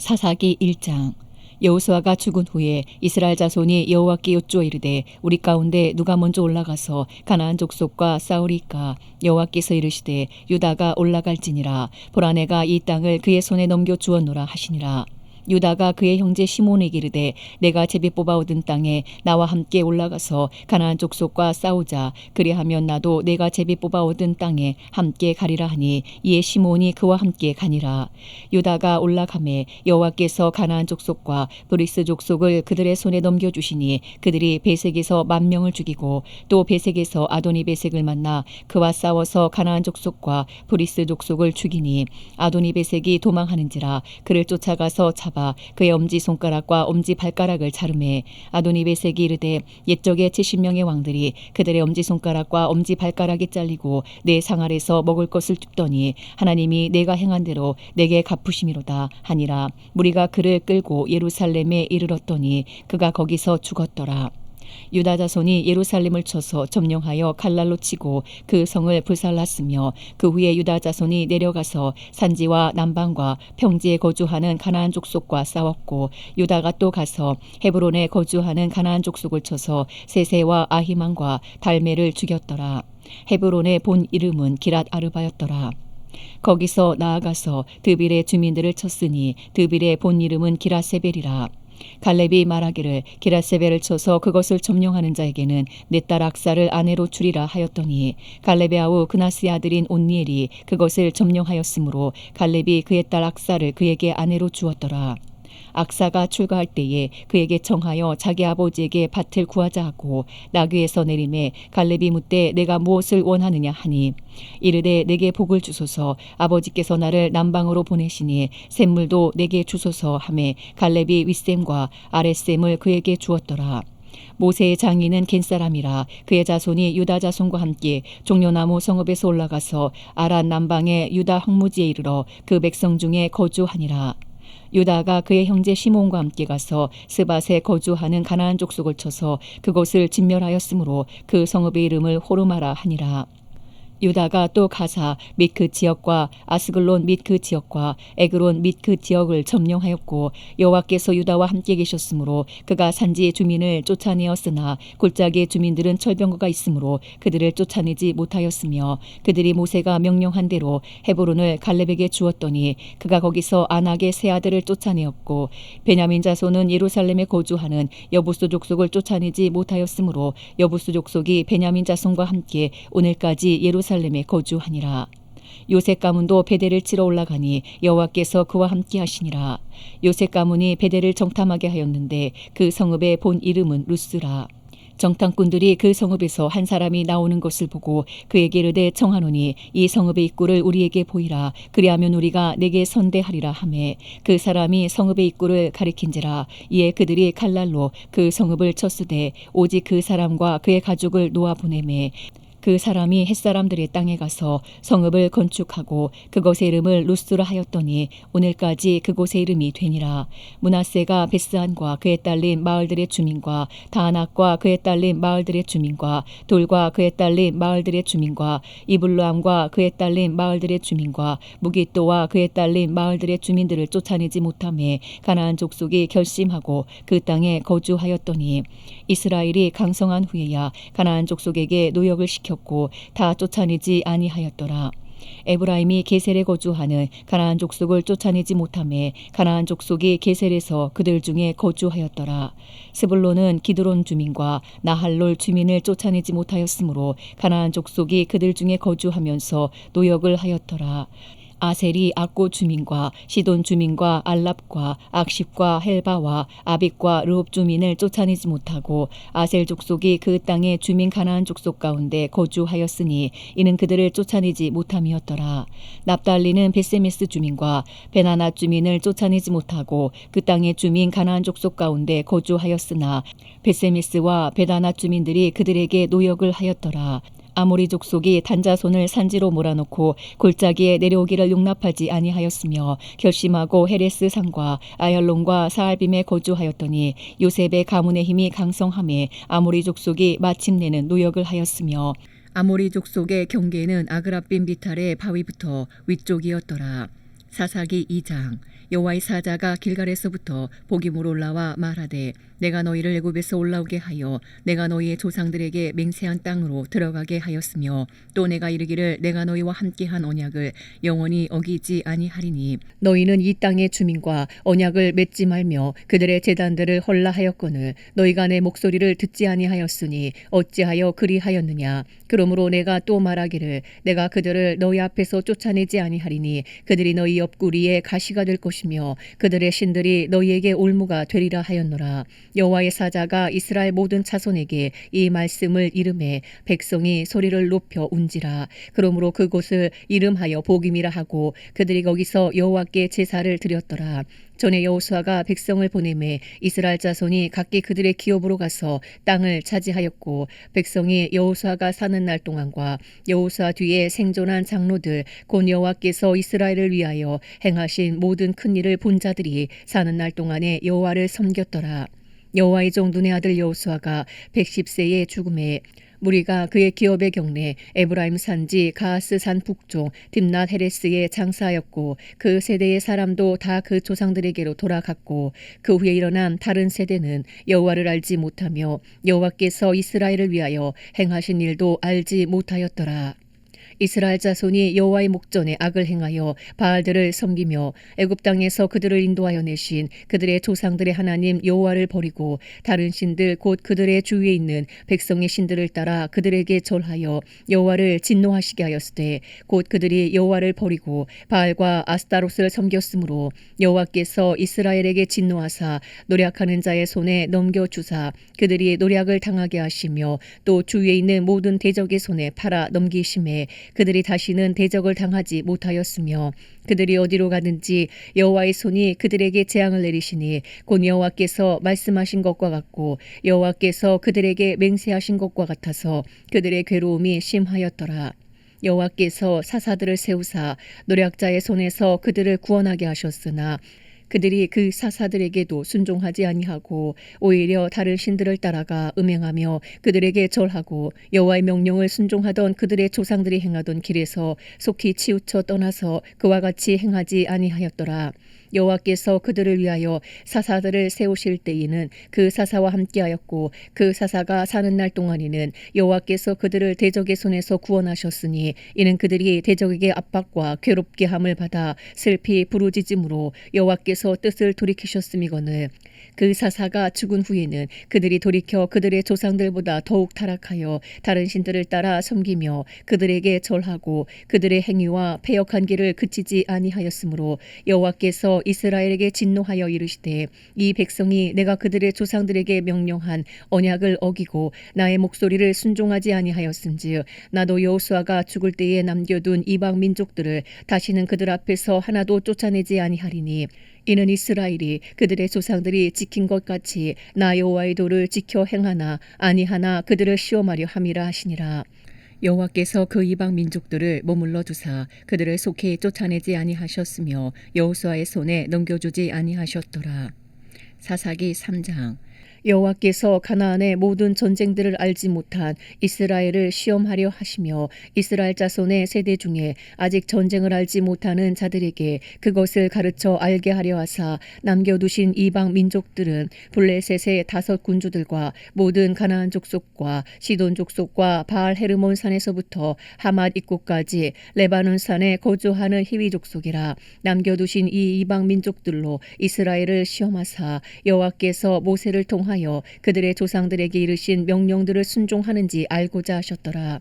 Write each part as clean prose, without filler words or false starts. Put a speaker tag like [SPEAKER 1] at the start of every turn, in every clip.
[SPEAKER 1] 사사기 1장. 여호수아가 죽은 후에 이스라엘 자손이 여호와께 여쭈어 이르되 우리 가운데 누가 먼저 올라가서 가나안 족속과 싸우리까? 여호와께서 이르시되 유다가 올라갈지니라. 보라 내가 이 땅을 그의 손에 넘겨 주었노라 하시니라. 유다가 그의 형제 시몬에게 이르되 내가 제비 뽑아 얻은 땅에 나와 함께 올라가서 가나안 족속과 싸우자. 그리하면 나도 내가 제비 뽑아 얻은 땅에 함께 가리라 하니 이에 시몬이 그와 함께 가니라. 유다가 올라가매 여호와께서 가나안 족속과 브리스 족속을 그들의 손에 넘겨주시니 그들이 베색에서 10,000명을 죽이고 또 베색에서 아도니 베색을 만나 그와 싸워서 가나안 족속과 브리스 족속을 죽이니 아도니 베색이 도망하는지라 그를 쫓아가서 잡아 그의 엄지손가락과 엄지발가락을 자르매 아도니 베색이 이르되 옛적에 70명의 왕들이 그들의 엄지손가락과 엄지발가락이 잘리고 내 상 아래서 먹을 것을 줍더니 하나님이 내가 행한 대로 내게 갚으심이로다 하니라. 무리가 그를 끌고 예루살렘에 이르렀더니 그가 거기서 죽었더라. 유다 자손이 예루살렘을 쳐서 점령하여 칼날로 치고 그 성을 불살랐으며 그 후에 유다 자손이 내려가서 산지와 남방과 평지에 거주하는 가나안 족속과 싸웠고 유다가 또 가서 헤브론에 거주하는 가나안 족속을 쳐서 세세와 아히만과 달메를 죽였더라. 헤브론의 본 이름은 기랏 아르바였더라. 거기서 나아가서 드빌의 주민들을 쳤으니 드빌의 본 이름은 기랏세벨이라. 갈렙이 말하기를 기랏세벨을 쳐서 그것을 점령하는 자에게는 내 딸 악사를 아내로 주리라 하였더니 갈렙의 아우 그나스의 아들인 온니엘이 그것을 점령하였으므로 갈렙이 그의 딸 악사를 그에게 아내로 주었더라. 악사가 출가할 때에 그에게 청하여 자기 아버지에게 밭을 구하자 하고 나귀에서 내림에 갈렙이 묻되 내가 무엇을 원하느냐 하니 이르되 내게 복을 주소서. 아버지께서 나를 남방으로 보내시니 샘물도 내게 주소서 하매 갈렙이 윗샘과 아랫샘을 그에게 주었더라. 모세의 장인은 겐사람이라. 그의 자손이 유다 자손과 함께 종려나무 성읍에서 올라가서 아란 남방의 유다 황무지에 이르러 그 백성 중에 거주하니라. 유다가 그의 형제 시몬과 함께 가서 스밧에 거주하는 가나안 족속을 쳐서 그곳을 진멸하였으므로 그 성읍의 이름을 호르마라 하니라. 유다가 또 가사 및 그 지역과 아스글론 및 그 지역과 에그론 및 그 지역을 점령하였고 여호와께서 유다와 함께 계셨으므로 그가 산지의 주민을 쫓아내었으나 골짜기의 주민들은 철병거가 있으므로 그들을 쫓아내지 못하였으며 그들이 모세가 명령한 대로 헤브론을 갈렙에게 주었더니 그가 거기서 아낙의 세 아들을 쫓아내었고 베냐민 자손은 예루살렘에 거주하는 여부스 족속을 쫓아내지 못하였으므로 여부스 족속이 베냐민 자손과 함께 오늘까지 예루살렘에 거주하니라. 요셉 가문도 베델을 치러 올라가니 여호와께서 그와 함께 하시니라. 요셉 가문이 베델을 정탐하게 하였는데 그 성읍의 본 이름은 루스라. 정탐꾼들이 그 성읍에서 한 사람이 나오는 것을 보고 그에게 이르되 청하노니 이 성읍의 입구를 우리에게 보이라. 그리하면 우리가 내게 선대하리라 하매 그 사람이 성읍의 입구를 가리킨지라. 이에 그들이 칼날로 그 성읍을 쳤으되 오직 그 사람과 그의 가족을 놓아 보내매 그 사람이 햇사람들의 땅에 가서 성읍을 건축하고 그곳의 이름을 루스라 하였더니 오늘까지 그곳의 이름이 되니라. 므낫세가 베스안과 그에 딸린 마을들의 주민과 다낙과 그에 딸린 마을들의 주민과 돌과 그에 딸린 마을들의 주민과 이블루암과 그에 딸린 마을들의 주민과 무기또와 그에 딸린 마을들의 주민들을 쫓아내지 못하매 가나안 족속이 결심하고 그 땅에 거주하였더니 이스라엘이 강성한 후에야 가나안 족속에게 노역을 시켰고 다 쫓아내지 아니하였더라. 에브라임이 게셀에 거주하는 가나안 족속을 쫓아내지 못하매 가나안 족속이 게셀에서 그들 중에 거주하였더라. 스불론은 기드론 주민과 나할롤 주민을 쫓아내지 못하였으므로 가나안 족속이 그들 중에 거주하면서 노역을 하였더라. 아셀이 악고 주민과 시돈 주민과 알랍과 악십과 헬바와 아빅과 르홉 주민을 쫓아내지 못하고 아셀 족속이 그 땅의 주민 가나안 족속 가운데 거주하였으니 이는 그들을 쫓아내지 못함이었더라. 납달리는 베세메스 주민과 베나낫 주민을 쫓아내지 못하고 그 땅의 주민 가나안 족속 가운데 거주하였으나 베세메스와 베다낫 주민들이 그들에게 노역을 하였더라. 아모리 족속이 단자손을 산지로 몰아놓고 골짜기에 내려오기를 용납하지 아니하였으며 결심하고 헤레스 산과 아얄론과 사알빔에 거주하였더니 요셉의 가문의 힘이 강성함에 아모리 족속이 마침내는 노역을 하였으며 아모리 족속의 경계는 아그라빔 비탈의 바위부터 위쪽이었더라. 사사기 2장. 여호와의 사자가 길갈에서부터 복임으로 올라와 말하되 내가 너희를 애굽에서 올라오게 하여 내가 너희의 조상들에게 맹세한 땅으로 들어가게 하였으며 또 내가 이르기를 내가 너희와 함께한 언약을 영원히 어기지 아니하리니 너희는 이 땅의 주민과 언약을 맺지 말며 그들의 제단들을 헐라하였거늘 너희가 내 목소리를 듣지 아니하였으니 어찌하여 그리하였느냐. 그러므로 내가 또 말하기를 내가 그들을 너희 앞에서 쫓아내지 아니하리니 그들이 너희 옆구리에 가시가 될 것이며 그들의 신들이 너희에게 올무가 되리라 하였노라. 여호와의 사자가 이스라엘 모든 자손에게 이 말씀을 이름해 백성이 소리를 높여 운지라. 그러므로 그곳을 이름하여 복임이라 하고 그들이 거기서 여호와께 제사를 드렸더라. 전에 여호수아가 백성을 보내매 이스라엘 자손이 각기 그들의 기업으로 가서 땅을 차지하였고 백성이 여호수아가 사는 날 동안과 여호수아 뒤에 생존한 장로들 곧 여호와께서 이스라엘을 위하여 행하신 모든 큰 일을 본 자들이 사는 날 동안에 여호와를 섬겼더라. 여호와의 종 눈의 아들 여호수아가 110세에 죽음에 무리가 그의 기업의 경내 에브라임 산지 가하스 산 북쪽 딥낫 헤레스에 장사하였고 그 세대의 사람도 다 그 조상들에게로 돌아갔고 그 후에 일어난 다른 세대는 여호와를 알지 못하며 여호와께서 이스라엘을 위하여 행하신 일도 알지 못하였더라. 이스라엘 자손이 여호와의 목전에 악을 행하여 바알들을 섬기며 애굽 땅에서 그들을 인도하여 내신 그들의 조상들의 하나님 여호와를 버리고 다른 신들 곧 그들의 주위에 있는 백성의 신들을 따라 그들에게 절하여 여호와를 진노하시게 하였으되 곧 그들이 여호와를 버리고 바알과 아스타롯을 섬겼으므로 여호와께서 이스라엘에게 진노하사 노략하는 자의 손에 넘겨주사 그들이 노략을 당하게 하시며 또 주위에 있는 모든 대적의 손에 팔아 넘기심에 그들이 다시는 대적을 당하지 못하였으며 그들이 어디로 가든지 여호와의 손이 그들에게 재앙을 내리시니 곧 여호와께서 말씀하신 것과 같고 여호와께서 그들에게 맹세하신 것과 같아서 그들의 괴로움이 심하였더라. 여호와께서 사사들을 세우사 노략자의 손에서 그들을 구원하게 하셨으나 그들이 그 사사들에게도 순종하지 아니하고 오히려 다른 신들을 따라가 음행하며 그들에게 절하고 여호와의 명령을 순종하던 그들의 조상들이 행하던 길에서 속히 치우쳐 떠나서 그와 같이 행하지 아니하였더라. 여호와께서 그들을 위하여 사사들을 세우실 때에는 그 사사와 함께하였고 그 사사가 사는 날 동안에는 여호와께서 그들을 대적의 손에서 구원하셨으니 이는 그들이 대적에게 압박과 괴롭게 함을 받아 슬피 부르짖음으로 여호와께서 뜻을 돌이키셨음이거늘 그 사사가 죽은 후에는 그들이 돌이켜 그들의 조상들보다 더욱 타락하여 다른 신들을 따라 섬기며 그들에게 절하고 그들의 행위와 패역한 길을 그치지 아니하였으므로 여호와께서 이스라엘에게 진노하여 이르시되 이 백성이 내가 그들의 조상들에게 명령한 언약을 어기고 나의 목소리를 순종하지 아니하였은즉 나도 여호수아가 죽을 때에 남겨둔 이방 민족들을 다시는 그들 앞에서 하나도 쫓아내지 아니하리니 이는 이스라엘이 그들의 조상들이 지킨 것 같이 나 여호와의 도를 지켜 행하나 아니하나 그들을 시험하려 함이라 하시니라. 여호와께서 그 이방 민족들을 머물러 두사 그들을 속히 쫓아내지 아니하셨으며 여호수아의 손에 넘겨주지 아니하셨더라. 사사기 3장. 여호와께서 가나안의 모든 전쟁들을 알지 못한 이스라엘을 시험하려 하시며 이스라엘 자손의 세대 중에 아직 전쟁을 알지 못하는 자들에게 그것을 가르쳐 알게 하려 하사 남겨두신 이방 민족들은 블레셋의 5 군주들과 모든 가나안 족속과 시돈 족속과 바알 헤르몬 산에서부터 하맛 입구까지 레바논 산에 거주하는 히위 족속이라. 남겨두신 이 이방 민족들로 이스라엘을 시험하사 여호와께서 모세를 통하여 그들의 조상들에게 이르신 명령들을 순종하는지 알고자 하셨더라.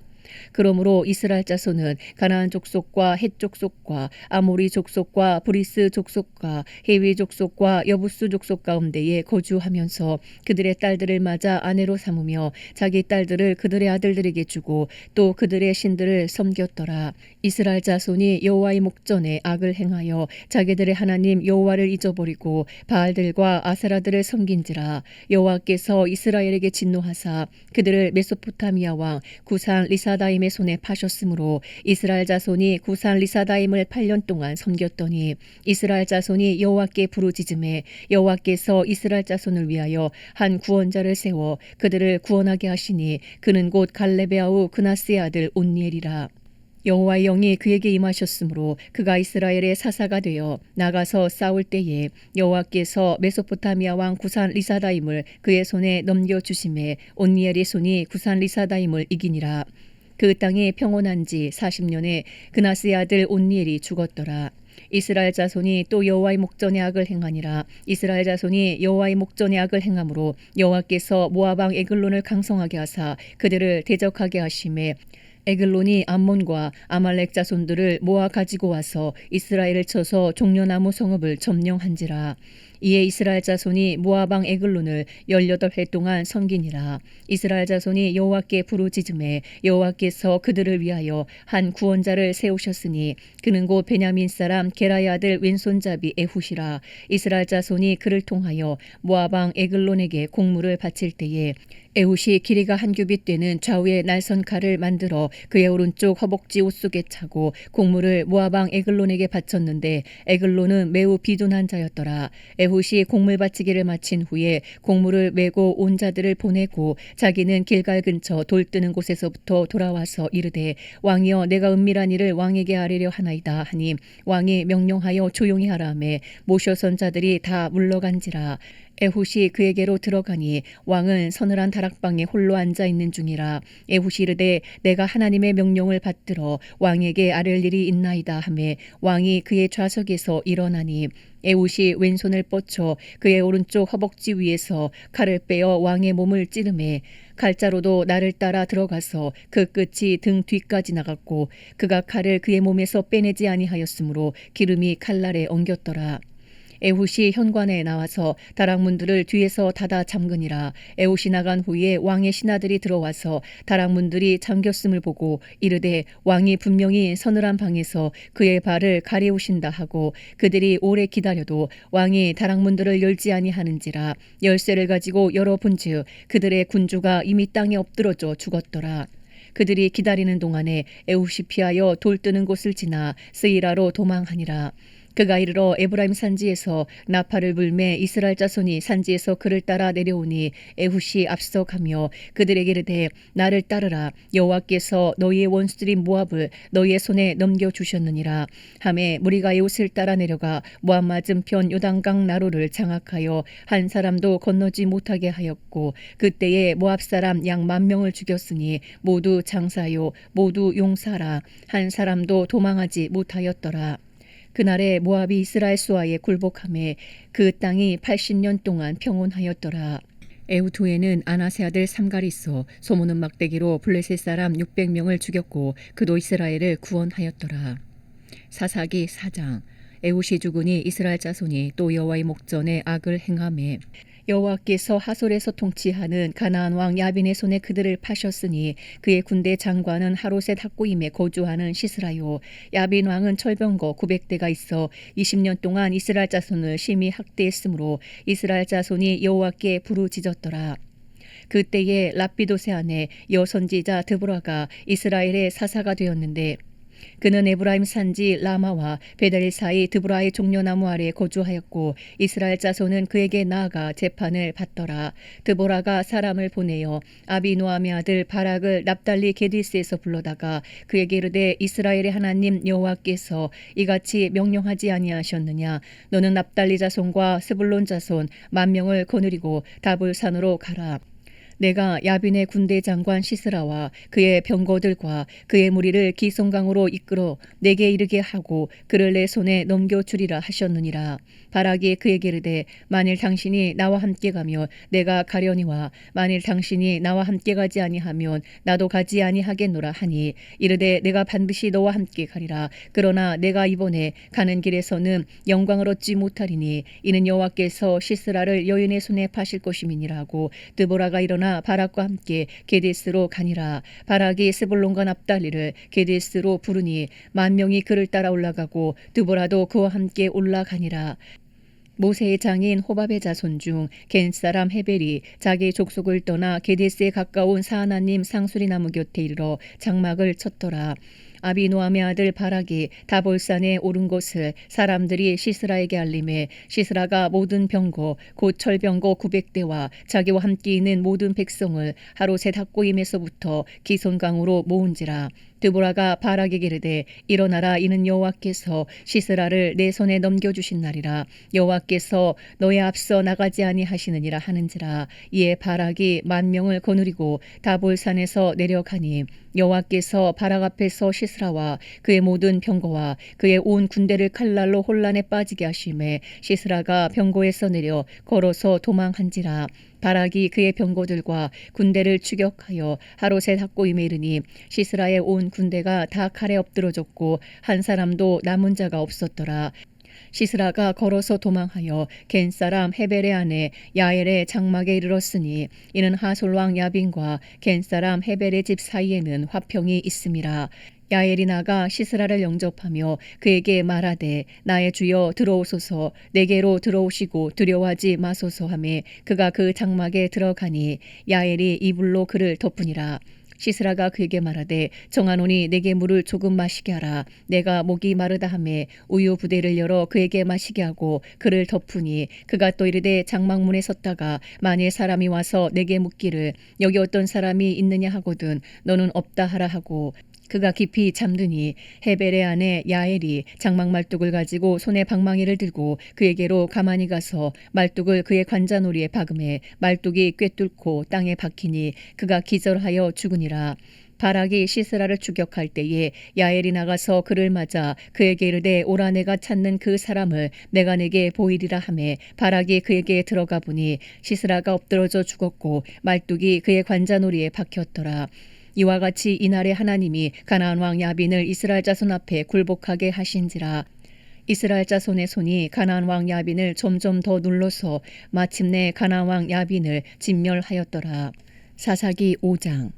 [SPEAKER 1] 그러므로 이스라엘 자손은 가나안 족속과 헷 족속과 아모리 족속과 브리스 족속과 히위 족속과 여부스 족속 가운데에 거주하면서 그들의 딸들을 맞아 아내로 삼으며 자기 딸들을 그들의 아들들에게 주고 또 그들의 신들을 섬겼더라. 이스라엘 자손이 여호와의 목전에 악을 행하여 자기들의 하나님 여호와를 잊어버리고 바알들과 아세라들을 섬긴지라. 여호와께서 이스라엘에게 진노하사 그들을 메소포타미아 왕 구산 리사다임의 손에 파셨으므로 이스라엘 자손이 구산 리사다임을 8년 동안 섬겼더니 이스라엘 자손이 여호와께 부르짖음에 여호와께서 이스라엘 자손을 위하여 한 구원자를 세워 그들을 구원하게 하시니 그는 곧 갈레베아우 그나스의 아들 온니엘이라. 여호와의 영이 그에게 임하셨으므로 그가 이스라엘의 사사가 되어 나가서 싸울 때에 여호와께서 메소포타미아 왕 구산 리사다임을 그의 손에 넘겨 주심에 온니엘의 손이 구산 리사다임을 이기니라. 그 땅이 평온한 지 40년에 그나스의 아들 온니엘이 죽었더라. 이스라엘 자손이 또 여호와의 목전에 악을 행하니라. 이스라엘 자손이 여호와의 목전에 악을 행함으로 여호와께서 모압 왕 에글론을 강성하게 하사 그들을 대적하게 하심에 에글론이 암몬과 아말렉 자손들을 모아 가지고 와서 이스라엘을 쳐서 종려나무 성읍을 점령한지라. 이에 이스라엘 자손이 모압 왕 에글론을 18해 동안 섬기니라. 이스라엘 자손이 여호와께 부르짖음에 여호와께서 그들을 위하여 한 구원자를 세우셨으니 그는 곧 베냐민 사람 게라의 아들 왼손잡이 에훗이라. 이스라엘 자손이 그를 통하여 모압 왕 에글론에게 공물을 바칠 때에 에훗이 길이가 한 규빗 되는 좌우에 날선 칼을 만들어 그의 오른쪽 허벅지 옷 속에 차고 공물을 모압 왕 에글론에게 바쳤는데 에글론은 매우 비둔한 자였더라. 에훗이 공물 바치기를 마친 후에 공물을 메고 온 자들을 보내고 자기는 길갈 근처 돌 뜨는 곳에서부터 돌아와서 이르되 왕이여 내가 은밀한 일을 왕에게 아뢰려 하나이다 하니 왕이 명령하여 조용히 하라 하매 모셔선 자들이 다 물러간지라. 에훗이 그에게로 들어가니 왕은 서늘한 다락방에 홀로 앉아 있는 중이라. 에훗이 이르되 내가 하나님의 명령을 받들어 왕에게 아뢰 일이 있나이다 하매 왕이 그의 좌석에서 일어나니 에훗이 왼손을 뻗쳐 그의 오른쪽 허벅지 위에서 칼을 빼어 왕의 몸을 찌르매 칼자루도 나를 따라 들어가서 그 끝이 등 뒤까지 나갔고 그가 칼을 그의 몸에서 빼내지 아니하였으므로 기름이 칼날에 엉겼더라. 에훗이 현관에 나와서 다락문들을 뒤에서 닫아 잠그니라. 에훗이 나간 후에 왕의 신하들이 들어와서 다락문들이 잠겼음을 보고 이르되 왕이 분명히 서늘한 방에서 그의 발을 가리우신다 하고 그들이 오래 기다려도 왕이 다락문들을 열지 아니하는지라. 열쇠를 가지고 열어본즉 그들의 군주가 이미 땅에 엎드러져 죽었더라. 그들이 기다리는 동안에 에훗이 피하여 돌 뜨는 곳을 지나 스이라로 도망하니라. 그가 이르러 에브라임 산지에서 나팔을 불매 이스라엘 자손이 산지에서 그를 따라 내려오니 에훗이 앞서 가며 그들에게 이르되 나를 따르라. 여호와께서 너희의 원수들인 모압을 너희의 손에 넘겨주셨느니라. 하매 무리가 에훗을 따라 내려가 모압 맞은편 요단강 나루를 장악하여 한 사람도 건너지 못하게 하였고 그때에 모압 사람 약 10,000명을 죽였으니 모두 장사요 모두 용사라. 한 사람도 도망하지 못하였더라. 그날에 모압이 이스라엘 수하에 굴복하매 그 땅이 80년 동안 평온하였더라. 에훗 후에는 아나세 아들 삼갈이서 소모는 막대기로 블레셋 사람 600명을 죽였고 그도 이스라엘을 구원하였더라. 사사기 4장. 에훗이 죽으니 이스라엘 자손이 또 여호와의 목전에 악을 행하매 여호와께서 하솔에서 통치하는 가나안 왕 야빈의 손에 그들을 파셨으니 그의 군대 장관은 하로셋 학고임에 거주하는 시스라요. 야빈 왕은 철병거 900대가 있어 20년 동안 이스라엘 자손을 심히 학대했으므로 이스라엘 자손이 여호와께 부르짖었더라. 그때에 랍비도세 아내 여선지자 드보라가 이스라엘의 사사가 되었는데 그는 에브라임 산지 라마와 베델 사이 드보라의 종려나무 아래 거주하였고 이스라엘 자손은 그에게 나아가 재판을 받더라. 드보라가 사람을 보내어 아비노함의 아들 바락을 납달리 게디스에서 불러다가 그에게 이르되 이스라엘의 하나님 여호와께서 이같이 명령하지 아니하셨느냐. 너는 납달리 자손과 스불론 자손 10,000명을 거느리고 다볼산으로 가라. 내가 야빈의 군대 장관 시스라와 그의 병거들과 그의 무리를 기송강으로 이끌어 내게 이르게 하고 그를 내 손에 넘겨주리라 하셨느니라. 바락이 그에게 이르되 만일 당신이 나와 함께 가면 내가 가려니와 만일 당신이 나와 함께 가지 아니하면 나도 가지 아니하겠노라 하니 이르되 내가 반드시 너와 함께 가리라. 그러나 내가 이번에 가는 길에서는 영광을 얻지 못하리니 이는 여호와께서 시스라를 여인의 손에 파실 것임이니라 하고 드보라가 일어나 바락과 함께 게데스로 가니라. 바락이 스불론과 납달리를 게데스로 부르니 10,000명이 그를 따라 올라가고 드보라도 그와 함께 올라가니라. 모세의 장인 호밥의 자손 중 겐 사람 헤벨이 자기 족속을 떠나 게데스에 가까운 사하나님 상수리 나무 곁에 이르러 장막을 쳤더라. 아비노함의 아들 바락이 다볼산에 오른 것을 사람들이 시스라에게 알림해 시스라가 모든 병거 곧 철병거 900대와 자기와 함께 있는 모든 백성을 하로셋 학고임에서부터 기손강으로 모은지라. 드보라가 바락에게 이르되 일어나라, 이는 여호와께서 시스라를 내 손에 넘겨주신 날이라. 여호와께서 너의 앞서 나가지 아니하시느니라 하는지라. 이에 바락이 10,000명을 거느리고 다볼산에서 내려가니 여호와께서 바락 앞에서 시스라와 그의 모든 병거와 그의 온 군대를 칼날로 혼란에 빠지게 하심에 시스라가 병거에서 내려 걸어서 도망한지라. 바락이 그의 병거들과 군대를 추격하여 하롯에 닥고임에 이르니 시스라의 온 군대가 다 칼에 엎드러졌고 한 사람도 남은 자가 없었더라. 시스라가 걸어서 도망하여 겐 사람 헤벨의 아내 야엘의 장막에 이르렀으니 이는 하솔 왕 야빈과 겐 사람 헤벨의 집 사이에는 화평이 있음이라. 야엘이 나가 시스라를 영접하며 그에게 말하되 나의 주여 들어오소서, 내게로 들어오시고 두려워하지 마소서 하며 그가 그 장막에 들어가니 야엘이 이불로 그를 덮으니라. 시스라가 그에게 말하되 정하노니 내게 물을 조금 마시게 하라. 내가 목이 마르다 하매 우유 부대를 열어 그에게 마시게 하고 그를 덮으니 그가 또 이르되 장막문에 섰다가 만일 사람이 와서 내게 묻기를 여기 어떤 사람이 있느냐 하거든 너는 없다 하라 하고 그가 깊이 잠드니 헤벨의 아내 야엘이 장막 말뚝을 가지고 손에 방망이를 들고 그에게로 가만히 가서 말뚝을 그의 관자놀이에 박음해 말뚝이 꿰뚫고 땅에 박히니 그가 기절하여 죽으니라. 바락이 시스라를 추격할 때에 야엘이 나가서 그를 맞아 그에게 이르되 오라, 내가 찾는 그 사람을 내가 내게 보이리라 하매 바락이 그에게 들어가 보니 시스라가 엎드러져 죽었고 말뚝이 그의 관자놀이에 박혔더라. 이와 같이 이날에 하나님이 가나안 왕 야빈을 이스라엘 자손 앞에 굴복하게 하신지라. 이스라엘 자손의 손이 가나안 왕 야빈을 점점 더 눌러서 마침내 가나안 왕 야빈을 진멸하였더라. 사사기 5장.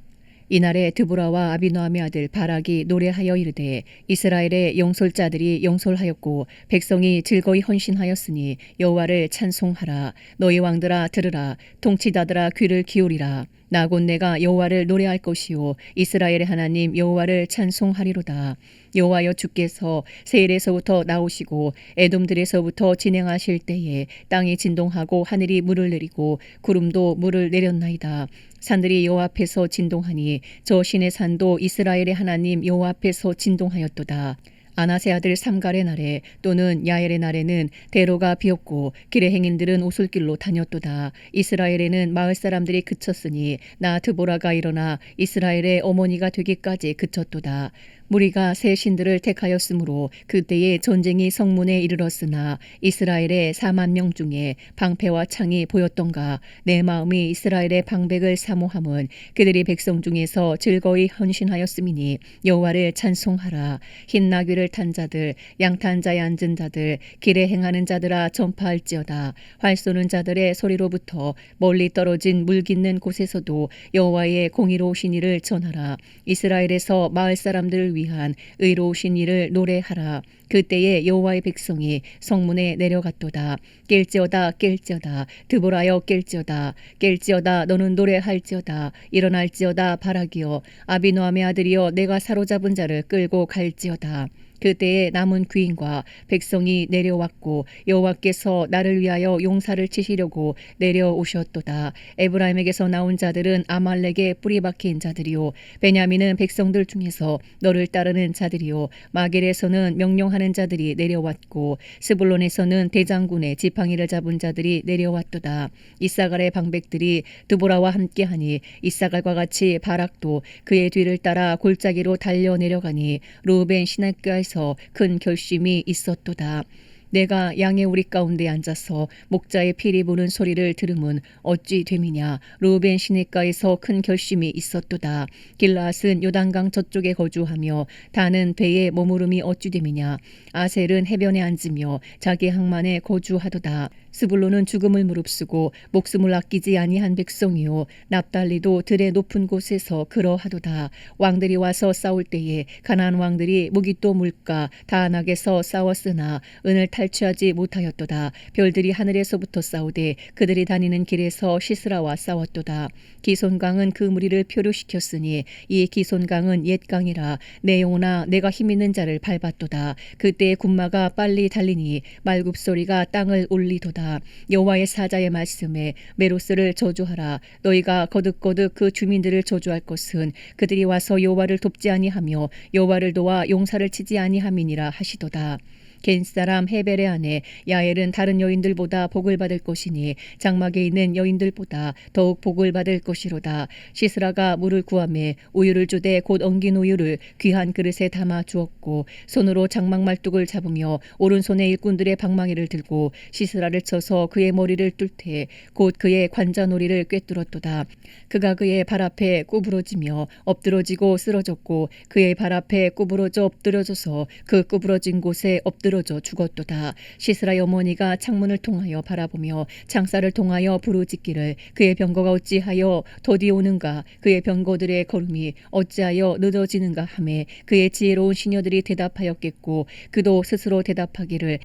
[SPEAKER 1] 이날에 드보라와 아비노함의 아들 바락이 노래하여 이르되 이스라엘의 영솔자들이 영솔하였고 백성이 즐거이 헌신하였으니 여호와를 찬송하라. 너희 왕들아 들으라. 통치자들아 귀를 기울이라. 나 곧 내가 여호와를 노래할 것이요 이스라엘의 하나님 여호와를 찬송하리로다. 여호와여, 주께서 세일에서부터 나오시고 에돔들에서부터 진행하실 때에 땅이 진동하고 하늘이 물을 내리고 구름도 물을 내렸나이다. 산들이 여호와 앞에서 진동하니 저 신의 산도 이스라엘의 하나님 여호와 앞에서 진동하였도다. 아나세 아들 삼갈의 날에 또는 야엘의 날에는 대로가 비었고 길의 행인들은 오솔길로 다녔도다. 이스라엘에는 마을 사람들이 그쳤으니 나 드보라가 일어나 이스라엘의 어머니가 되기까지 그쳤도다. 무리가 새 신들을 택하였으므로 그때에 전쟁이 성문에 이르렀으나 이스라엘의 40,000명 중에 방패와 창이 보였던가. 내 마음이 이스라엘의 방백을 사모함은 그들이 백성 중에서 즐거이 헌신하였음이니 여호와를 찬송하라. 흰 나귀를 탄 자들, 양탄 자에 앉은 자들, 길에 행하는 자들아 전파할지어다. 활 쏘는 자들의 소리로부터 멀리 떨어진 물 깃는 곳에서도 여호와의 공의로우신 일을 전하라. 이스라엘에서 마을 사람들을 위한 의로우신 일을 노래하라. 그때에 여호와의 백성이 성문에 내려갔도다. 깰지어다 깰지어다. 드보라여 깰지어다. 깰지어다. 너는 노래할지어다. 일어날지어다. 바락이여. 아비노함의 아들이여, 내가 사로잡은 자를 끌고 갈지어다. 그때에 남은 귀인과 백성이 내려왔고 여호와께서 나를 위하여 용사를 치시려고 내려오셨도다. 에브라임에게서 나온 자들은 아말렉의 뿌리 박힌 자들이요 베냐민은 백성들 중에서 너를 따르는 자들이요 마겔에서는 명령하는 자들이 내려왔고 스불론에서는 대장군의 지팡이를 잡은 자들이 내려왔도다. 이사갈의 방백들이 드보라와 함께하니 이사갈과 같이 바락도 그의 뒤를 따라 골짜기로 달려 내려가니 루벤 시냇가에서 큰 결심이 있었도다. 내가 양의 우리 가운데 앉아서 목자의 피리 부는 소리를 들음은 어찌 됨이냐. 루벤 시냇가에서 큰 결심이 있었도다. 길라앗은 요단강 저쪽에 거주하며 다는 배에 머무름이 어찌 됨이냐. 아셀은 해변에 앉으며 자기 항만에 거주하도다. 스불론은 죽음을 무릅쓰고 목숨을 아끼지 아니한 백성이요 납달리도 들의 높은 곳에서 그러하도다. 왕들이 와서 싸울 때에 가나안 왕들이 무기또 물가 다안악에서 싸웠으나 은을 탈취하지 못하였도다. 별들이 하늘에서부터 싸우되 그들이 다니는 길에서 시스라와 싸웠도다. 기손강은 그 무리를 표류시켰으니 이 기손강은 옛 강이라. 내 영혼아, 내가 힘있는 자를 밟았도다. 그때의 군마가 빨리 달리니 말굽소리가 땅을 울리도다. 하였도다. 여호와의 사자의 말씀에 메로스를 저주하라. 너희가 거듭거듭 그 주민들을 저주할 것은 그들이 와서 여호와를 돕지 아니하며 여호와를 도와 용사를 치지 아니함이니라 하시도다. 겐 사람 헤벨의 아내 야엘은 다른 여인들보다 복을 받을 것이니 장막에 있는 여인들보다 더욱 복을 받을 것이로다. 시스라가 물을 구하매 우유를 주되 곧 엉긴 우유를 귀한 그릇에 담아 주었고 손으로 장막 말뚝을 잡으며 오른손에 일꾼들의 방망이를 들고 시스라를 쳐서 그의 머리를 뚫되 곧 그의 관자놀이를 꿰뚫었도다. 그가 그의 발 앞에 구부러지며 엎드러지고 쓰러졌고 그의 발 앞에 구부러져 엎드러져서 그 구부러진 곳에 엎드러져 죽었도다. 시스라의 어머니가 창문을 통하여 바라보며 창살을 통하여 부르짖기를 그의 병거가 어찌하여 더디 오는가 그의 병거들의 걸음이 어찌하여 늦어지는가 하매 그의 지혜로운 시녀들이 대답하였겠고 그도 스스로 대답하기를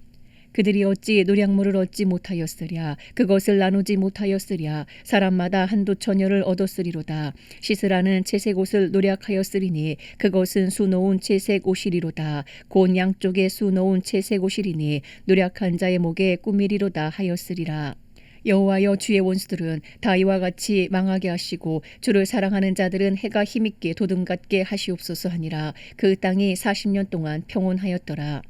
[SPEAKER 1] 그들이 어찌 노량물을 얻지 못하였으랴 그것을 나누지 못하였으랴 사람마다 한두 처녀를 얻었으리로다. 시스라는 채색 옷을 노략하였으리니 그것은 수놓은 채색 옷이리로다. 곧 양쪽에 수놓은 채색 옷이리니 노략한 자의 목에 꾸미리로다 하였으리라. 여호와여 주의 원수들은 다 이와 같이 망하게 하시고 주를 사랑하는 자들은 해가 힘있게 도둠같게 하시옵소서 하니라. 그 땅이 40년 동안 평온하였더라.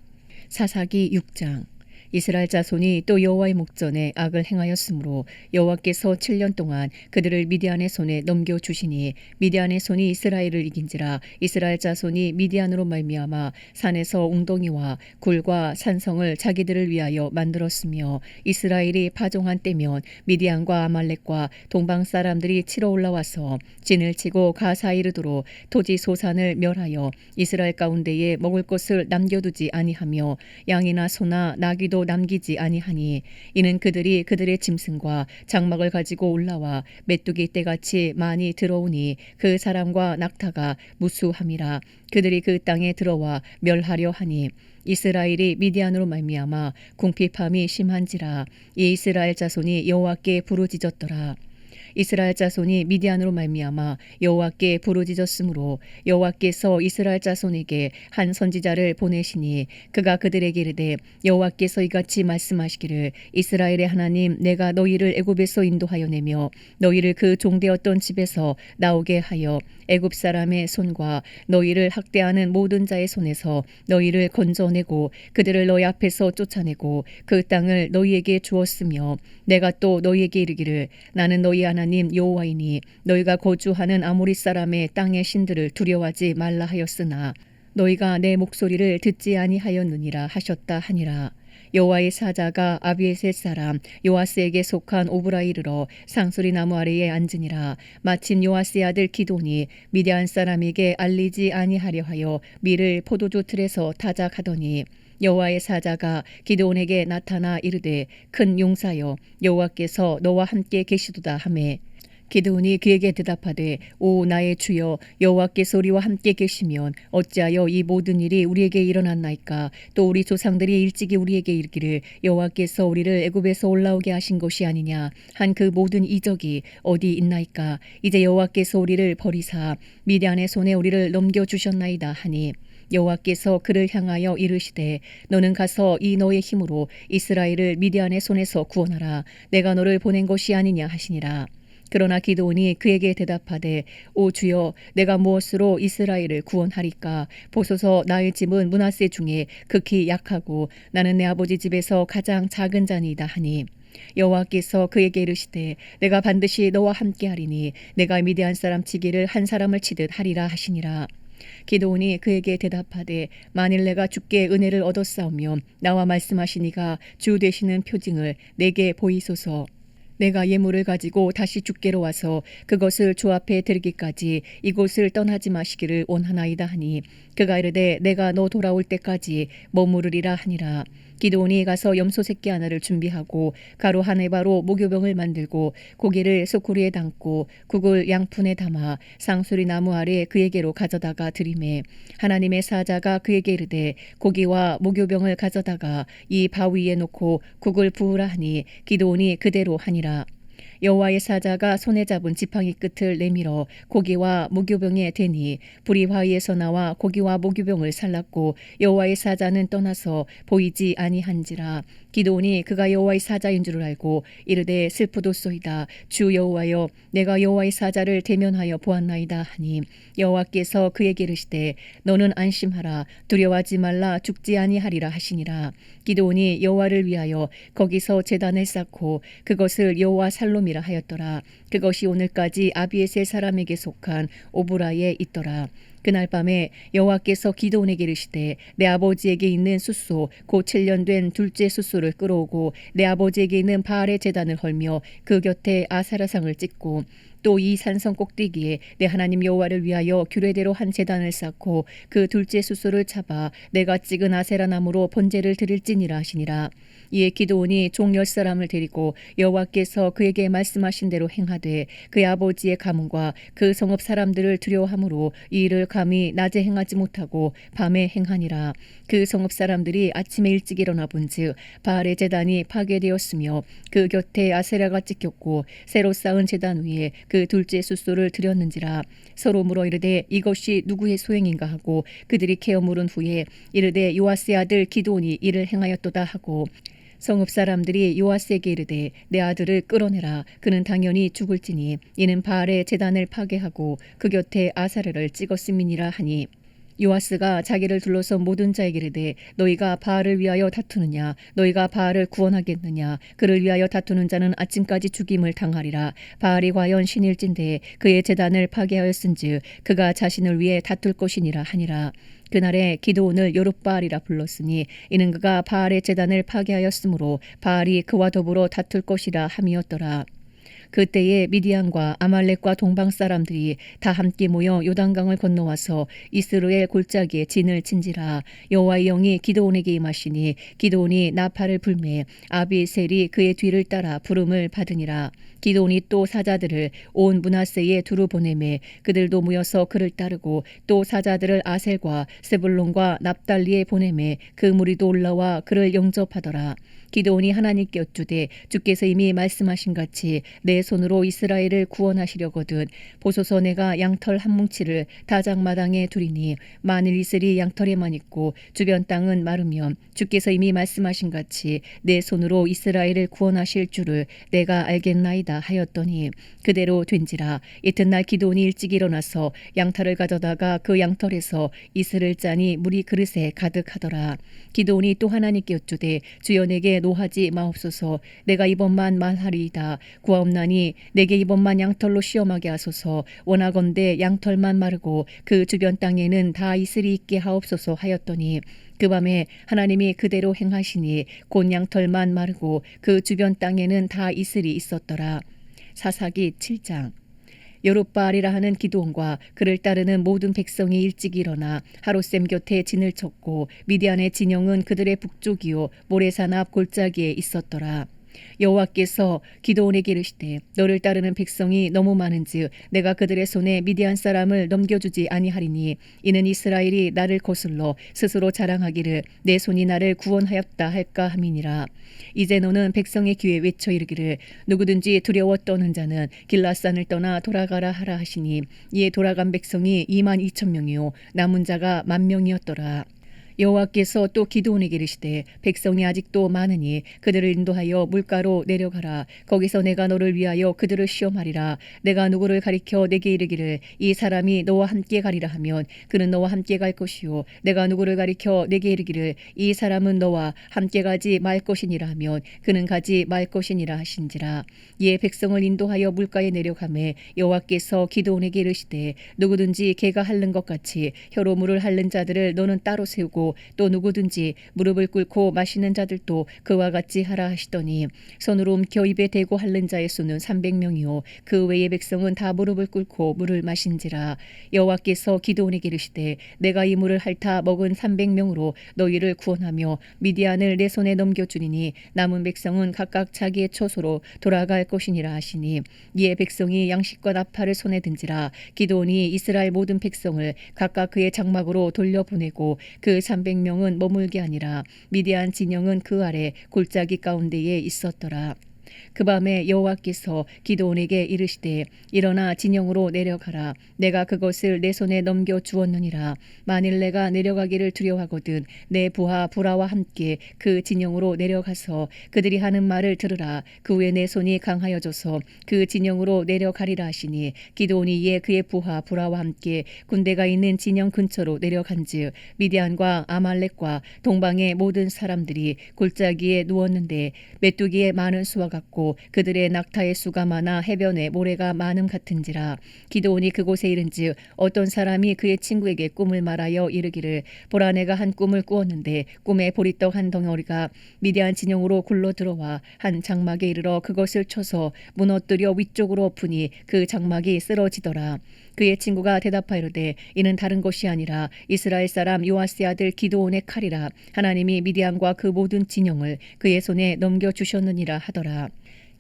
[SPEAKER 1] 사사기 6장. 이스라엘 자손이 또 여호와의 목전에 악을 행하였으므로 여호와께서 7년 동안 그들을 미디안의 손에 넘겨주시니 미디안의 손이 이스라엘을 이긴지라. 이스라엘 자손이 미디안으로 말미암아 산에서 웅덩이와 굴과 산성을 자기들을 위하여 만들었으며 이스라엘이 파종한 때면 미디안과 아말렉과 동방 사람들이 치러 올라와서 진을 치고 가사에 이르도록 토지 소산을 멸하여 이스라엘 가운데에 먹을 것을 남겨두지 아니하며 양이나 소나 나귀도 남기지 아니하니 이는 그들이 그들의 짐승과 장막을 가지고 올라와 메뚜기 떼같이 많이 들어오니 그 사람과 낙타가 무수함이라. 그들이 그 땅에 들어와 멸하려 하니 이스라엘이 미디안으로 말미암아 궁핍함이 심한지라. 이 이스라엘 자손이 여호와께 부르짖었더라. 이스라엘 자손이 미디안으로 말미암아 여호와께 부르짖었으므로 여호와께서 이스라엘 자손에게 한 선지자를 보내시니 그가 그들에게 이르되 여호와께서 이같이 말씀하시기를 이스라엘의 하나님 내가 너희를 애굽에서 인도하여 내며 너희를 그 종되었던 집에서 나오게 하여 애굽 사람의 손과 너희를 학대하는 모든 자의 손에서 너희를 건져내고 그들을 너희 앞에서 쫓아내고 그 땅을 너희에게 주었으며 내가 또 너희에게 이르기를 나는 너희 하나님 여호와이니 너희가 거주하는 아모리 사람의 땅의 신들을 두려워하지 말라 하였으나 너희가 내 목소리를 듣지 아니하였느니라 하셨다 하니라. 여호와의 사자가 아비에셋 사람 요아스에게 속한 오브라에 이르러 상수리 나무 아래에 앉으니라. 마침 요아스의 아들 기돈이 미디안 사람에게 알리지 아니하려 하여 밀을 포도주 틀에서 타작하더니 여호와의 사자가 기드온에게 나타나 이르되 큰 용사여 여호와께서 너와 함께 계시도다 하매 기드온이 그에게 대답하되 오 나의 주여 여호와께서 우리와 함께 계시면 어찌하여 이 모든 일이 우리에게 일어났나이까. 또 우리 조상들이 일찍이 우리에게 이르기를 여호와께서 우리를 애굽에서 올라오게 하신 것이 아니냐 한 그 모든 이적이 어디 있나이까. 이제 여호와께서 우리를 버리사 미디안의 손에 우리를 넘겨주셨나이다 하니 여호와께서 그를 향하여 이르시되 너는 가서 이 너의 힘으로 이스라엘을 미디안의 손에서 구원하라. 내가 너를 보낸 것이 아니냐 하시니라. 그러나 기드온이 그에게 대답하되 오 주여 내가 무엇으로 이스라엘을 구원하리까. 보소서 나의 집은 므낫세 중에 극히 약하고 나는 내 아버지 집에서 가장 작은 자니이다 하니 여호와께서 그에게 이르시되 내가 반드시 너와 함께하리니 내가 미디안 사람 치기를 한 사람을 치듯 하리라 하시니라. 기드온이 그에게 대답하되 만일 내가 주께 은혜를 얻었사오면 나와 말씀하시니가 주 되시는 표징을 내게 보이소서. 내가 예물을 가지고 다시 주께로 와서 그것을 주 앞에 드리기까지 이곳을 떠나지 마시기를 원하나이다 하니 그가 이르되 내가 너 돌아올 때까지 머무르리라 하니라. 기드온이 가서 염소 새끼 하나를 준비하고 가루 한 에바로 무교병을 만들고 고기를 소쿠리에 담고 국을 양푼에 담아 상수리 나무 아래 그에게로 가져다가 드리매 하나님의 사자가 그에게 이르되 고기와 무교병을 가져다가 이 바위에 놓고 국을 부으라 하니 기드온이 그대로 하니라. 여호와의 사자가 손에 잡은 지팡이 끝을 내밀어 고기와 무교병에 대니 불이 바위에서 나와 고기와 무교병을 살랐고 여호와의 사자는 떠나서 보이지 아니한지라. 기드온이 그가 여호와의 사자인 줄을 알고 이르되 슬프도소이다. 주 여호와여, 내가 여호와의 사자를 대면하여 보았나이다 하니 여호와께서 그에게 이르시되 너는 안심하라. 두려워하지 말라. 죽지 아니하리라 하시니라. 기드온이 여호와를 위하여 거기서 제단을 쌓고 그것을 여호와 살롬이라 하였더라. 그것이 오늘까지 아비에셀 사람에게 속한 오브라에 있더라. 그날 밤에 여호와께서 기드온에게 이르시되 내 아버지에게 있는 숫소 곧 7년 된 둘째 숫소를 끌어오고 내 아버지에게 있는 바알의 제단을 헐며 그 곁에 아사라상을 찍고 또 이 산성 꼭대기에 내 하나님 여호와를 위하여 규례대로 한 제단을 쌓고 그 둘째 숫소를 잡아 내가 찍은 아세라 나무로 번제를 드릴지니라 하시니라. 이에 기드온이 종 10사람을 데리고 여호와께서 그에게 말씀하신 대로 행하되 그의 아버지의 가문과 그 성읍 사람들을 두려워함으로 이 일을 감히 낮에 행하지 못하고 밤에 행하니라. 그 성읍 사람들이 아침에 일찍 일어나 본즉 바알의 제단이 파괴되었으며 그 곁에 아세라가 찍혔고 새로 쌓은 제단 위에 그 둘째 숫소를 드렸는지라. 서로 물어 이르되 이것이 누구의 소행인가 하고 그들이 캐어 물은 후에 이르되 요아스의 아들 기드온이 이를 행하였도다 하고 성읍 사람들이 요아스에게 이르되 내 아들을 끌어내라. 그는 당연히 죽을지니 이는 바알의 제단을 파괴하고 그 곁에 아사라를 찍었음이니라 하니 요아스가 자기를 둘러서 모든 자에게 이르되 너희가 바알을 위하여 다투느냐? 너희가 바알을 구원하겠느냐? 그를 위하여 다투는 자는 아침까지 죽임을 당하리라. 바알이 과연 신일진데 그의 제단을 파괴하였은즉 그가 자신을 위해 다툴 것이니라 하니라. 그날에 기드온을 여룻바알이라 불렀으니 이는 그가 바알의 제단을 파괴하였으므로 바알이 그와 더불어 다툴 것이라 함이었더라. 그때에 미디안과 아말렉과 동방 사람들이 다 함께 모여 요단강을 건너와서 이스라엘 골짜기에 진을 친지라. 여호와의 영이 기드온에게 임하시니 기드온이 나팔을 불매 아비에셀이 그의 뒤를 따라 부름을 받으니라. 기드온이 또 사자들을 온 므낫세에 두루 보내매 그들도 모여서 그를 따르고 또 사자들을 아셀과 세불론과 납달리에 보내매 그 무리도 올라와 그를 영접하더라. 기드온이 하나님께 여쭈되 주께서 이미 말씀하신 같이 내 손으로 이스라엘을 구원하시려거든 보소서 내가 양털 한 뭉치를 다장마당에 두리니 만일 이슬이 양털에만 있고 주변 땅은 마르면 주께서 이미 말씀하신 같이 내 손으로 이스라엘을 구원하실 줄을 내가 알겠나이다 하였더니 그대로 된지라. 이튿날 기드온이 일찍 일어나서 양털을 가져다가 그 양털에서 이슬을 짜니 물이 그릇에 가득하더라. 기드온이 또 하나님께 여쭈되 주여 내게 노하지 마옵소서. 내가 이번만 말하리이다. 구하옵나니 내게 이번만 양털로 시험하게 하소서. 원하건대 양털만 마르고 그 주변 땅에는 다 이슬이 있게 하옵소서 하였더니 그 밤에 하나님이 그대로 행하시니 곧 양털만 마르고 그 주변 땅에는 다 이슬이 있었더라. 사사기 7장. 여룻바알이라 하는 기드온과 그를 따르는 모든 백성이 일찍 일어나 하롯셈 곁에 진을 쳤고 미디안의 진영은 그들의 북쪽이요 모레산 앞 골짜기에 있었더라. 여호와께서 기드온에게 이르시되 너를 따르는 백성이 너무 많은즉 내가 그들의 손에 미디안 사람을 넘겨주지 아니하리니 이는 이스라엘이 나를 거슬러 스스로 자랑하기를 내 손이 나를 구원하였다 할까 함이니라. 이제 너는 백성의 귀에 외쳐 이르기를 누구든지 두려워 떠는 자는 길라산을 떠나 돌아가라 하라 하시니 이에 돌아간 백성이 22,000명이요 남은 자가 10,000명이었더라. 여호와께서 또 기드온에게 이르시되 백성이 아직도 많으니 그들을 인도하여 물가로 내려가라. 거기서 내가 너를 위하여 그들을 시험하리라. 내가 누구를 가리켜 내게 이르기를 이 사람이 너와 함께 가리라 하면 그는 너와 함께 갈 것이요 내가 누구를 가리켜 내게 이르기를 이 사람은 너와 함께 가지 말 것이니라 하면 그는 가지 말 것이니라 하신지라. 이에 백성을 인도하여 물가에 내려가매 여호와께서 기드온에게 이르시되 누구든지 개가 핥는 것 같이 혀로 물을 핥는 자들을 너는 따로 세우고 또 누구든지 무릎을 꿇고 마시는 자들도 그와 같이 하라 하시더니 손으로 움켜 입에 대고 핥는 자의 수는 300명이요 그 외의 백성은 다 무릎을 꿇고 물을 마신지라. 여호와께서 기드온에게 이르시되 내가 이 물을 핥아 먹은 300명으로 너희를 구원하며 미디안을 내 손에 넘겨주리니 남은 백성은 각각 자기의 처소로 돌아갈 것이니라 하시니 이에 백성이 양식과 나팔을 손에 든지라. 기드온이 이스라엘 모든 백성을 각각 그의 장막으로 돌려보내고 그 300명은 머물게 하니라. 미디안 진영은 그 아래 골짜기 가운데에 있었더라. 그 밤에 여호와께서 기드온에게 이르시되 일어나 진영으로 내려가라. 내가 그것을 내 손에 넘겨 주었느니라. 만일 내가 내려가기를 두려워하거든 내 부하 부라와 함께 그 진영으로 내려가서 그들이 하는 말을 들으라. 그 후에 내 손이 강하여져서 그 진영으로 내려가리라 하시니 기드온이 이에 그의 부하 부라와 함께 군대가 있는 진영 근처로 내려간즉 미디안과 아말렉과 동방의 모든 사람들이 골짜기에 누웠는데 메뚜기의 많은 수와 같고 그들의 낙타의 수가 많아 해변에 모래가 많음 같은지라. 기드온이 그곳에 이른즉 어떤 사람이 그의 친구에게 꿈을 말하여 이르기를 보라 내가 한 꿈을 꾸었는데 꿈에 보리떡 한 덩어리가 미디안 진영으로 굴러 들어와 한 장막에 이르러 그것을 쳐서 무너뜨려 위쪽으로 엎으니 그 장막이 쓰러지더라. 그의 친구가 대답하이르되 이는 다른 것이 아니라 이스라엘 사람 요아스의 아들 기드온의 칼이라. 하나님이 미디안과 그 모든 진영을 그의 손에 넘겨주셨느니라 하더라.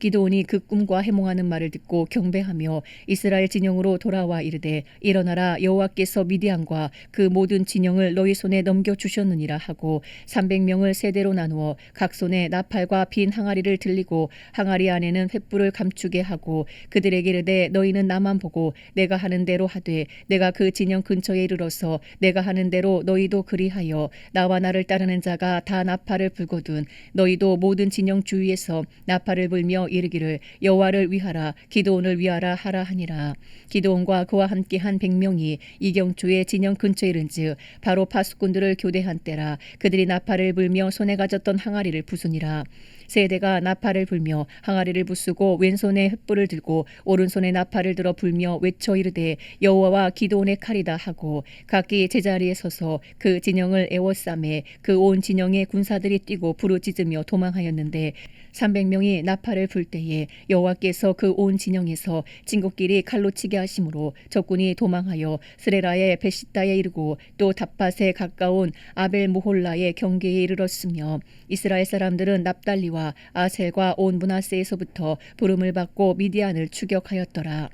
[SPEAKER 1] 기드온이 그 꿈과 해몽하는 말을 듣고 경배하며 이스라엘 진영으로 돌아와 이르되 일어나라 여호와께서 미디안과 그 모든 진영을 너희 손에 넘겨주셨느니라 하고 300명을 세대로 나누어 각 손에 나팔과 빈 항아리를 들리고 항아리 안에는 횃불을 감추게 하고 그들에게 이르되 너희는 나만 보고 내가 하는 대로 하되 내가 그 진영 근처에 이르러서 내가 하는 대로 너희도 그리하여 나와 나를 따르는 자가 다 나팔을 불거든 너희도 모든 진영 주위에서 나팔을 불며 이르기를 여호와를 위하라 기드온을 위하라 하라 하니라. 기드온과 그와 함께한 100명이 이경초의 진영 근처에 이른즉 바로 파수꾼들을 교대한 때라. 그들이 나팔을 불며 손에 가졌던 항아리를 부수니라. 세대가 나팔을 불며 항아리를 부수고 왼손에 횃불을 들고 오른손에 나팔을 들어 불며 외쳐 이르되 여호와와 기드온의 칼이다 하고 각기 제자리에 서서 그 진영을 에워싸매 그 온 진영의 군사들이 뛰고 부르짖으며 도망하였는데 300명이 나팔을 불 때에 여호와께서 그 온 진영에서 친구끼리 칼로 치게 하심으로 적군이 도망하여 스레라의 베시다에 이르고 또 답밭에 가까운 아벨 모홀라의 경계에 이르렀으며 이스라엘 사람들은 납달리와 아셀과 온 므낫세에서부터 부름을 받고 미디안을 추격하였더라.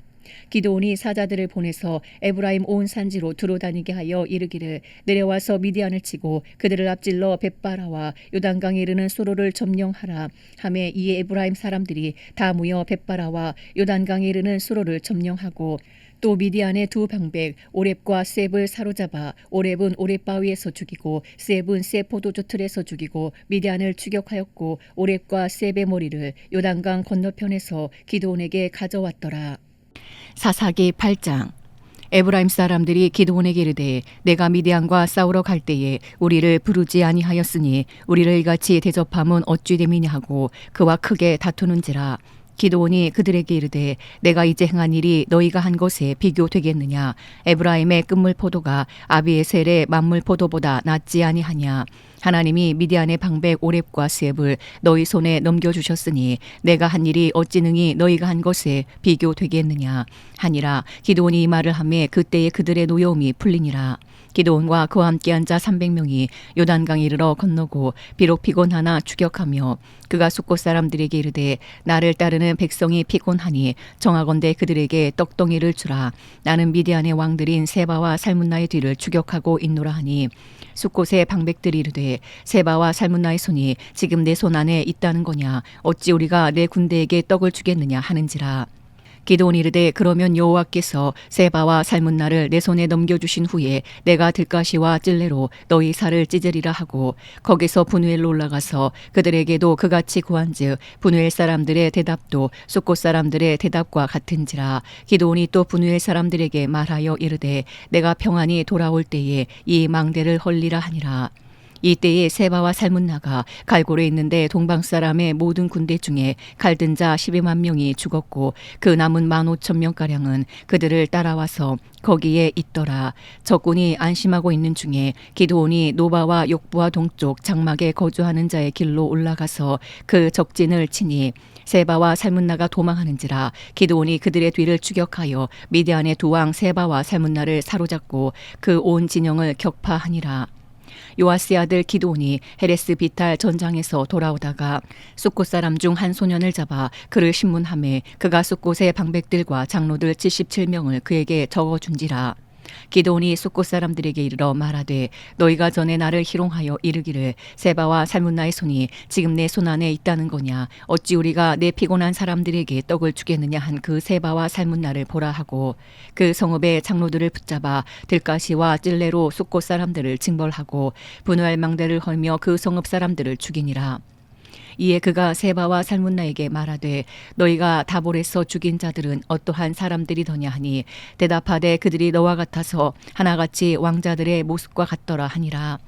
[SPEAKER 1] 기드온이 사자들을 보내서 에브라임 온 산지로 두루 다니게 하여 이르기를 내려와서 미디안을 치고 그들을 앞질러 벳바라와 요단강에 이르는 수로를 점령하라 하매 이에 에브라임 사람들이 다 모여 벳바라와 요단강에 이르는 수로를 점령하고 또 미디안의 두 방백 오렙과 셉을 사로잡아 오렙은 오렙 바위에서 죽이고 셉은 셉 포도주 틀에서 죽이고 미디안을 추격하였고 오렙과 셉의 머리를 요단강 건너편에서 기드온에게 가져왔더라. 사사기 8장. 에브라임 사람들이 기드온에게 이르되 내가 미디안과 싸우러 갈 때에 우리를 부르지 아니하였으니 우리를 이같이 대접함은 어찌 됨이냐 하고 그와 크게 다투는지라. 기드온이 그들에게 이르되 내가 이제 행한 일이 너희가 한 것에 비교되겠느냐. 에브라임의 끝물 포도가 아비에셀의 만물 포도보다 낫지 아니하냐. 하나님이 미디안의 방백 오렙과 셉을 너희 손에 넘겨주셨으니 내가 한 일이 어찌 능히 너희가 한 것에 비교되겠느냐 하니라. 기드온이 이 말을 하매 그때에 그들의 노여움이 풀리니라. 기드온과 그와 함께한 자 300명이 요단강에 이르러 건너고 비록 피곤하나 추격하며 그가 숫곳 사람들에게 이르되 나를 따르는 백성이 피곤하니 정하건대 그들에게 떡덩이를 주라. 나는 미디안의 왕들인 세바와 살문나의 뒤를 추격하고 있노라 하니 숫곳의 방백들이 이르되 세바와 살문나의 손이 지금 내 손 안에 있다는 거냐. 어찌 우리가 내 군대에게 떡을 주겠느냐 하는지라. 기드온이 이르되 그러면 여호와께서 세바와 살문나를 내 손에 넘겨주신 후에 내가 들가시와 찔레로 너희 살을 찢으리라 하고 거기서 분우엘로 올라가서 그들에게도 그같이 구한즉 분우엘 사람들의 대답도 숫곳 사람들의 대답과 같은지라. 기드온이 또 분우엘 사람들에게 말하여 이르되 내가 평안히 돌아올 때에 이 망대를 헐리라 하니라. 이때에 세바와 살문나가 갈고리에 있는데 동방 사람의 모든 군대 중에 칼든 자 12만 명이 죽었고 그 남은 15,000명가량은 그들을 따라와서 거기에 있더라. 적군이 안심하고 있는 중에 기드온이 노바와 욕부와 동쪽 장막에 거주하는 자의 길로 올라가서 그 적진을 치니 세바와 살문나가 도망하는지라. 기드온이 그들의 뒤를 추격하여 미디안의 두 왕 세바와 살문나를 사로잡고 그 온 진영을 격파하니라. 요아스의 아들 기드온이 헤레스 비탈 전장에서 돌아오다가 숫곳 사람 중 한 소년을 잡아 그를 신문하매 그가 숫곳의 방백들과 장로들 77명을 그에게 적어준지라. 기드온이 숫곳 사람들에게 이르러 말하되 너희가 전에 나를 희롱하여 이르기를 세바와 살문나의 손이 지금 내 손 안에 있다는 거냐 어찌 우리가 내 피곤한 사람들에게 떡을 주겠느냐 한 그 세바와 살문나를 보라 하고 그 성읍의 장로들을 붙잡아 들가시와 찔레로 숫곳 사람들을 징벌하고 분노할 망대를 헐며 그 성읍 사람들을 죽이니라. 이에 그가 세바와 살문나에게 말하되 너희가 다볼에서 죽인 자들은 어떠한 사람들이더냐 하니 대답하되 그들이 너와 같아서 하나같이 왕자들의 모습과 같더라 하니라.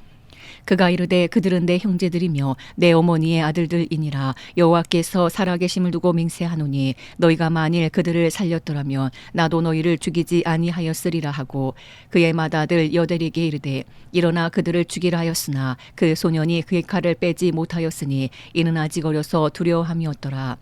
[SPEAKER 1] 그가 이르되 그들은 내 형제들이며 내 어머니의 아들들이니라. 여호와께서 살아계심을 두고 맹세하노니 너희가 만일 그들을 살렸더라면 나도 너희를 죽이지 아니하였으리라 하고 그의 맏아들 여델에게 이르되 일어나 그들을 죽이라 하였으나 그 소년이 그의 칼을 빼지 못하였으니 이는 아직 어려서 두려워함이었더라.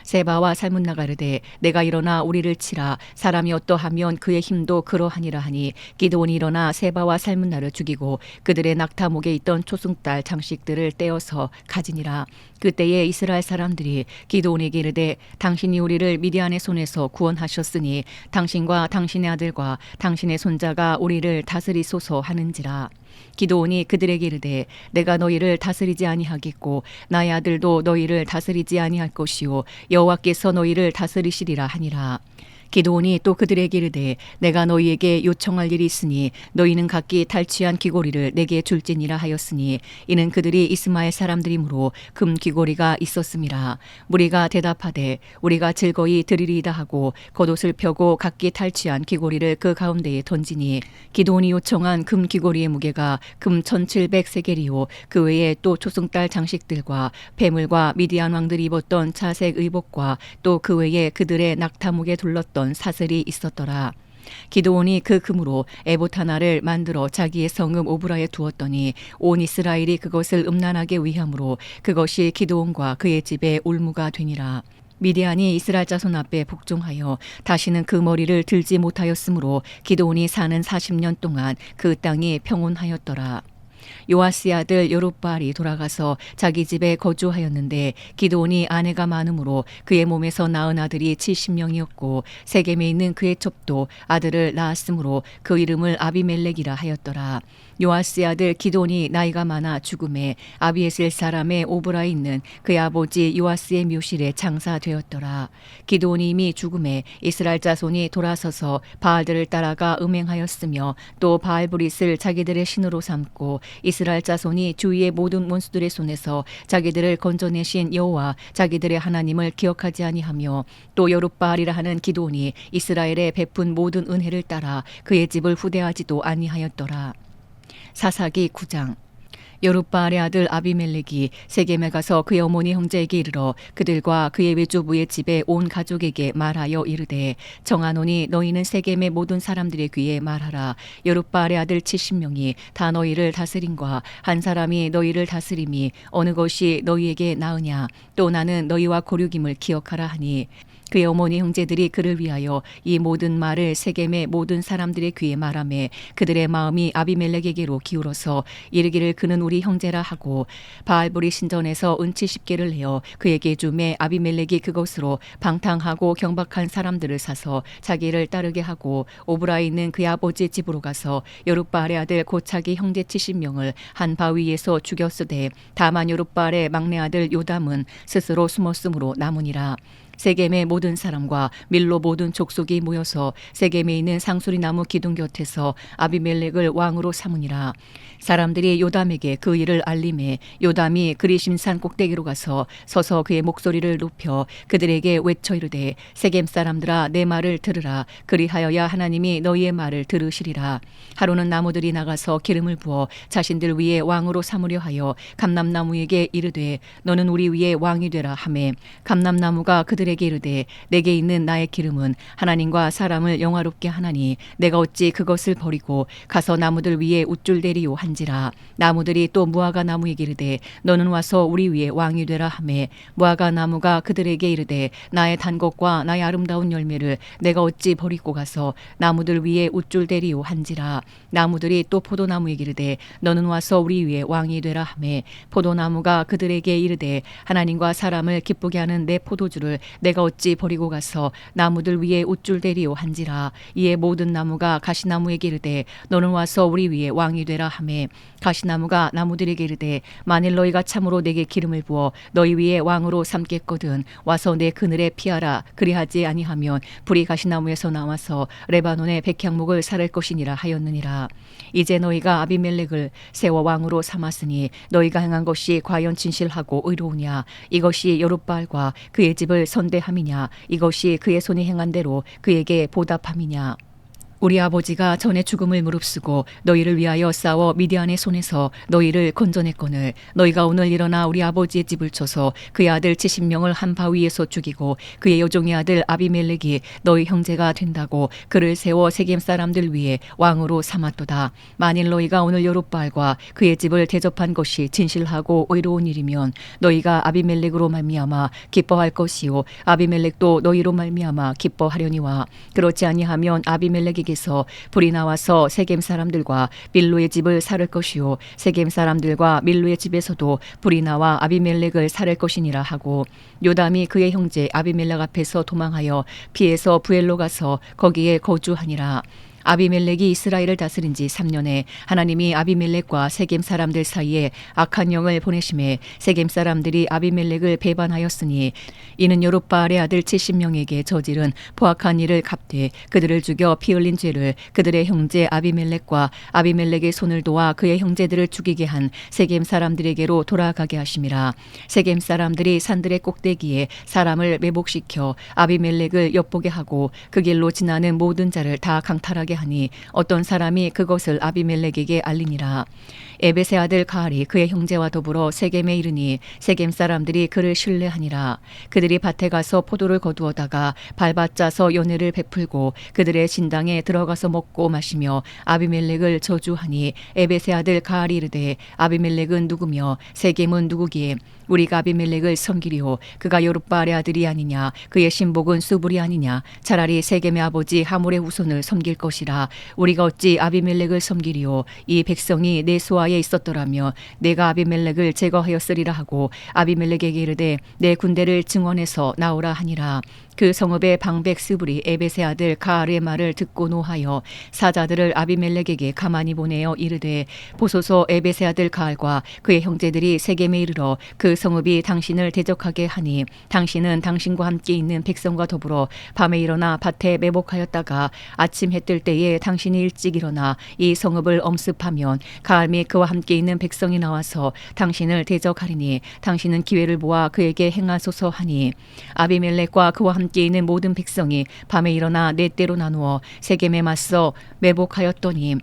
[SPEAKER 1] 세바와 살문나가 이르되 내가 일어나 우리를 치라 사람이 어떠하면 그의 힘도 그러하니라 하니 기드온이 일어나 세바와 살문나를 죽이고 그들의 낙타목에 있던 초승달 장식들을 떼어서 가지니라. 그때에 이스라엘 사람들이 기드온에게 이르되 당신이 우리를 미디안의 손에서 구원하셨으니 당신과 당신의 아들과 당신의 손자가 우리를 다스리소서 하는지라. 기드온이 그들에게 이르되 내가 너희를 다스리지 아니하겠고 나의 아들도 너희를 다스리지 아니할 것이요 여호와께서 너희를 다스리시리라 하니라. 기드온이 또 그들에게 이르되 내가 너희에게 요청할 일이 있으니 너희는 각기 탈취한 귀고리를 내게 줄지니라 하였으니 이는 그들이 이스마엘 사람들이므로 금 귀고리가 있었음이라. 무리가 대답하되 우리가 즐거이 드리리이다 하고 겉옷을 펴고 각기 탈취한 귀고리를 그 가운데에 던지니 기드온이 요청한 금 귀고리의 무게가 금 1700세겔이요 그 외에 또 초승달 장식들과 폐물과 미디안 왕들이 입었던 자색 의복과 또 그 외에 그들의 낙타목에 둘렀던 사슬이 있었더라. 기드온이 그 금으로 에봇 하나를 만들어 자기의 성읍 오브라에 두었더니 온 이스라엘이 그것을 음란하게 위함으로 그것이 기드온과 그의 집에 울무가 되니라. 미디안이 이스라엘 자손 앞에 복종하여 다시는 그 머리를 들지 못하였으므로 기드온이 사는 40년 동안 그 땅이 평온하였더라. 요아스의 아들 여룹바알이 돌아가서 자기 집에 거주하였는데 기드온이 아내가 많으므로 그의 몸에서 낳은 아들이 70명이었고 세겜에 있는 그의 첩도 아들을 낳았으므로 그 이름을 아비멜렉이라 하였더라. 요아스의 아들 기드온이 나이가 많아 죽음에 아비에셀 사람의 오브라에 있는 그의 아버지 요아스의 묘실에 장사되었더라. 기드온이 이미 죽음에 이스라엘 자손이 돌아서서 바알들을 따라가 음행하였으며 또 바알브릿을 자기들의 신으로 삼고 이스라엘 자손이 주위의 모든 원수들의 손에서 자기들을 건져내신 여호와 자기들의 하나님을 기억하지 아니하며 또 여룹바알이라 하는 기드온이 이스라엘에 베푼 모든 은혜를 따라 그의 집을 후대하지도 아니하였더라. 사사기 9장. 여룹바알의 아들 아비멜렉이 세겜에 가서 그의 어머니 형제에게 이르러 그들과 그의 외조부의 집에 온 가족에게 말하여 이르되 정하노니 너희는 세겜의 모든 사람들의 귀에 말하라. 여룹바알의 아들 70명이 다 너희를 다스림과 한 사람이 너희를 다스림이 어느 것이 너희에게 나으냐. 또 나는 너희와 고륙임을 기억하라 하니 그의 어머니 형제들이 그를 위하여 이 모든 말을 세겜의 모든 사람들의 귀에 말하매 그들의 마음이 아비멜렉에게로 기울어서 이르기를 그는 우리 형제라 하고 바알브리 신전에서 은치 10개를 내어 그에게 주매 아비멜렉이 그것으로 방탕하고 경박한 사람들을 사서 자기를 따르게 하고 오브라에 있는 그의 아버지 집으로 가서 여룹바알의 아들 곧 자기 형제 70명을 한 바위에서 죽였으되 다만 여룹바알의 막내 아들 요담은 스스로 숨었으므로 남으니라. 세겜의 모든 사람과 밀로 모든 족속이 모여서 세겜에 있는 상수리 나무 기둥 곁에서 아비멜렉을 왕으로 삼으니라. 사람들이 요담에게 그 일을 알림해 요담이 그리심산 꼭대기로 가서 서서 그의 목소리를 높여 그들에게 외쳐 이르되 세겜 사람들아 내 말을 들으라. 그리하여야 하나님이 너희의 말을 들으시리라. 하루는 나무들이 나가서 기름을 부어 자신들 위에 왕으로 삼으려 하여 감람나무에게 이르되 너는 우리 위에 왕이 되라 하매 감람나무가 그들에게 이르되 내게 있는 나의 기름은 하나님과 사람을 영화롭게 하나니 내가 어찌 그것을 버리고 가서 나무들 위에 우쭐대리요 한지라. 나무들이 또 무화과 나무에게 이르되 너는 와서 우리 위에 왕이 되라 하매 무화과 나무가 그들에게 이르되 나의 단 것과 나의 아름다운 열매를 내가 어찌 버리고 가서 나무들 위에 우쭐대리요 한지라. 나무들이 또 포도나무에게 이르되 너는 와서 우리 위에 왕이 되라 하매 포도나무가 그들에게 이르되 하나님과 사람을 기쁘게 하는 내 포도주를 내가 어찌 버리고 가서 나무들 위에 옷줄 대리오 한지라. 이에 모든 나무가 가시나무에게 이르되 너는 와서 우리 위에 왕이 되라 하매 가시나무가 나무들에게 이르되 만일 너희가 참으로 내게 기름을 부어 너희 위에 왕으로 삼겠거든 와서 내 그늘에 피하라. 그리하지 아니하면 불이 가시나무에서 나와서 레바논의 백향목을 살할 것이니라 하였느니라. 이제 너희가 아비멜렉을 세워 왕으로 삼았으니 너희가 행한 것이 과연 진실하고 의로우냐. 이것이 여룻바알과 그의 집을 선대함이냐. 이것이 그의 손이 행한 대로 그에게 보답함이냐. 우리 아버지가 전에 죽음을 무릅쓰고 너희를 위하여 싸워 미디안의 손에서 너희를 건져냈거늘 너희가 오늘 일어나 우리 아버지의 집을 쳐서 그의 아들 70명을 한 바위에서 죽이고 그의 여종의 아들 아비멜렉이 너희 형제가 된다고 그를 세워 세겜 사람들 위에 왕으로 삼았도다. 만일 너희가 오늘 여룻바알과 그의 집을 대접한 것이 진실하고 의로운 일이면 너희가 아비멜렉으로 말미암아 기뻐할 것이요 아비멜렉도 너희로 말미암아 기뻐하려니와 그렇지 아니하면 아비멜렉에게 에서 불이 나와서 세겜 사람들과 밀로의 집을 살을 것이요 세겜 사람들과 밀로의 집에서도 불이 나와 아비멜렉을 살을 것이니라 하고 요담이 그의 형제 아비멜렉 앞에서 도망하여 피해서 부엘로 가서 거기에 거주하니라. 아비멜렉이 이스라엘을 다스린 지 3년에 하나님이 아비멜렉과 세겜 사람들 사이에 악한 영을 보내심에 세겜 사람들이 아비멜렉을 배반하였으니 이는 여룻바알의 아들 70명에게 저지른 포악한 일을 갚되 그들을 죽여 피 흘린 죄를 그들의 형제 아비멜렉과 아비멜렉의 손을 도와 그의 형제들을 죽이게 한 세겜 사람들에게로 돌아가게 하심이라. 세겜 사람들이 산들의 꼭대기에 사람을 매복시켜 아비멜렉을 엿보게 하고 그 길로 지나는 모든 자를 다 강탈하게 하니 어떤 사람이 그것을 아비멜렉에게 알리니라. 에벳의 아들 가알이 그의 형제와 더불어 세겜에 이르니 세겜 사람들이 그를 신뢰하니라. 그들이 밭에 가서 포도를 거두어다가 밟아짜서 연회를 베풀고 그들의 신당에 들어가서 먹고 마시며 아비멜렉을 저주하니 에벳의 아들 가알이 이르되 아비멜렉은 누구며 세겜은 누구기에 우리가 아비멜렉을 섬기리오. 그가 여룻바알의 아들이 아니냐. 그의 신복은 수불이 아니냐. 차라리 세겜의 아버지 하몰의 후손을 섬길 것이라. 우리가 어찌 아비멜렉을 섬기리오. 이 백성이 내 소하에 있었더라며 내가 아비멜렉을 제거하였으리라 하고 아비멜렉에게 이르되 내 군대를 증원해서 나오라 하니라. 그 성읍의 방백 스불이 에벳의 아들 가알의 말을 듣고 노하여 사자들을 아비멜렉에게 가만히 보내어 이르되 보소서 에벳의 아들 가알과 그의 형제들이 세겜에 이르러 그 성읍이 당신을 대적하게 하니 당신은 당신과 함께 있는 백성과 더불어 밤에 일어나 밭에 매복하였다가 아침 해 뜰 때에 당신이 일찍 일어나 이 성읍을 엄습하면 가알 및 그와 함께 있는 백성이 나와서 당신을 대적하리니 당신은 기회를 보아 그에게 행하소서 하니 아비멜렉과 그와 함께 있는 모든 백성이 밤에 일어나 네 때로 나누어 세겜에 맞서 매복하였더니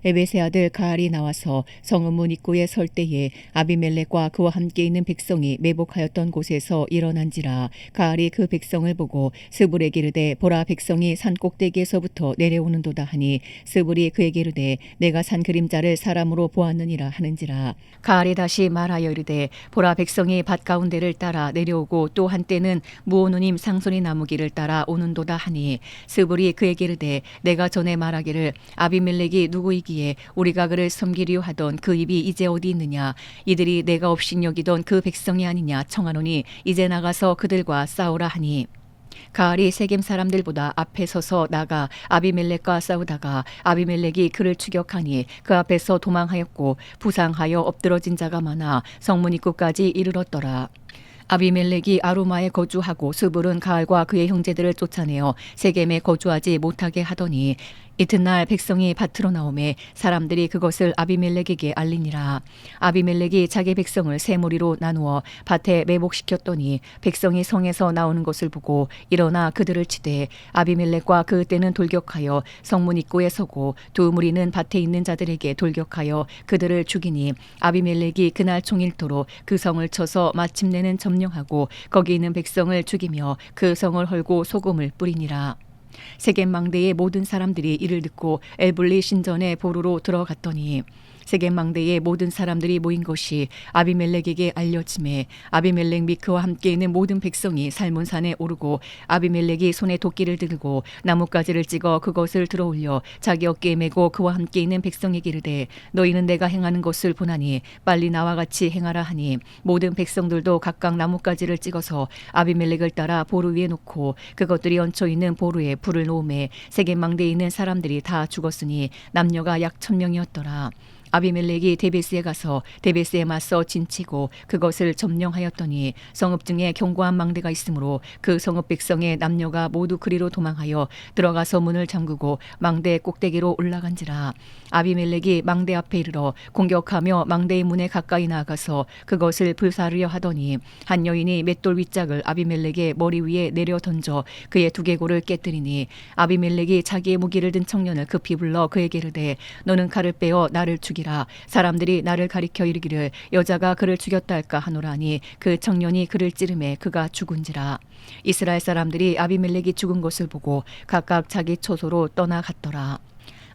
[SPEAKER 1] 에벳의 아들 가알이 나와서 성읍 문 입구에 설 때에 아비멜렉과 그와 함께 있는 백성이 매복하였던 곳에서 일어난지라. 가알이 그 백성을 보고 스불에게 이르되 보라 백성이 산 꼭대기에서부터 내려오는도다 하니 스불이 그에게 이르되 내가 산 그림자를 사람으로 보았느니라 하는지라. 가알이 다시 말하여 이르되 보라 백성이 밭 가운데를 따라 내려오고 또 한때는 무오누님 상손이 나무길을 따라 오는도다 하니 스불이 그에게 이르되 내가 전에 말하기를 아비멜렉이 누구이기 우리가 그를 섬기려 하던 그 입이 이제 어디 있느냐. 이들이 내가 업신여기던 그 백성이 아니냐 청하노니 이제 나가서 그들과 싸우라 하니 가알이 세겜 사람들보다 앞에 서서 나가 아비멜렉과 싸우다가 아비멜렉이 그를 추격하니 그 앞에서 도망하였고 부상하여 엎드러진 자가 많아 성문 입구까지 이르렀더라. 아비멜렉이 아루마에 거주하고 스불은 가알과 그의 형제들을 쫓아내어 세겜에 거주하지 못하게 하더니 이튿날 백성이 밭으로 나오매 사람들이 그것을 아비멜렉에게 알리니라. 아비멜렉이 자기 백성을 세 무리로 나누어 밭에 매복시켰더니 백성이 성에서 나오는 것을 보고 일어나 그들을 치되 아비멜렉과 그 떼는 돌격하여 성문 입구에 서고 두 무리는 밭에 있는 자들에게 돌격하여 그들을 죽이니 아비멜렉이 그날 종일토록 그 성을 쳐서 마침내는 점령하고 거기 있는 백성을 죽이며 그 성을 헐고 소금을 뿌리니라. 세겜 망대의 모든 사람들이 이를 듣고 엘블리 신전에 보루로 들어갔더니 세겜 망대에 모든 사람들이 모인 것이 아비멜렉에게 알려짐에 아비멜렉 및 그와 함께 있는 모든 백성이 살몬산에 오르고 아비멜렉이 손에 도끼를 들고 나뭇가지를 찍어 그것을 들어올려 자기 어깨에 메고 그와 함께 있는 백성에게 이르되 너희는 내가 행하는 것을 보나니 빨리 나와 같이 행하라 하니 모든 백성들도 각각 나뭇가지를 찍어서 아비멜렉을 따라 보루 위에 놓고 그것들이 얹혀 있는 보루에 불을 놓음에 세겜 망대에 있는 사람들이 다 죽었으니 남녀가 약 1000명이었더라. 아비멜렉이 데베스에 가서 데베스에 맞서 진치고 그것을 점령하였더니 성읍 중에 견고한 망대가 있으므로 그 성읍 백성의 남녀가 모두 그리로 도망하여 들어가서 문을 잠그고 망대 꼭대기로 올라간지라. 아비멜렉이 망대 앞에 이르러 공격하며 망대의 문에 가까이 나아가서 그것을 불사르려 하더니 한 여인이 맷돌 윗짝을 아비멜렉의 머리 위에 내려 던져 그의 두개골을 깨뜨리니 아비멜렉이 자기의 무기를 든 청년을 급히 불러 그에게 이르되 너는 칼을 빼어 나를 죽이라. 사람들이 나를 가리켜 이르기를 여자가 그를 죽였다 할까 하노라니 그 청년이 그를 찌르매 그가 죽은지라. 이스라엘 사람들이 아비멜렉이 죽은 것을 보고 각각 자기 처소로 떠나갔더라.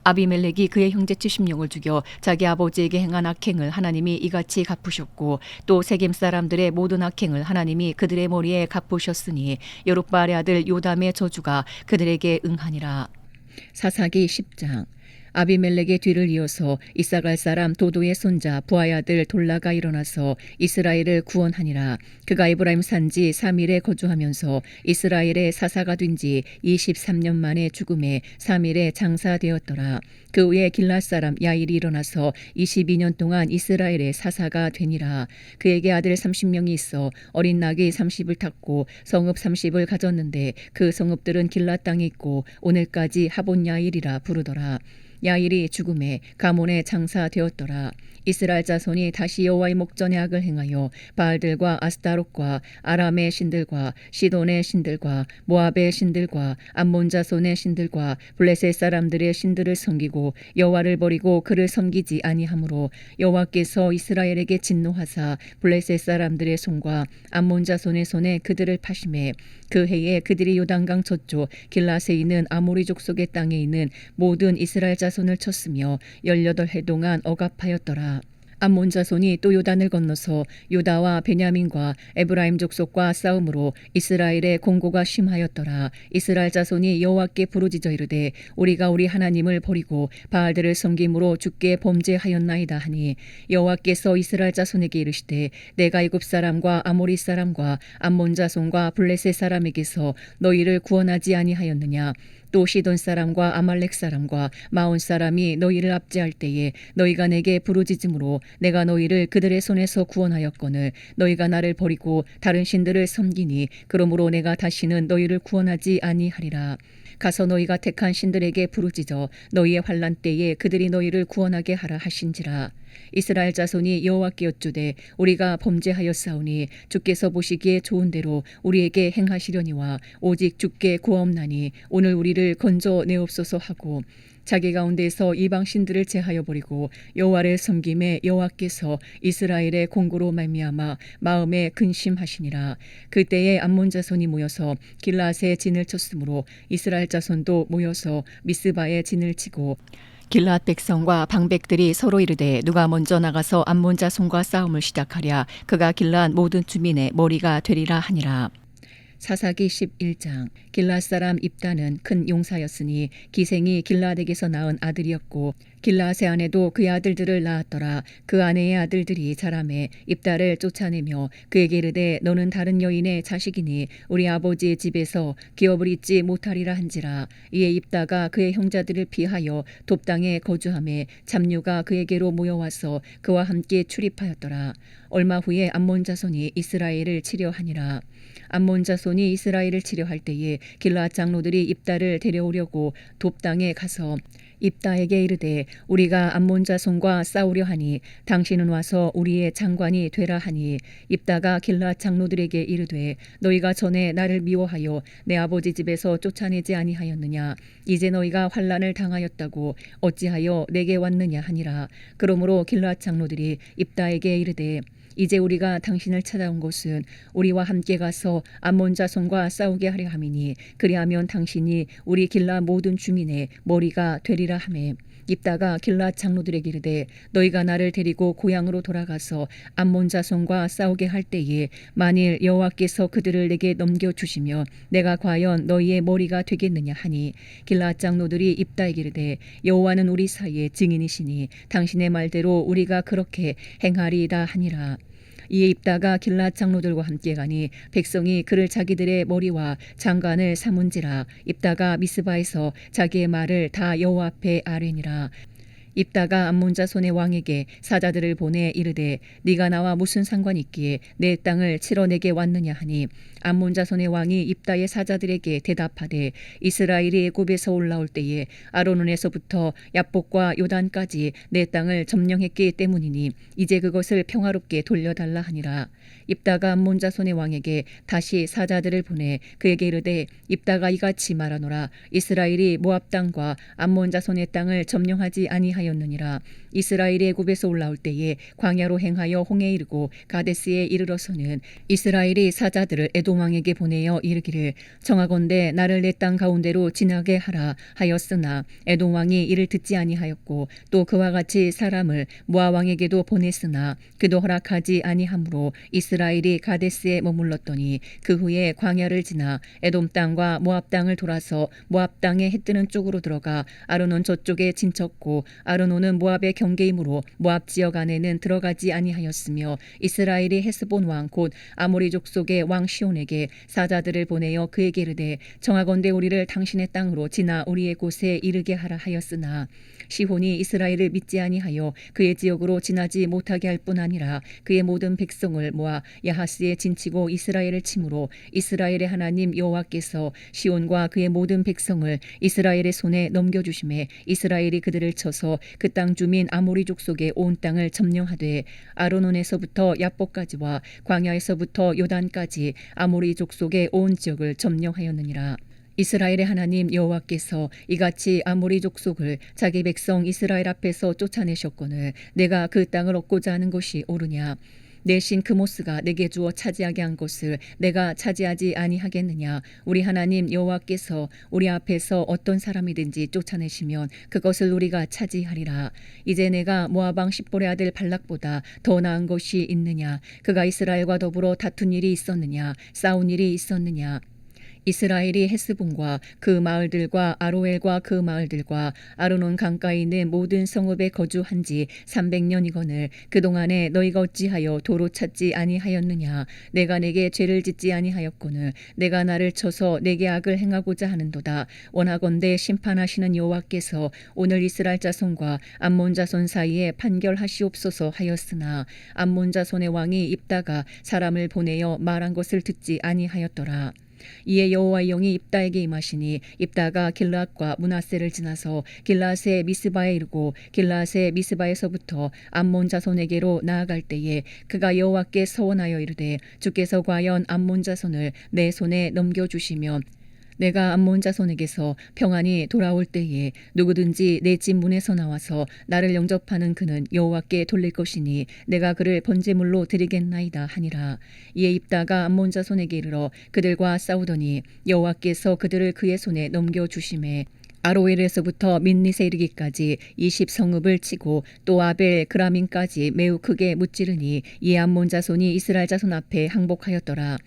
[SPEAKER 1] 아비멜렉이 그의 형제 70명을 죽여 자기 아버지에게 행한 악행을 하나님이 이같이 갚으셨고 또 세겜 사람들의 모든 악행을 하나님이 그들의 머리에 갚으셨으니 여룹바알의 아들 요담의 저주가 그들에게 응하니라. 사사기 10장. 아비멜렉의 뒤를 이어서 이사갈 사람 도도의 손자 부하의 아들 돌라가 일어나서 이스라엘을 구원하니라. 그가 에브라임 산지 3일에 거주하면서 이스라엘의 사사가 된 지 23년 만에 죽음에 3일에 장사되었더라. 그 후에 길앗 사람 야일이 일어나서 22년 동안 이스라엘의 사사가 되니라. 그에게 아들 30명이 있어 어린 낙이 30을 탔고 성읍 30을 가졌는데 그 성읍들은 길앗 땅에 있고 오늘까지 하본 야일이라 부르더라. 야일이 죽음에 가몬에 장사되었더라. 이스라엘 자손이 다시 여호와의 목전에 악을 행하여 바알들과 아스타롯과 아람의 신들과 시돈의 신들과 모압의 신들과 암몬 자손의 신들과 블레셋 사람들의 신들을 섬기고 여호와를 버리고 그를 섬기지 아니하므로 여호와께서 이스라엘에게 진노하사 블레셋 사람들의 손과 암몬 자손의 손에 그들을 파심해 그 해에 그들이 요단강 저쪽 길앗에 있는 아모리 족속의 땅에 있는 모든 이스라엘 자손을 쳤으며 18해 동안 억압하였더라. 암몬 자손이 또 요단을 건너서 유다와 베냐민과 에브라임 족속과 싸움으로 이스라엘의 공고가 심하였더라. 이스라엘 자손이 여호와께 부르짖어 이르되 우리가 우리 하나님을 버리고 바알들을 섬김으로 주께 범죄하였나이다 하니 여호와께서 이스라엘 자손에게 이르시되 내가 애굽 사람과 아모리 사람과 암몬 자손과 블레셋 사람에게서 너희를 구원하지 아니하였느냐. 또 시돈 사람과 아말렉 사람과 마온 사람이 너희를 압제할 때에 너희가 내게 부르짖음으로 내가 너희를 그들의 손에서 구원하였거늘 너희가 나를 버리고 다른 신들을 섬기니 그러므로 내가 다시는 너희를 구원하지 아니하리라. 가서 너희가 택한 신들에게 부르짖어 너희의 환난 때에 그들이 너희를 구원하게 하라 하신지라. 이스라엘 자손이 여호와께 여쭈되 우리가 범죄하였사오니 주께서 보시기에 좋은 대로 우리에게 행하시려니와 오직 주께 구하옵나니 오늘 우리를 건져 내옵소서 하고 자기 가운데서 이방 신들을 제하여 버리고 여호와를 섬김에 여호와께서 이스라엘의 공고로 말미암아 마음에 근심하시니라. 그때에 암몬 자손이 모여서 길앗에 진을 쳤으므로 이스라엘 자손도 모여서 미스바에 진을 치고 길앗 백성과 방백들이 서로 이르되 누가 먼저 나가서 암몬 자손과 싸움을 시작하랴. 그가 길앗 모든 주민의 머리가 되리라 하니라. 사사기 11장. 길앗 사람 입다는 큰 용사였으니 기생이 길앗에게서 낳은 아들이었고 길앗의 아내도 그의 아들들을 낳았더라. 그 아내의 아들들이 자라매 입다를 쫓아내며 그에게 이르되 너는 다른 여인의 자식이니 우리 아버지의 집에서 기업을 잊지 못하리라 한지라. 이에 입다가 그의 형제들을 피하여 돕당에 거주하매 잡류가 그에게로 모여와서 그와 함께 출입하였더라. 얼마 후에 암몬 자손이 이스라엘을 치려하니라. 암몬 자손이 이스라엘을 치려할 때에 길앗 장로들이 입다를 데려오려고 돕당에 가서 입다에게 이르되 우리가 암몬 자손과 싸우려 하니 당신은 와서 우리의 장관이 되라 하니 입다가 길앗 장로들에게 이르되 너희가 전에 나를 미워하여 내 아버지 집에서 쫓아내지 아니하였느냐. 이제 너희가 환난을 당하였다고 어찌하여 내게 왔느냐 하니라. 그러므로 길앗 장로들이 입다에게 이르되 이제 우리가 당신을 찾아온 것은 우리와 함께 가서 암몬 자손과 싸우게 하려 함이니 그리하면 당신이 우리 길라 모든 주민의 머리가 되리라 하매 입다가 길라 장로들에게 이르되 너희가 나를 데리고 고향으로 돌아가서 암몬 자손과 싸우게 할 때에 만일 여호와께서 그들을 내게 넘겨주시면 내가 과연 너희의 머리가 되겠느냐 하니 길라 장로들이 입다에게 이르되 여호와는 우리 사이의 증인이시니 당신의 말대로 우리가 그렇게 행하리이다 하니라. 이에 입다가 길랏 장로들과 함께 가니 백성이 그를 자기들의 머리와 장관을 삼은지라. 입다가 미스바에서 자기의 말을 다 여호와 앞에 아뢰니라. 입다가 암몬 자손의 왕에게 사자들을 보내 이르되 네가 나와 무슨 상관이 있기에 내 땅을 치러 내게 왔느냐 하니 암몬 자손의 왕이 입다의 사자들에게 대답하되 이스라엘이 애굽에서 올라올 때에 아르논에서부터 야복과 요단까지 내 땅을 점령했기 때문이니 이제 그것을 평화롭게 돌려달라 하니라. 입다가 암몬 자손의 왕에게 다시 사자들을 보내 그에게 이르되 입다가 이같이 말하노라. 이스라엘이 모압 땅과 암몬 자손의 땅을 점령하지 아니하였느니라. 이스라엘이 애굽에서 올라올 때에 광야로 행하여 홍해에 이르고 가데스에 이르러서는 이스라엘이 사자들을 에돔 왕에게 보내어 이르기를 청하건대 나를 내 땅 가운데로 지나게 하라 하였으나 에돔 왕이 이를 듣지 아니하였고 또 그와 같이 사람을 모압 왕에게도 보냈으나 그도 허락하지 아니하므로 이스라엘이 가데스에 머물렀더니 그 후에 광야를 지나 에돔 땅과 모압 땅을 돌아서 모압 땅에 해 뜨는 쪽으로 들어가 아르논 저쪽에 진쳤고 아르논은 모압의 경계이므로 모압 지역 안에는 들어가지 아니하였으며 이스라엘이 헤스본 왕 곧 아모리 족속의 왕 시온에게 사자들을 보내어 그에게 이르되 청하건대 우리를 당신의 땅으로 지나 우리의 곳에 이르게 하라 하였으나 시온이 이스라엘을 믿지 아니하여 그의 지역으로 지나지 못하게 할 뿐 아니라 그의 모든 백성을 모아 야하스에 진치고 이스라엘을 치므로 이스라엘의 하나님 여호와께서 시온과 그의 모든 백성을 이스라엘의 손에 넘겨주심에 이스라엘이 그들을 쳐서 그 땅 주민 아모리 족속의 온 땅을 점령하되 아르논에서부터 야복까지와 광야에서부터 요단까지 아모리 족속의 온 지역을 점령하였느니라. 이스라엘의 하나님 여호와께서 이같이 아모리 족속을 자기 백성 이스라엘 앞에서 쫓아내셨거늘 내가 그 땅을 얻고자 하는 것이 옳으냐. 내 신 그모스가 내게 주어 차지하게 한 것을 내가 차지하지 아니하겠느냐. 우리 하나님 여호와께서 우리 앞에서 어떤 사람이든지 쫓아내시면 그것을 우리가 차지하리라. 이제 내가 모압 왕 십볼의 아들 발락보다 더 나은 것이 있느냐. 그가 이스라엘과 더불어 다툰 일이 있었느냐. 싸운 일이 있었느냐. 이스라엘이 헤스본과 그 마을들과 아로엘과 그 마을들과 아르논 강가에 있는 모든 성읍에 거주한 지 300년이거늘 그동안에 너희가 어찌하여 도로 찾지 아니하였느냐. 내가 내게 죄를 짓지 아니하였거늘 내가 나를 쳐서 내게 악을 행하고자 하는도다. 원하건대 심판하시는 여호와께서 오늘 이스라엘 자손과 암몬 자손 사이에 판결하시옵소서 하였으나 암몬 자손의 왕이 입다가 사람을 보내어 말한 것을 듣지 아니하였더라. 이에 여호와의 영이 입다에게 임하시니 입다가 길앗과 므낫세를 지나서 길앗의 미스바에 이르고 길앗의 미스바에서부터 암몬 자손에게로 나아갈 때에 그가 여호와께 서원하여 이르되 주께서 과연 암몬 자손을 내 손에 넘겨주시면 내가 암몬 자손에게서 평안히 돌아올 때에 누구든지 내 집 문에서 나와서 나를 영접하는 그는 여호와께 돌릴 것이니 내가 그를 번제물로 드리겠나이다 하니라. 이에 입다가 암몬 자손에게 이르러 그들과 싸우더니 여호와께서 그들을 그의 손에 넘겨주심에 아로엘에서부터 민닛에 이르기까지 20성읍을 치고 또 아벨 그라민까지 매우 크게 무찌르니 이 암몬 자손이 이스라엘 자손 앞에 항복하였더라.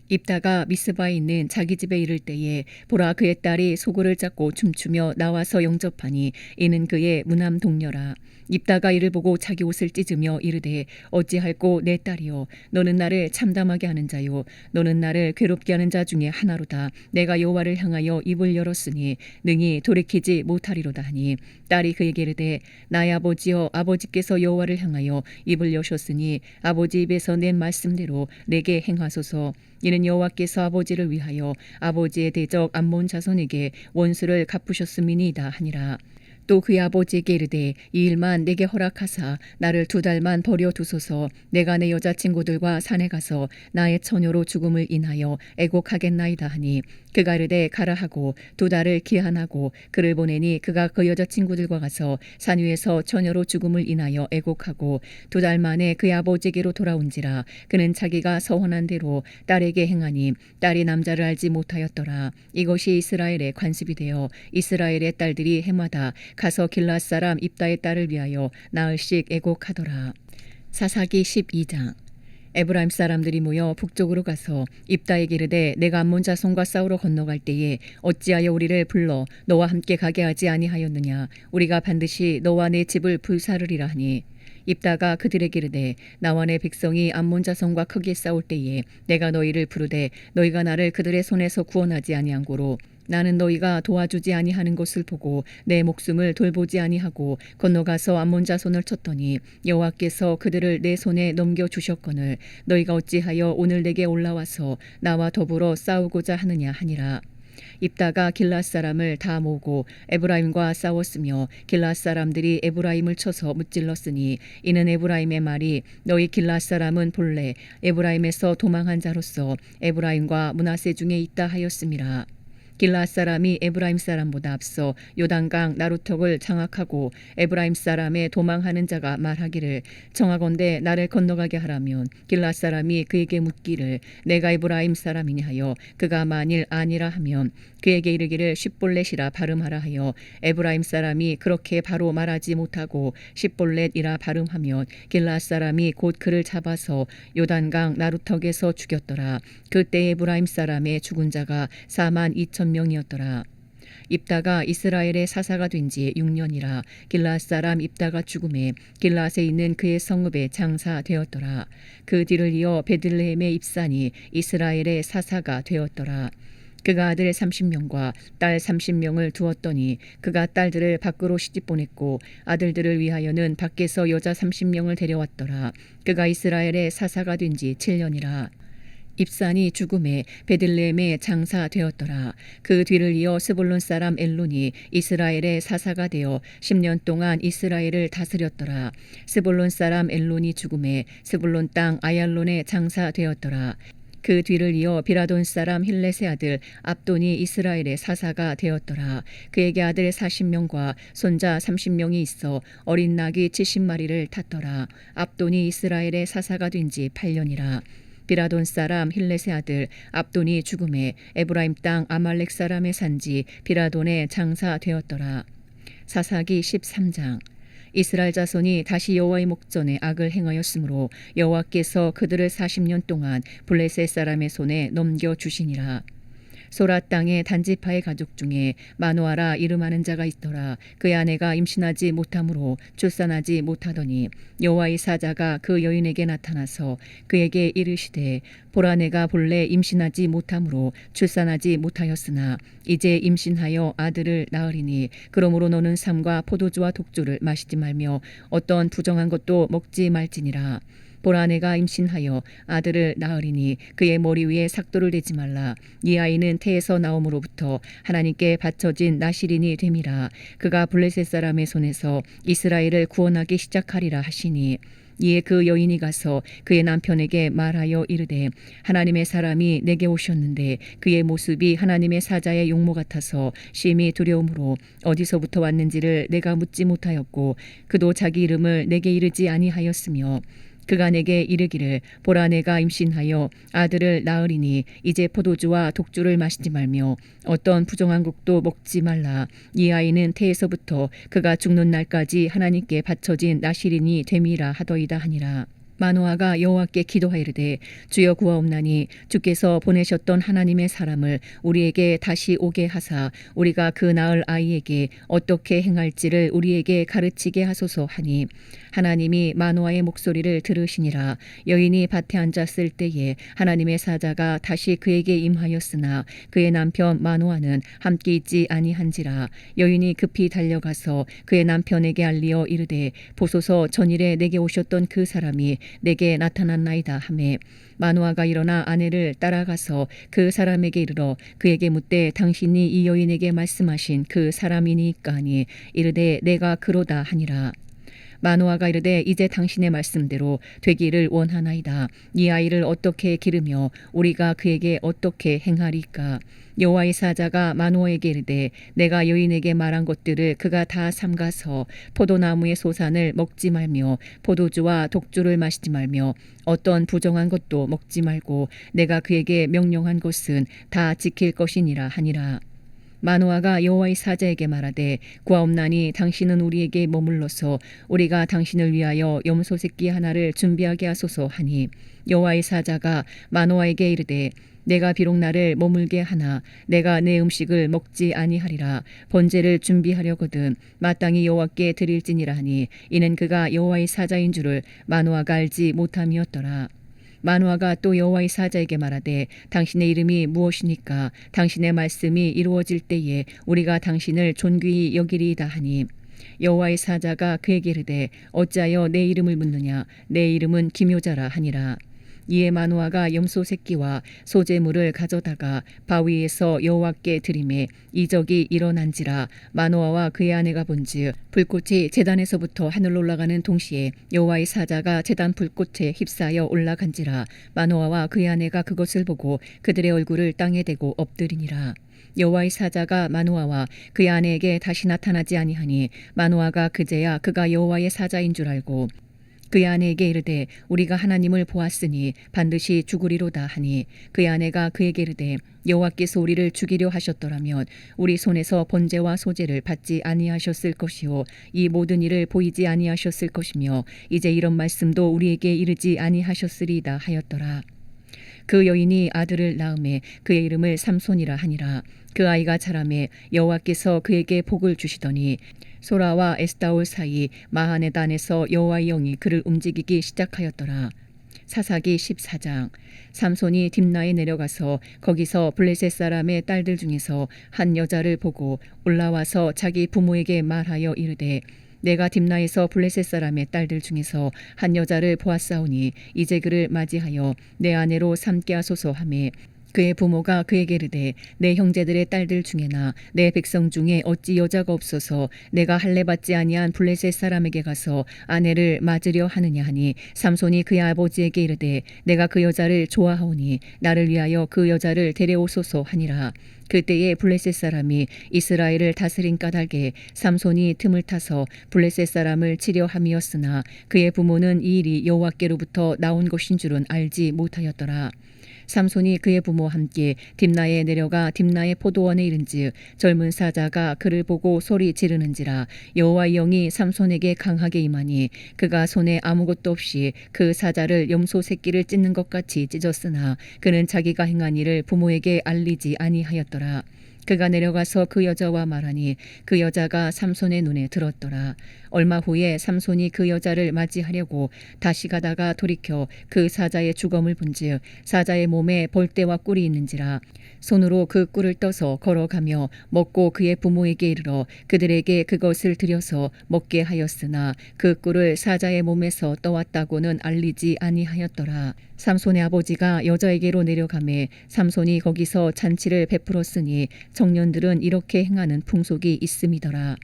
[SPEAKER 1] 입다가 미스바에 있는 자기 집에 이를 때에 보라 그의 딸이 소고를 잡고 춤추며 나와서 영접하니 이는 그의 무남 동료라. 입다가 이를 보고 자기 옷을 찢으며 이르되 어찌할꼬 내 딸이요 너는 나를 참담하게 하는 자요 너는 나를 괴롭게 하는 자 중에 하나로다. 내가 여호와를 향하여 입을 열었으니 능히 돌이키지 못하리로다 하니 딸이 그에게 이르되 나의 아버지여 아버지께서 여호와를 향하여 입을 여셨으니 아버지 입에서 낸 말씀대로 내게 행하소서. 이는 여호와께서 아버지를 위하여 아버지의 대적 암몬 자손에게 원수를 갚으셨음이니이다 하니라. 또 그의 아버지에게 이르되 이 일만 내게 허락하사 나를 2달만 버려두소서. 내가 내 여자친구들과 산에 가서 나의 처녀로 죽음을 인하여 애곡하겠나이다 하니 그가 이르되 가라 하고 2달을 기한하고 그를 보내니 그가 그 여자친구들과 가서 산 위에서 처녀로 죽음을 인하여 애곡하고 2달 만에 그의 아버지에게로 돌아온지라. 그는 자기가 서원한 대로 딸에게 행하니 딸이 남자를 알지 못하였더라. 이것이 이스라엘의 관습이 되어 이스라엘의 딸들이 해마다 가서 길앗 사람 입다의 딸을 위하여 나흘씩 애곡하더라. 사사기 12장. 에브라임 사람들이 모여 북쪽으로 가서 입다에게 이르되 내가 암몬 자손과 싸우러 건너갈 때에 어찌하여 우리를 불러 너와 함께 가게 하지 아니하였느냐. 우리가 반드시 너와 내 집을 불사르리라 하니 입다가 그들에게 이르되 나와 내 백성이 암몬 자손과 크게 싸울 때에 내가 너희를 부르되 너희가 나를 그들의 손에서 구원하지 아니한 고로 나는 너희가 도와주지 아니하는 것을 보고 내 목숨을 돌보지 아니하고 건너가서 암몬 자손을 쳤더니 여호와께서 그들을 내 손에 넘겨 주셨거늘 너희가 어찌하여 오늘 내게 올라와서 나와 더불어 싸우고자 하느냐 하니라. 입다가 길앗 사람을 다 모으고 에브라임과 싸웠으며 길앗 사람들이 에브라임을 쳐서 무찔렀으니 이는 에브라임의 말이 너희 길앗 사람은 본래 에브라임에서 도망한 자로서 에브라임과 므낫세 중에 있다 하였음이라. 길앗 사람이 에브라임 사람보다 앞서 요단강 나루턱을 장악하고 에브라임 사람의 도망하는 자가 말하기를 청하건대 나를 건너가게 하라면 길앗 사람이 그에게 묻기를 내가 에브라임 사람이냐 하여 그가 만일 아니라 하면 그에게 이르기를 십볼렛이라 발음하라 하여 에브라임 사람이 그렇게 바로 말하지 못하고 십볼렛이라 발음하면 길앗 사람이 곧 그를 잡아서 요단강 나루턱에서 죽였더라. 그때 에브라임 사람의 죽은 자가 42,000명이었더라. 입다가 이스라엘의 사사가 된 지 6년이라 길앗 사람 입다가 죽음에 길앗에 있는 그의 성읍에 장사되었더라. 그 뒤를 이어 베들레헴의 입산이 이스라엘의 사사가 되었더라. 그가 아들 30명과 딸 30명을 두었더니 그가 딸들을 밖으로 시집보냈고 아들들을 위하여는 밖에서 여자 30명을 데려왔더라. 그가 이스라엘의 사사가 된 지 7년이라. 입산이 죽음에 베들레헴에 장사되었더라. 그 뒤를 이어 스불론 사람 엘론이 이스라엘의 사사가 되어 10년 동안 이스라엘을 다스렸더라. 스불론 사람 엘론이 죽음에 스불론 땅 아얄론에 장사되었더라. 그 뒤를 이어 비라돈 사람 힐렛의 아들 압돈이 이스라엘의 사사가 되었더라. 그에게 아들 40명과 손자 30명이 있어 어린 낙이 70마리를 탔더라. 압돈이 이스라엘의 사사가 된 지 8년이라. 비라돈 사람 힐렛의 아들 압돈이 죽음에 에브라임 땅 아말렉 사람의 산지 비라돈에 장사되었더라. 사사기 13장. 이스라엘 자손이 다시 여호와의 목전에 악을 행하였으므로 여호와께서 그들을 40년 동안 블레셋 사람의 손에 넘겨주시니라. 소라 땅의 단지파의 가족 중에 마노아라 이름하는 자가 있더라. 그의 아내가 임신하지 못하므로 출산하지 못하더니 여호와의 사자가 그 여인에게 나타나서 그에게 이르시되 보라 내가 본래 임신하지 못하므로 출산하지 못하였으나 이제 임신하여 아들을 낳으리니 그러므로 너는 삼과 포도주와 독주를 마시지 말며 어떤 부정한 것도 먹지 말지니라. 보라 내가 임신하여 아들을 낳으리니 그의 머리 위에 삭도를 대지 말라. 이 아이는 태에서 나옴으로부터 하나님께 바쳐진 나실인이 됨이라. 그가 블레셋 사람의 손에서 이스라엘을 구원하기 시작하리라 하시니 이에 그 여인이 가서 그의 남편에게 말하여 이르되 하나님의 사람이 내게 오셨는데 그의 모습이 하나님의 사자의 용모 같아서 심히 두려움으로 어디서부터 왔는지를 내가 묻지 못하였고 그도 자기 이름을 내게 이르지 아니하였으며 그가 내게 이르기를 보라 내가 임신하여 아들을 낳으리니 이제 포도주와 독주를 마시지 말며 어떤 부정한 곡도 먹지 말라. 이 아이는 태에서부터 그가 죽는 날까지 하나님께 바쳐진 나실인이 됨이라 하더이다 하니라. 마노아가 여호와께 기도하이르되 주여 구하옵나니 주께서 보내셨던 하나님의 사람을 우리에게 다시 오게 하사 우리가 그 낳을 아이에게 어떻게 행할지를 우리에게 가르치게 하소서 하니 하나님이 마노아의 목소리를 들으시니라. 여인이 밭에 앉았을 때에 하나님의 사자가 다시 그에게 임하였으나 그의 남편 마노아는 함께 있지 아니한지라. 여인이 급히 달려가서 그의 남편에게 알리어 이르되 보소서 전일에 내게 오셨던 그 사람이 내게 나타났나이다 하매 마노아가 일어나 아내를 따라가서 그 사람에게 이르러 그에게 묻되 당신이 이 여인에게 말씀하신 그 사람이니까 하니 이르되 내가 그로다 하니라. 마노아가 이르되 이제 당신의 말씀대로 되기를 원하나이다. 이 아이를 어떻게 기르며 우리가 그에게 어떻게 행하리까. 여호와의 사자가 마노아에게 이르되 내가 여인에게 말한 것들을 그가 다 삼가서 포도나무의 소산을 먹지 말며 포도주와 독주를 마시지 말며 어떤 부정한 것도 먹지 말고 내가 그에게 명령한 것은 다 지킬 것이니라 하니라. 마노아가 여호와의 사자에게 말하되 구하옵나니 당신은 우리에게 머물러서 우리가 당신을 위하여 염소 새끼 하나를 준비하게 하소서 하니 여호와의 사자가 마노아에게 이르되 내가 비록 나를 머물게 하나 내가 내 음식을 먹지 아니하리라. 번제를 준비하려거든 마땅히 여호와께 드릴지니라 하니 이는 그가 여호와의 사자인 줄을 마노아가 알지 못함이었더라. 마노아가 또 여호와의 사자에게 말하되 당신의 이름이 무엇이니까 당신의 말씀이 이루어질 때에 우리가 당신을 존귀히 여기리이다 하니 여호와의 사자가 그에게 이르되 어찌하여 내 이름을 묻느냐 내 이름은 기묘자라 하니라. 이에 마노아가 염소 새끼와 소재물을 가져다가 바위에서 여호와께 드리매 이적이 일어난지라. 마노아와 그의 아내가 본즉 불꽃이 제단에서부터 하늘로 올라가는 동시에 여호와의 사자가 제단 불꽃에 휩싸여 올라간지라. 마노아와 그의 아내가 그것을 보고 그들의 얼굴을 땅에 대고 엎드리니라. 여호와의 사자가 마노아와 그의 아내에게 다시 나타나지 아니하니 마노아가 그제야 그가 여호와의 사자인 줄 알고 그의 아내에게 이르되 우리가 하나님을 보았으니 반드시 죽으리로다 하니 그의 아내가 그에게 이르되 여호와께서 우리를 죽이려 하셨더라면 우리 손에서 번제와 소제를 받지 아니하셨을 것이요 이 모든 일을 보이지 아니하셨을 것이며 이제 이런 말씀도 우리에게 이르지 아니하셨으리이다 하였더라. 그 여인이 아들을 낳음에 그의 이름을 삼손이라 하니라. 그 아이가 자라매 여호와께서 그에게 복을 주시더니 소라와 에스다올 사이 마하네단에서 여호와의 영이 그를 움직이기 시작하였더라. 사사기 14장. 삼손이 딥나에 내려가서 거기서 블레셋 사람의 딸들 중에서 한 여자를 보고 올라와서 자기 부모에게 말하여 이르되 내가 딥나에서 블레셋 사람의 딸들 중에서 한 여자를 보았사오니 이제 그를 맞이하여 내 아내로 삼게 하소서 하매 그의 부모가 그에게 이르되 내 형제들의 딸들 중에나 내 백성 중에 어찌 여자가 없어서 내가 할례 받지 아니한 블레셋 사람에게 가서 아내를 맞으려 하느냐 하니 삼손이 그의 아버지에게 이르되 내가 그 여자를 좋아하오니 나를 위하여 그 여자를 데려오소서 하니라. 그때에 블레셋 사람이 이스라엘을 다스린 까닭에 삼손이 틈을 타서 블레셋 사람을 치려 함이었으나 그의 부모는 이 일이 여호와께로부터 나온 것인 줄은 알지 못하였더라. 삼손이 그의 부모와 함께 딥나에 내려가 딥나의 포도원에 이른즉 젊은 사자가 그를 보고 소리 지르는지라. 여호와의 영이 삼손에게 강하게 임하니 그가 손에 아무것도 없이 그 사자를 염소 새끼를 찢는 것 같이 찢었으나 그는 자기가 행한 일을 부모에게 알리지 아니하였더라. 그가 내려가서 그 여자와 말하니 그 여자가 삼손의 눈에 들었더라. 얼마 후에 삼손이 그 여자를 맞이하려고 다시 가다가 돌이켜 그 사자의 주검을 본즉 사자의 몸에 벌떼와 꿀이 있는지라. 손으로 그 꿀을 떠서 걸어가며 먹고 그의 부모에게 이르러 그들에게 그것을 드려서 먹게 하였으나 그 꿀을 사자의 몸에서 떠왔다고는 알리지 아니하였더라. 삼손의 아버지가 여자에게로 내려가매 삼손이 거기서 잔치를 베풀었으니 청년들은 이렇게 행하는 풍속이 있음이더라.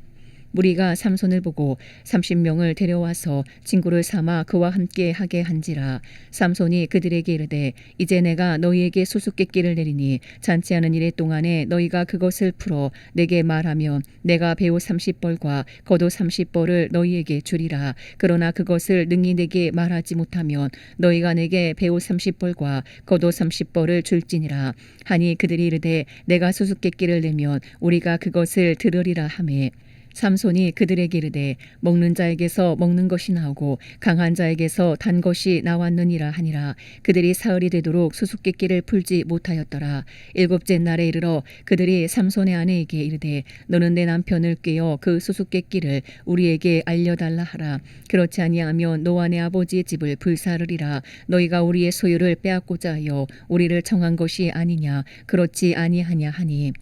[SPEAKER 1] 무리가 삼손을 보고 30명을 데려와서 친구를 삼아 그와 함께 하게 한지라. 삼손이 그들에게 이르되 이제 내가 너희에게 수수께끼를 내리니 잔치하는 일의 동안에 너희가 그것을 풀어 내게 말하면 내가 배우 30벌과 겉옷 30벌을 너희에게 주리라. 그러나 그것을 능히 내게 말하지 못하면 너희가 내게 배우 30벌과 겉옷 30벌을 줄지니라. 하니 그들이 이르되 내가 수수께끼를 내면 우리가 그것을 들으리라 하매 삼손이 그들에게 이르되 먹는 자에게서 먹는 것이 나오고 강한 자에게서 단 것이 나왔느니라 하니라. 그들이 사흘이 되도록 수수께끼를 풀지 못하였더라. 일곱째 날에 이르러 그들이 삼손의 아내에게 이르되 너는 내 남편을 꾀어 그 수수께끼를 우리에게 알려달라 하라. 그렇지 아니하면 너와 내 아버지의 집을 불사르리라. 너희가 우리의 소유를 빼앗고자 하여 우리를 청한 것이 아니냐. 그렇지 아니하냐 하니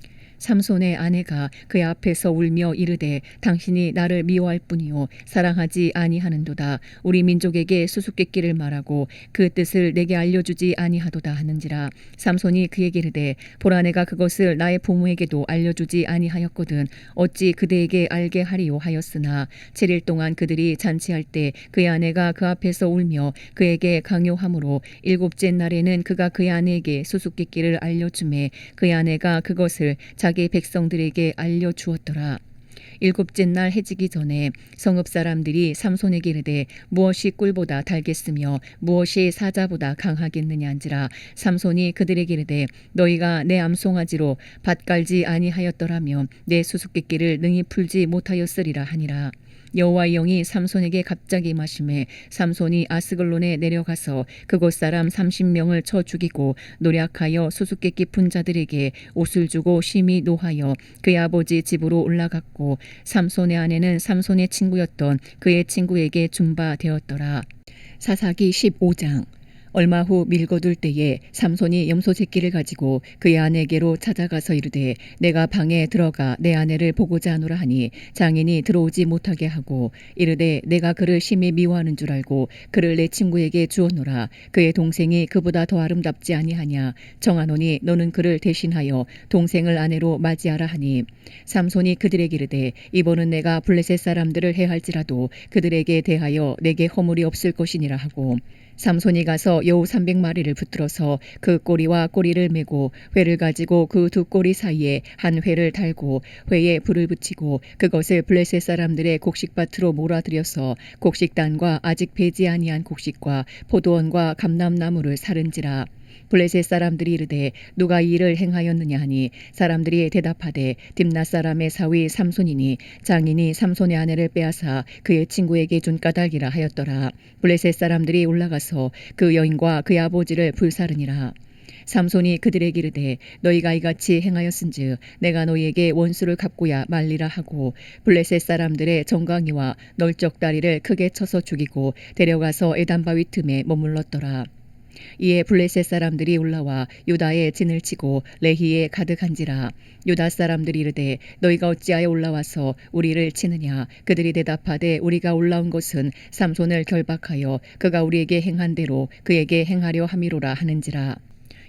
[SPEAKER 1] 삼손의 아내가 그의 앞에서 울며 이르되 당신이 나를 미워할 뿐이요 사랑하지 아니하는도다. 우리 민족에게 수수께끼를 말하고 그 뜻을 내게 알려주지 아니하도다 하는지라. 삼손이 그에게 이르되 보라 내가 그것을 나의 부모에게도 알려주지 아니하였거든 어찌 그대에게 알게 하리요 하였으나 7일 동안 그들이 잔치할 때 그의 아내가 그 앞에서 울며 그에게 강요함으로 일곱째 날에는 그가 그의 아내에게 수수께끼를 알려주매 그의 아내가 그것을 자기 백성들에게 알려주었더라. 일곱째 날 해지기 전에 성읍 사람들이 삼손에게 이르되 무엇이 꿀보다 달겠으며 무엇이 사자보다 강하겠느냐 한지라. 삼손이 그들에게 이르되 너희가 내 암송아지로 밭 갈지 아니하였더라면 내 수수께끼를 능히 풀지 못하였으리라 하니라. 여호와의 영이 삼손에게 갑자기 임하심에 삼손이 아스글론에 내려가서 그곳 사람 30명을 쳐 죽이고 노략하여 수수께끼 푼 자들에게 옷을 주고 심히 노하여 그의 아버지 집으로 올라갔고 삼손의 아내는 삼손의 친구였던 그의 친구에게 준 바 되었더라. 사사기 15장. 얼마 후 밀거둘 때에 삼손이 염소 새끼를 가지고 그의 아내에게로 찾아가서 이르되 내가 방에 들어가 내 아내를 보고자 하노라 하니 장인이 들어오지 못하게 하고 이르되 내가 그를 심히 미워하는 줄 알고 그를 내 친구에게 주었노라. 그의 동생이 그보다 더 아름답지 아니하냐. 정하노니 너는 그를 대신하여 동생을 아내로 맞이하라 하니 삼손이 그들에게 이르되 이번은 내가 블레셋 사람들을 해할지라도 그들에게 대하여 내게 허물이 없을 것이니라 하고 삼손이 가서 여우 300마리를 붙들어서 그 꼬리와 꼬리를 메고 회를 가지고 그 두 꼬리 사이에 한 회를 달고 회에 불을 붙이고 그것을 블레셋 사람들의 곡식밭으로 몰아들여서 곡식단과 아직 배지 아니한 곡식과 포도원과 감람나무를 사른지라. 블레셋 사람들이 이르되 누가 이 일을 행하였느냐 하니 사람들이 대답하되 딥낫 사람의 사위 삼손이니 장인이 삼손의 아내를 빼앗아 그의 친구에게 준 까닭이라 하였더라. 블레셋 사람들이 올라가서 그 여인과 그의 아버지를 불사르니라. 삼손이 그들에게 이르되 너희가 이같이 행하였은즉 내가 너희에게 원수를 갚고야 말리라 하고 블레셋 사람들의 정강이와 널쩍다리를 크게 쳐서 죽이고 데려가서 에단바위 틈에 머물렀더라. 이에 블레셋 사람들이 올라와 유다에 진을 치고 레히에 가득한지라. 유다 사람들이 이르되 너희가 어찌하여 올라와서 우리를 치느냐. 그들이 대답하되 우리가 올라온 것은 삼손을 결박하여 그가 우리에게 행한 대로 그에게 행하려 함이로라 하는지라.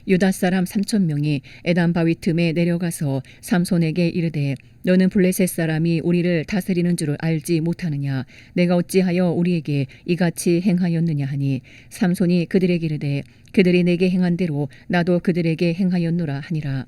[SPEAKER 1] 유다 사람 3,000명이 에단 바위 틈에 내려가서 삼손에게 이르되 너는 블레셋 사람이 우리를 다스리는 줄을 알지 못하느냐. 내가 어찌하여 우리에게 이같이 행하였느냐 하니 삼손이 그들에게 이르되 그들이 내게 행한 대로 나도 그들에게 행하였노라 하니라.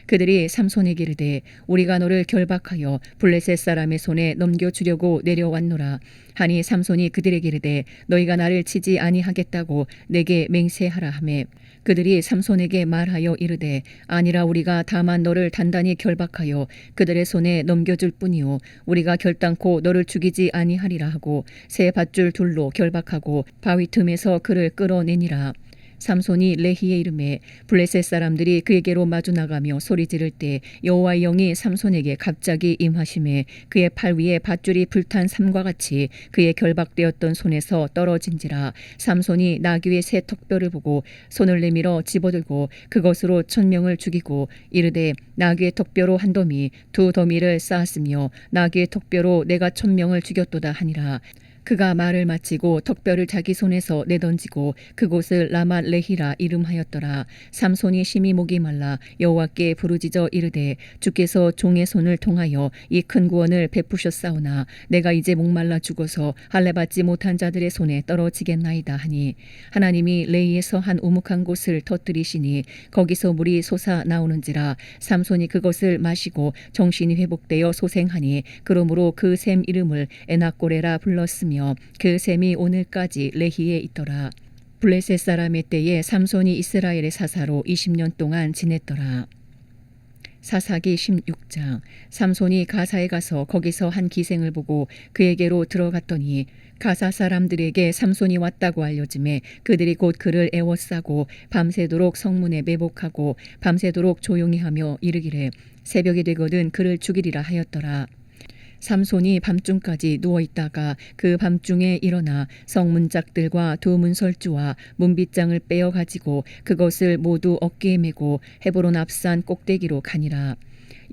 [SPEAKER 1] 그들이 삼손에게 이르되 우리가 너를 결박하여 블레셋 사람의 손에 넘겨주려고 내려왔노라 하니 삼손이 그들에게 이르되 너희가 나를 치지 아니하겠다고 내게 맹세하라 하매 그들이 삼손에게 말하여 이르되 아니라 우리가 다만 너를 단단히 결박하여 그들의 손에 넘겨줄 뿐이요 우리가 결단코 너를 죽이지 아니하리라 하고 새 밧줄 둘로 결박하고 바위 틈에서 그를 끌어내니라. 삼손이 레히의 이름에 블레셋 사람들이 그에게로 마주 나가며 소리 지를 때 여호와의 영이 삼손에게 갑자기 임하심에 그의 팔 위에 밧줄이 불탄 삼과 같이 그의 결박되었던 손에서 떨어진지라. 삼손이 나귀의 새 턱뼈를 보고 손을 내밀어 집어들고 그것으로 1,000명을 죽이고 이르되 나귀의 턱뼈로 한 더미 두 더미를 쌓았으며 나귀의 턱뼈로 내가 1,000명을 죽였도다 하니라. 그가 말을 마치고 턱뼈를 자기 손에서 내던지고 그곳을 라맛 레히라 이름하였더라. 삼손이 심히 목이 말라 여호와께 부르짖어 이르되 주께서 종의 손을 통하여 이 큰 구원을 베푸셨사오나 내가 이제 목말라 죽어서 할례 받지 못한 자들의 손에 떨어지겠나이다 하니 하나님이 레히에서 한 우묵한 곳을 터뜨리시니 거기서 물이 솟아 나오는지라. 삼손이 그것을 마시고 정신이 회복되어 소생하니 그러므로 그 샘 이름을 에낙고레라 불렀으며 그 셈이 오늘까지 레히에 있더라. 블레셋 사람의 때에 삼손이 이스라엘의 사사로 20년 동안 지냈더라. 사사기 16장. 삼손이 가사에 가서 거기서 한 기생을 보고 그에게로 들어갔더니 가사 사람들에게 삼손이 왔다고 알려짐에 그들이 곧 그를 애워싸고 밤새도록 성문에 매복하고 밤새도록 조용히 하며 이르기를 새벽이 되거든 그를 죽이리라 하였더라. 삼손이 밤중까지 누워있다가 그 밤중에 일어나 성문짝들과 두 문설주와 문빗장을 빼어가지고 그것을 모두 어깨에 메고 헤브론 앞산 꼭대기로 가니라.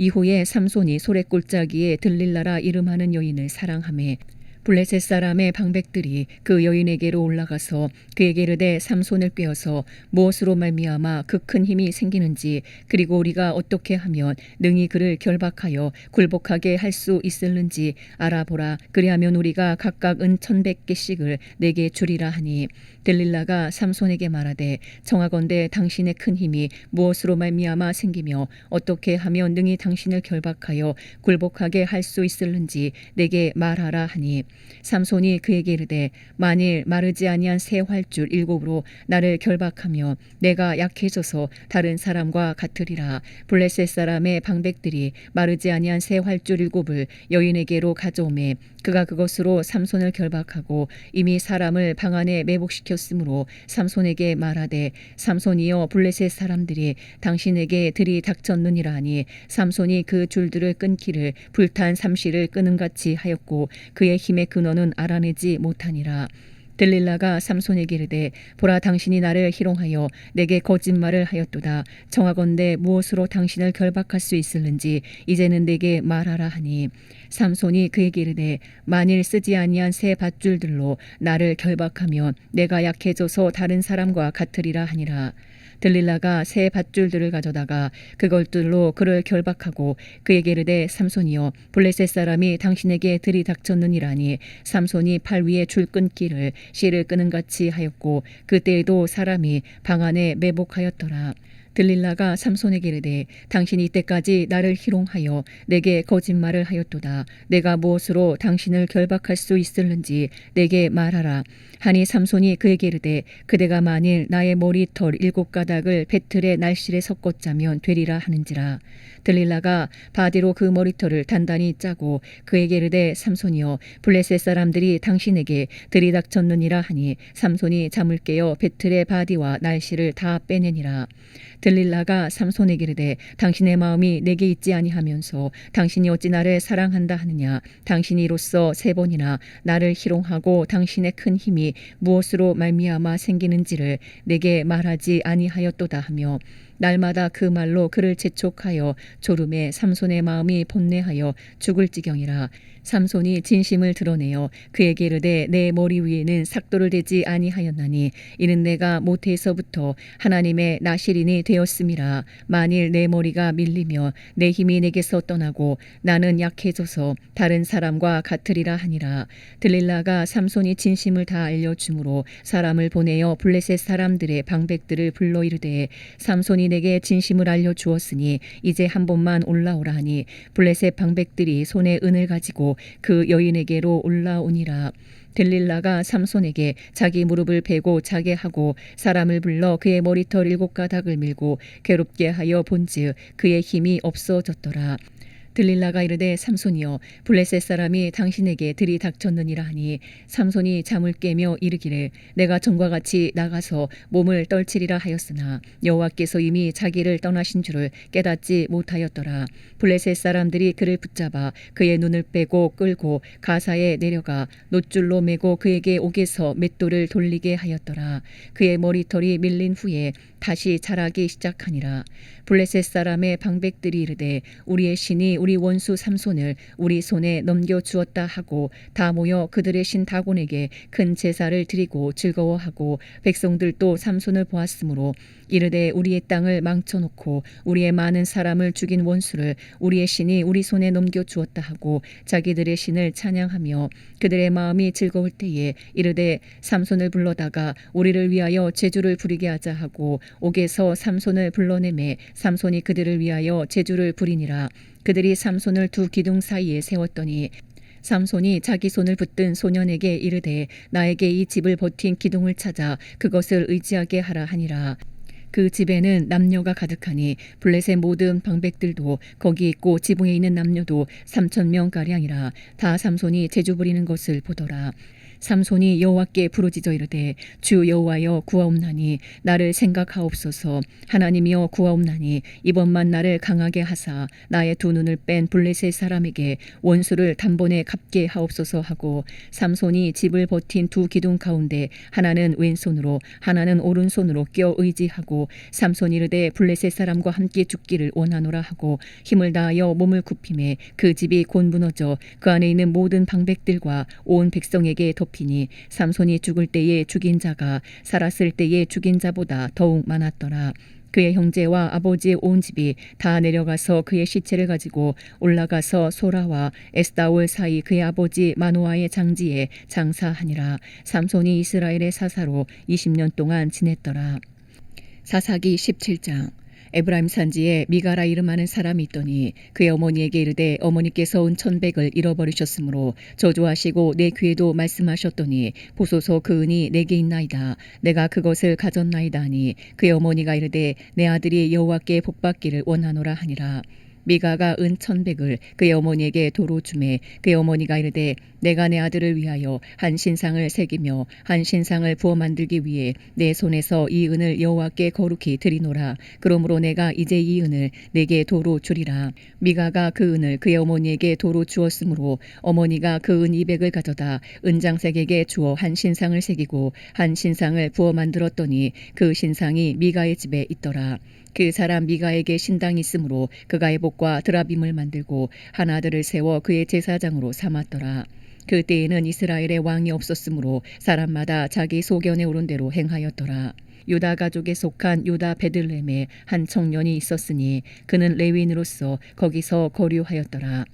[SPEAKER 1] 이후에 삼손이 소래골짜기에 들릴라라 이름하는 여인을 사랑하매 블레셋 사람의 방백들이 그 여인에게로 올라가서 그에게 이르되 삼손을 꾀어서 무엇으로 말미암아 그 큰 힘이 생기는지 그리고 우리가 어떻게 하면 능히 그를 결박하여 굴복하게 할 수 있을는지 알아보라. 그리하면 우리가 각각 은 1,100개씩을 내게 주리라 하니 들릴라가 삼손에게 말하되 청하건대 당신의 큰 힘이 무엇으로 말미암아 생기며 어떻게 하면 능히 당신을 결박하여 굴복하게 할 수 있을는지 내게 말하라 하니 삼손이 그에게 이르되 만일 마르지 아니한 새 활줄 7으로 나를 결박하며 내가 약해져서 다른 사람과 같으리라. 블레셋 사람의 방백들이 마르지 아니한 새 활줄 7을 여인에게로 가져오매 그가 그것으로 삼손을 결박하고 이미 사람을 방 안에 매복시켰으므로 삼손에게 말하되 삼손이여 블레셋 사람들이 당신에게 들이닥쳤느니라 하니 삼손이 그 줄들을 끊기를 불탄 삼시를 끊음같이 하였고 그의 힘의 근원은 알아내지 못하니라. 들릴라가 삼손에게 이르되 보라 당신이 나를 희롱하여 내게 거짓말을 하였도다. 청하건대 무엇으로 당신을 결박할 수 있을는지 이제는 내게 말하라 하니 삼손이 그에게 이르되 만일 쓰지 아니한 새 밧줄들로 나를 결박하면 내가 약해져서 다른 사람과 같으리라 하니라. 들릴라가 새 밧줄들을 가져다가 그것들로 그를 결박하고 그에게 이르되 삼손이여 블레셋 사람이 당신에게 들이닥쳤느니라니 삼손이 팔 위에 줄 끊기를 실을 끄는같이 하였고 그때에도 사람이 방 안에 매복하였더라. 들릴라가 삼손에게 이르되 당신이 이때까지 나를 희롱하여 내게 거짓말을 하였도다. 내가 무엇으로 당신을 결박할 수 있을는지 내게 말하라 하니 삼손이 그에게 이르되 그대가 만일 나의 머리털 7가닥을 배틀의 날실에 섞어 짜면 되리라 하는지라. 들릴라가 바디로 그 머리털을 단단히 짜고 그에게 이르되 삼손이여 블레셋 사람들이 당신에게 들이닥쳤느니라 하니 삼손이 잠을 깨어 배틀의 바디와 날실을 다 빼내니라. 들릴라가 삼손에게 이르되 당신의 마음이 내게 있지 아니하면서 당신이 어찌 나를 사랑한다 하느냐. 당신이 이로써 3번이나 나를 희롱하고 당신의 큰 힘이 무엇으로 말미암아 생기는지를 내게 말하지 아니하였도다 하며 날마다 그 말로 그를 재촉하여 졸음에 삼손의 마음이 번뇌하여 죽을 지경이라. 삼손이 진심을 드러내어 그에게 이르되 내 머리 위에는 삭도를 대지 아니하였나니 이는 내가 모태에서부터 하나님의 나실인이 되었음이라. 만일 내 머리가 밀리며 내 힘이 내게서 떠나고 나는 약해져서 다른 사람과 같으리라 하니라. 들릴라가 삼손이 진심을 다 알려주므로 사람을 보내어 블레셋 사람들의 방백들을 불러 이르되 삼손이 내게 진심을 알려주었으니 이제 한 번만 올라오라 하니 블레셋 방백들이 손에 은을 가지고 그 여인에게로 올라오니라. 들릴라가 삼손에게 자기 무릎을 베고 자게 하고 사람을 불러 그의 머리털 7가닥을 밀고 괴롭게 하여 본즉 그의 힘이 없어졌더라. 들릴라가 이르되 삼손이여 블레셋 사람이 당신에게 들이닥쳤느니라 하니 삼손이 잠을 깨며 이르기를 내가 전과 같이 나가서 몸을 떨치리라 하였으나 여호와께서 이미 자기를 떠나신 줄을 깨닫지 못하였더라. 블레셋 사람들이 그를 붙잡아 그의 눈을 빼고 끌고 가사에 내려가 놋줄로 매고 그에게 옥에서 맷돌을 돌리게 하였더라. 그의 머리털이 밀린 후에 다시 자라기 시작하니라. 블레셋 사람의 방백들이 이르되 우리의 신이 우리 원수 삼손을 우리 손에 넘겨주었다 하고 다 모여 그들의 신 다곤에게 큰 제사를 드리고 즐거워하고 백성들도 삼손을 보았으므로 이르되 우리의 땅을 망쳐놓고 우리의 많은 사람을 죽인 원수를 우리의 신이 우리 손에 넘겨주었다 하고 자기들의 신을 찬양하며 그들의 마음이 즐거울 때에 이르되 삼손을 불러다가 우리를 위하여 제주를 부리게 하자 하고 옥에서 삼손을 불러내매 삼손이 그들을 위하여 제주를 부리니라. 그들이 삼손을 두 기둥 사이에 세웠더니 삼손이 자기 손을 붙든 소년에게 이르되 나에게 이 집을 버틴 기둥을 찾아 그것을 의지하게 하라 하니라. 그 집에는 남녀가 가득하니 블레셋 모든 방백들도 거기 있고 지붕에 있는 남녀도 3,000명가량이라. 다 삼손이 제주 부리는 것을 보더라. 삼손이 여호와께 부르짖어 이르되 주 여호와여 구하옵나니 나를 생각하옵소서. 하나님이여 구하옵나니 이번만 나를 강하게 하사 나의 두 눈을 뺀 블레셋 사람에게 원수를 단번에 갚게 하옵소서 하고 삼손이 집을 버틴 두 기둥 가운데 하나는 왼손으로 하나는 오른손으로 껴 의지하고 하고 삼손이 이르되 블레셋 사람과 함께 죽기를 원하노라 하고 힘을 다하여 몸을 굽힘에 그 집이 곧 무너져 그 안에 있는 모든 방백들과 온 백성에게 덮이니 삼손이 죽을 때에 죽인 자가 살았을 때에 죽인 자보다 더욱 많았더라. 그의 형제와 아버지의 온 집이 다 내려가서 그의 시체를 가지고 올라가서 소라와 에스다올 사이 그의 아버지 마노아의 장지에 장사하니라. 삼손이 이스라엘의 사사로 20년 동안 지냈더라. 사사기 17장. 에브라임 산지에 미가라 이름하는 사람이 있더니 그의 어머니에게 이르되 어머니께서 은 1,100을 잃어버리셨으므로 저주하시고 내 귀에도 말씀하셨더니 보소서 그 은이 내게 있나이다. 내가 그것을 가졌나이다 하니 그의 어머니가 이르되 내 아들이 여호와께 복받기를 원하노라 하니라. 미가가 은 1,100을 그의 어머니에게 도로 주매 그의 어머니가 이르되 내가 내 아들을 위하여 한 신상을 새기며 한 신상을 부어 만들기 위해 내 손에서 이 은을 여호와께 거룩히 드리노라. 그러므로 내가 이제 이 은을 내게 도로 주리라. 미가가 그 은을 그의 어머니에게 도로 주었으므로 어머니가 그 은 200을 가져다 은장색에게 주어 한 신상을 새기고 한 신상을 부어 만들었더니 그 신상이 미가의 집에 있더라. 그 사람 미가에게 신당이 있으므로 그가 에봇과 드라빔을 만들고 한 아들을 세워 그의 제사장으로 삼았더라. 그때에는 이스라엘에 왕이 없었으므로 사람마다 자기 소견에 오른 대로 행하였더라. 유다 가족에 속한 유다 베들레헴에 한 청년이 있었으니 그는 레위인으로서 거기서 거류하였더라.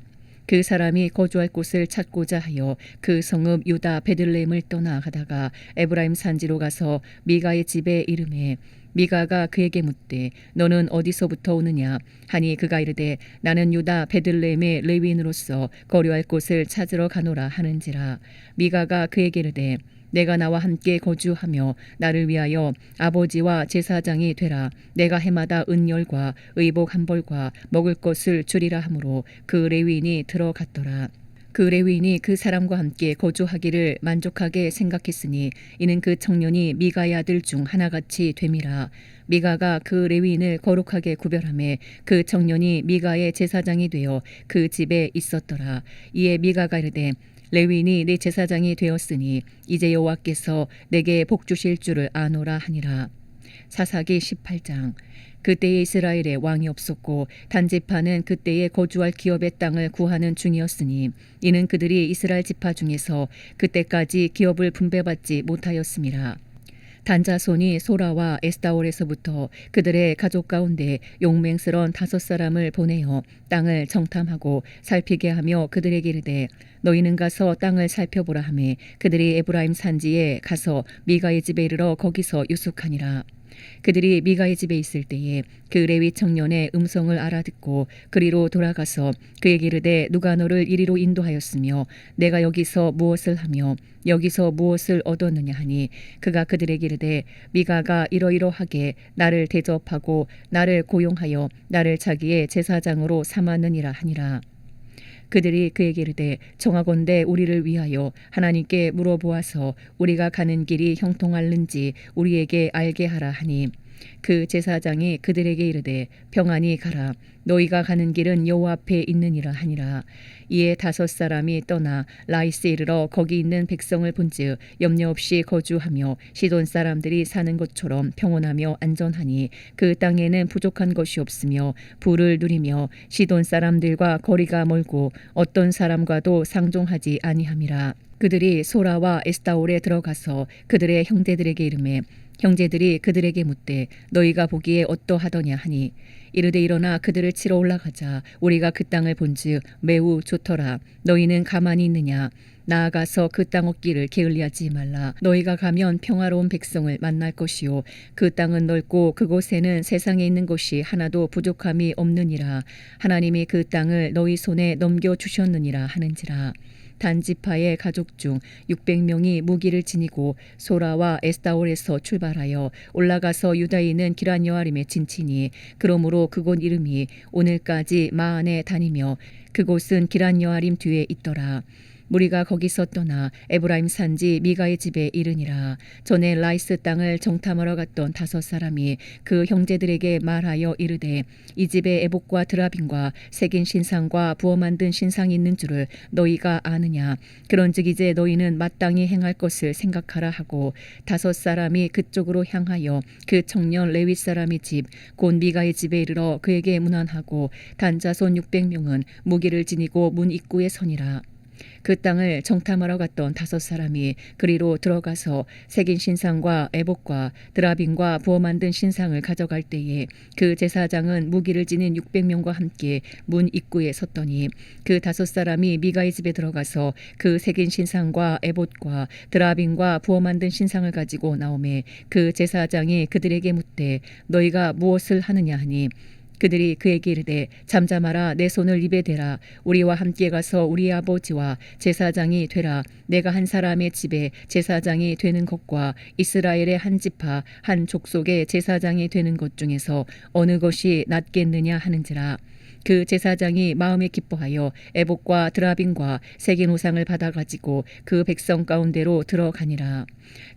[SPEAKER 1] 그 사람이 거주할 곳을 찾고자 하여 그 성읍 유다 베들레헴을 떠나 가다가 에브라임 산지로 가서 미가의 집에 이르매 미가가 그에게 묻되 너는 어디서부터 오느냐 하니 그가 이르되 나는 유다 베들레헴의 레위인으로서 거류할 곳을 찾으러 가노라 하는지라. 미가가 그에게 이르되 내가 나와 함께 거주하며 나를 위하여 아버지와 제사장이 되라. 내가 해마다 은열과 의복 한 벌과 먹을 것을 주리라 하므로 그 레위인이 들어갔더라. 그 레위인이 그 사람과 함께 거주하기를 만족하게 생각했으니 이는 그 청년이 미가의 아들 중 하나같이 됨이라. 미가가 그 레위인을 거룩하게 구별하매 그 청년이 미가의 제사장이 되어 그 집에 있었더라. 이에 미가가 이르되 레위인이 내 제사장이 되었으니 이제 여호와께서 내게 복 주실 줄을 아노라 하니라. 사사기 18장. 그때에 이스라엘에 왕이 없었고 단지파는 그때에 거주할 기업의 땅을 구하는 중이었으니 이는 그들이 이스라엘 지파 중에서 그때까지 기업을 분배받지 못하였음이라. 단자손이 소라와 에스다올에서부터 그들의 가족 가운데 용맹스러운 5사람을 보내어 땅을 정탐하고 살피게 하며 그들에게 이르되 너희는 가서 땅을 살펴보라 하매 그들이 에브라임 산지에 가서 미가의 집에 이르러 거기서 유숙하니라. 그들이 미가의 집에 있을 때에 그 레위 청년의 음성을 알아듣고 그리로 돌아가서 그에게 이르되 누가 너를 이리로 인도하였으며 내가 여기서 무엇을 하며 여기서 무엇을 얻었느냐 하니 그가 그들에게 이르되 미가가 이러이러하게 나를 대접하고 나를 고용하여 나를 자기의 제사장으로 삼았느니라 하니라. 그들이 그에게 이르되 청하건대 우리를 위하여 하나님께 물어보아서 우리가 가는 길이 형통할는지 우리에게 알게 하라 하니 그 제사장이 그들에게 이르되 평안히 가라. 너희가 가는 길은 여호와 앞에 있느니라 하니라. 이에 5사람이 떠나 라이스에 이르러 거기 있는 백성을 본즉 염려 없이 거주하며 시돈 사람들이 사는 것처럼 평온하며 안전하니 그 땅에는 부족한 것이 없으며 부를 누리며 시돈 사람들과 거리가 멀고 어떤 사람과도 상종하지 아니함이라. 그들이 소라와 에스다올에 들어가서 그들의 형제들에게 이르매 형제들이 그들에게 묻되 너희가 보기에 어떠하더냐 하니 이르되 일어나 그들을 치러 올라가자. 우리가 그 땅을 본즉 매우 좋더라. 너희는 가만히 있느냐? 나아가서 그 땅 얻기를 게을리하지 말라. 너희가 가면 평화로운 백성을 만날 것이요 그 땅은 넓고 그곳에는 세상에 있는 것이 하나도 부족함이 없느니라. 하나님이 그 땅을 너희 손에 넘겨주셨느니라 하는지라. 단지파의 가족 중 600명이 무기를 지니고 소라와 에스다올에서 출발하여 올라가서 유다에 있는 기란 여아림에 진치니 그러므로 그곳 이름이 오늘까지 마안에 다니며 그곳은 기란 여아림 뒤에 있더라. 무리가 거기서 떠나 에브라임 산지 미가의 집에 이르니라. 전에 라이스 땅을 정탐하러 갔던 5사람이 그 형제들에게 말하여 이르되 이 집에 에봇과 드라빔과 새긴 신상과 부어 만든 신상이 있는 줄을 너희가 아느냐. 그런즉 이제 너희는 마땅히 행할 것을 생각하라 하고 5사람이 그쪽으로 향하여 그 청년 레위 사람의 집 곧 미가의 집에 이르러 그에게 문안하고 단자손 600명은 무기를 지니고 문 입구에 서니라. 그 땅을 정탐하러 갔던 5사람이 그리로 들어가서 새긴 신상과 에봇과 드라빔과 부어 만든 신상을 가져갈 때에 그 제사장은 무기를 지닌 600명과 함께 문 입구에 섰더니 그 5사람이 미가의 집에 들어가서 그 새긴 신상과 에봇과 드라빔과 부어 만든 신상을 가지고 나오매 그 제사장이 그들에게 묻되 너희가 무엇을 하느냐 하니 그들이 그에게 이르되 잠잠하라. 내 손을 입에 대라. 우리와 함께 가서 우리 아버지와 제사장이 되라. 내가 한 사람의 집에 제사장이 되는 것과 이스라엘의 한 지파 한 족속의 제사장이 되는 것 중에서 어느 것이 낫겠느냐 하는지라. 그 제사장이 마음에 기뻐하여 에봇과 드라빔과 새긴 우상을 받아가지고 그 백성 가운데로 들어가니라.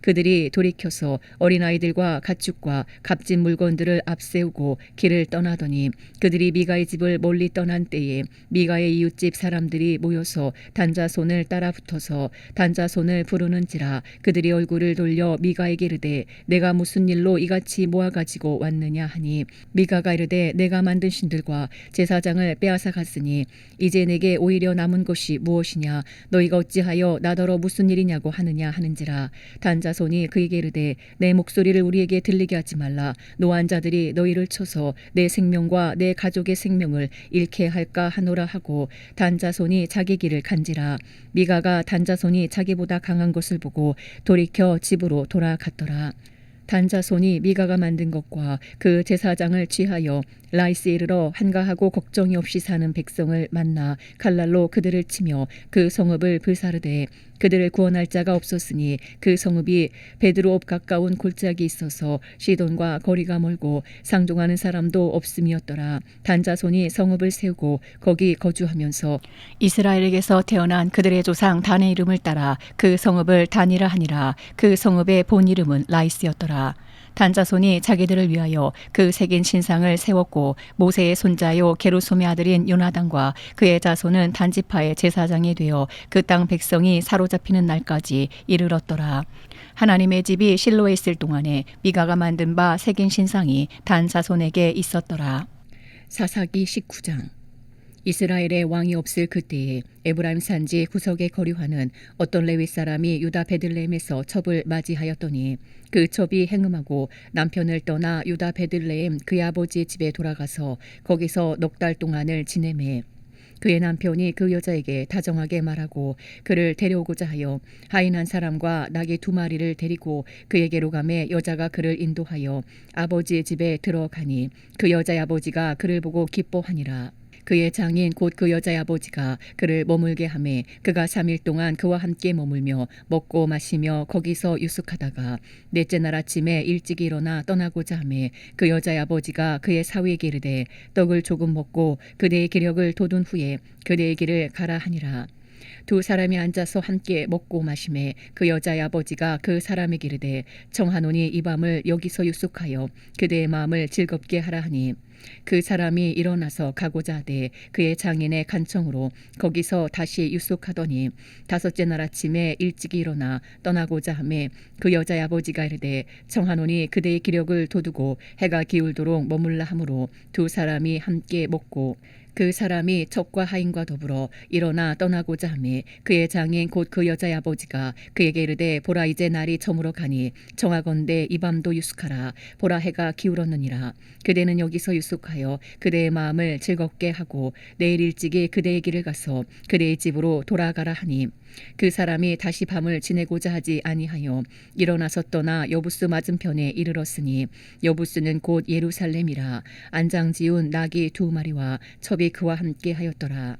[SPEAKER 1] 그들이 돌이켜서 어린아이들과 가축과 값진 물건들을 앞세우고 길을 떠나더니 그들이 미가의 집을 멀리 떠난 때에 미가의 이웃집 사람들이 모여서 단자손을 따라 붙어서 단자손을 부르는지라. 그들이 얼굴을 돌려 미가에게 이르되 내가 무슨 일로 이같이 모아가지고 왔느냐 하니 미가가 이르되 내가 만든 신들과 제사장을 빼앗아 갔으니 이제 내게 오히려 남은 것이 무엇이냐. 너희가 어찌하여 나더러 무슨 일이냐고 하느냐 하는지라. 단자손이 그에게 이르되 내 목소리를 우리에게 들리게 하지 말라. 노한 자들이 너희를 쳐서 내 생명과 내 가족의 생명을 잃게 할까 하노라 하고 단자손이 자기 길을 간지라. 미가가 단자손이 자기보다 강한 것을 보고 돌이켜 집으로 돌아갔더라. 단자손이 미가가 만든 것과 그 제사장을 취하여 라이스에 이르러 한가하고 걱정이 없이 사는 백성을 만나 칼날로 그들을 치며 그 성읍을 불사르되 그들을 구원할 자가 없었으니 그 성읍이 베드로옵 가까운 골짜기 있어서 시돈과 거리가 멀고 상종하는 사람도 없음이었더라. 단자손이 성읍을 세우고 거기 거주하면서 이스라엘에게서 태어난 그들의 조상 단의 이름을 따라 그 성읍을 단이라 하니라. 그 성읍의 본 이름은 라이스였더라. 단자손이 자기들을 위하여 그 새긴 신상을 세웠고 모세의 손자요 게르솜의 아들인 요나단과 그의 자손은 단지파의 제사장이 되어 그 땅 백성이 사로잡히는 날까지 이르렀더라. 하나님의 집이 실로에 있을 동안에 미가가 만든 바 새긴 신상이 단자손에게 있었더라. 사사기 19장. 이스라엘의 왕이 없을 그때에 에브라임 산지 구석에 거류하는 어떤 레위 사람이 유다 베들레헴에서 첩을 맞이하였더니 그 첩이 행음하고 남편을 떠나 유다 베들레헴 그의 아버지의 집에 돌아가서 거기서 넉 달 동안을 지내매 그의 남편이 그 여자에게 다정하게 말하고 그를 데려오고자 하여 하인 한 사람과 나귀 2마리를 데리고 그에게로 가매 여자가 그를 인도하여 아버지의 집에 들어가니 그 여자의 아버지가 그를 보고 기뻐하니라. 그의 장인 곧 그 여자의 아버지가 그를 머물게 하매 그가 3일 동안 그와 함께 머물며 먹고 마시며 거기서 유숙하다가 넷째 날 아침에 일찍 일어나 떠나고자 하매 그 여자의 아버지가 그의 사위에게 이르되 떡을 조금 먹고 그대의 기력을 돋운 후에 그대의 길을 가라 하니라. 2사람이 앉아서 함께 먹고 마시매 그 여자의 아버지가 그 사람에게 이르되 청하노니 이 밤을 여기서 유숙하여 그대의 마음을 즐겁게 하라 하니 그 사람이 일어나서 가고자 하되 그의 장인의 간청으로 거기서 다시 유숙하더니 5째 날 아침에 일찍 일어나 떠나고자 하매 그 여자의 아버지가 이르되 청하노니 그대의 기력을 돋우고 해가 기울도록 머물라 하므로 2사람이 함께 먹고 그 사람이 첩과 하인과 더불어 일어나 떠나고자 하매 그의 장인 곧 그 여자의 아버지가 그에게 이르되 보라 이제 날이 저물어 가니 정하건대 이 밤도 유숙하라. 보라 해가 기울었느니라. 그대는 여기서 유숙하여 그대의 마음을 즐겁게 하고 내일 일찍이 그대의 길을 가서 그대의 집으로 돌아가라 하니 그 사람이 다시 밤을 지내고자 하지 아니하여 일어나서 떠나 여부스 맞은편에 이르렀으니 여부스는 곧 예루살렘이라. 안장지운 나귀 2마리와 첩이 그와 함께 하였더라.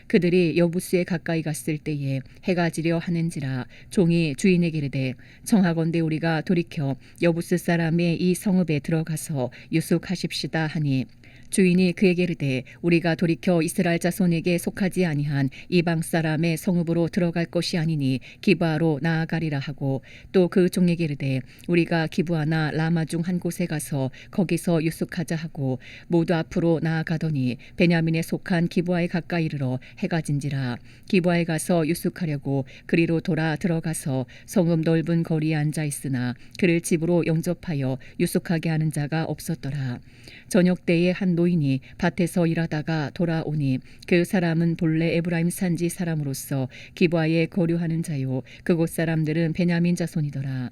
[SPEAKER 1] 그들이 여부스에 가까이 갔을 때에 해가 지려 하는지라. 종이 주인에게 이르되 청하건대 우리가 돌이켜 여부스 사람의 이 성읍에 들어가서 유숙하십시다 하니 주인이 그에게 이르되 우리가 돌이켜 이스라엘 자손에게 속하지 아니한 이방 사람의 성읍으로 들어갈 것이 아니니 기브아로 나아가리라 하고 또 그 종에게 이르되 우리가 기브아나 라마 중 한 곳에 가서 거기서 유숙하자 하고 모두 앞으로 나아가더니 베냐민에 속한 기브아에 가까이 이르러 해가 진지라. 기브아에 가서 유숙하려고 그리로 돌아 들어가서 성읍 넓은 거리에 앉아 있으나 그를 집으로 영접하여 유숙하게 하는 자가 없었더라. 저녁 때에 한 노인이 밭에서 일하다가 돌아오니 그 사람은 본래 에브라임 산지 사람으로서 기브아에 거류하는 자요 그곳 사람들은 베냐민 자손이더라.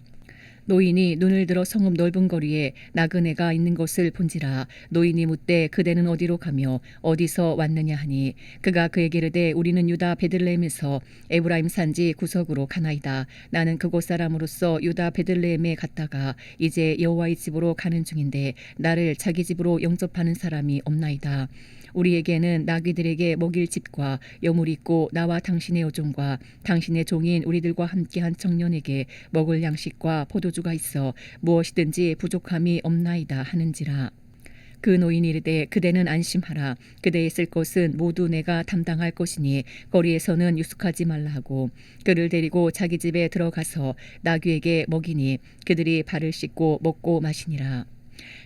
[SPEAKER 1] 노인이 눈을 들어 성읍 넓은 거리에 나그네가 있는 것을 본지라. 노인이 묻되 그대는 어디로 가며 어디서 왔느냐 하니 그가 그에게 이르되 우리는 유다 베들레헴에서 에브라임 산지 구석으로 가나이다. 나는 그곳 사람으로서 유다 베들레헴에 갔다가 이제 여호와의 집으로 가는 중인데 나를 자기 집으로 영접하는 사람이 없나이다. 우리에게는 나귀들에게 먹일 집과 여물이 있고 나와 당신의 여종과 당신의 종인 우리들과 함께한 청년에게 먹을 양식과 포도주가 있어 무엇이든지 부족함이 없나이다 하는지라. 그 노인이 이르되 그대는 안심하라. 그대의 쓸 것은 모두 내가 담당할 것이니 거리에서는 유숙하지 말라 하고 그를 데리고 자기 집에 들어가서 나귀에게 먹이니 그들이 발을 씻고 먹고 마시니라.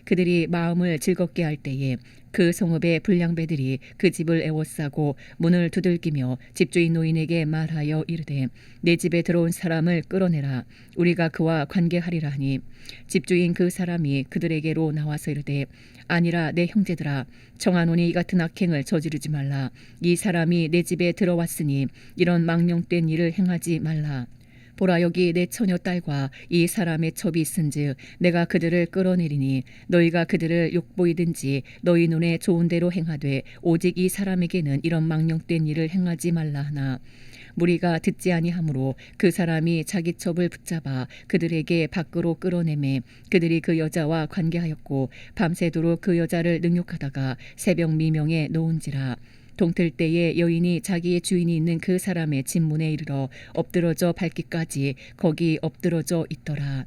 [SPEAKER 1] 그들이 마음을 즐겁게 할 때에 그 성읍의 불량배들이 그 집을 에워싸고 문을 두들기며 집주인 노인에게 말하여 이르되 내 집에 들어온 사람을 끌어내라. 우리가 그와 관계하리라 하니 집주인 그 사람이 그들에게로 나와서 이르되 아니라 내 형제들아 청하노니 이 같은 악행을 저지르지 말라. 이 사람이 내 집에 들어왔으니 이런 망령된 일을 행하지 말라. 보라 여기 내 처녀 딸과 이 사람의 첩이 있은즉 내가 그들을 끌어내리니 너희가 그들을 욕보이든지 너희 눈에 좋은 대로 행하되 오직 이 사람에게는 이런 망령된 일을 행하지 말라 하나 무리가 듣지 아니하므로 그 사람이 자기 첩을 붙잡아 그들에게 밖으로 끌어내매 그들이 그 여자와 관계하였고 밤새도록 그 여자를 능욕하다가 새벽 미명에 놓은지라. 동틀 때에 여인이 자기의 주인이 있는 그 사람의 집 문에 이르러 엎드러져 밟기까지 거기 엎드러져 있더라.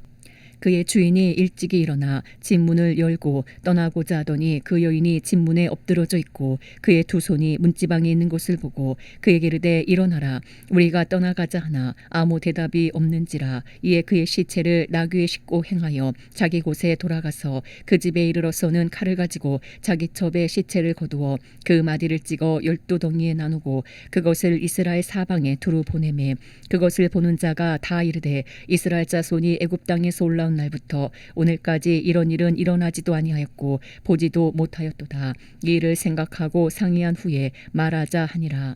[SPEAKER 1] 그의 주인이 일찍이 일어나 집 문을 열고 떠나고자 하더니 그 여인이 집 문에 엎드러져 있고 그의 두 손이 문지방에 있는 것을 보고 그에게 이르되 일어나라. 우리가 떠나가자 하나 아무 대답이 없는지라. 이에 그의 시체를 나귀에 싣고 행하여 자기 곳에 돌아가서 그 집에 이르러서는 칼을 가지고 자기 첩에 시체를 거두어 그 마디를 찍어 12덩이에 나누고 그것을 이스라엘 사방에 두루 보내매 그것을 보는 자가 다 이르되 이스라엘 자손이 애굽 땅에서 올라온 날부터 오늘까지 이런 일은 일어나지도 아니하였고 보지도 못하였도다. 이 일을 생각하고 상의한 후에 말하자 하니라.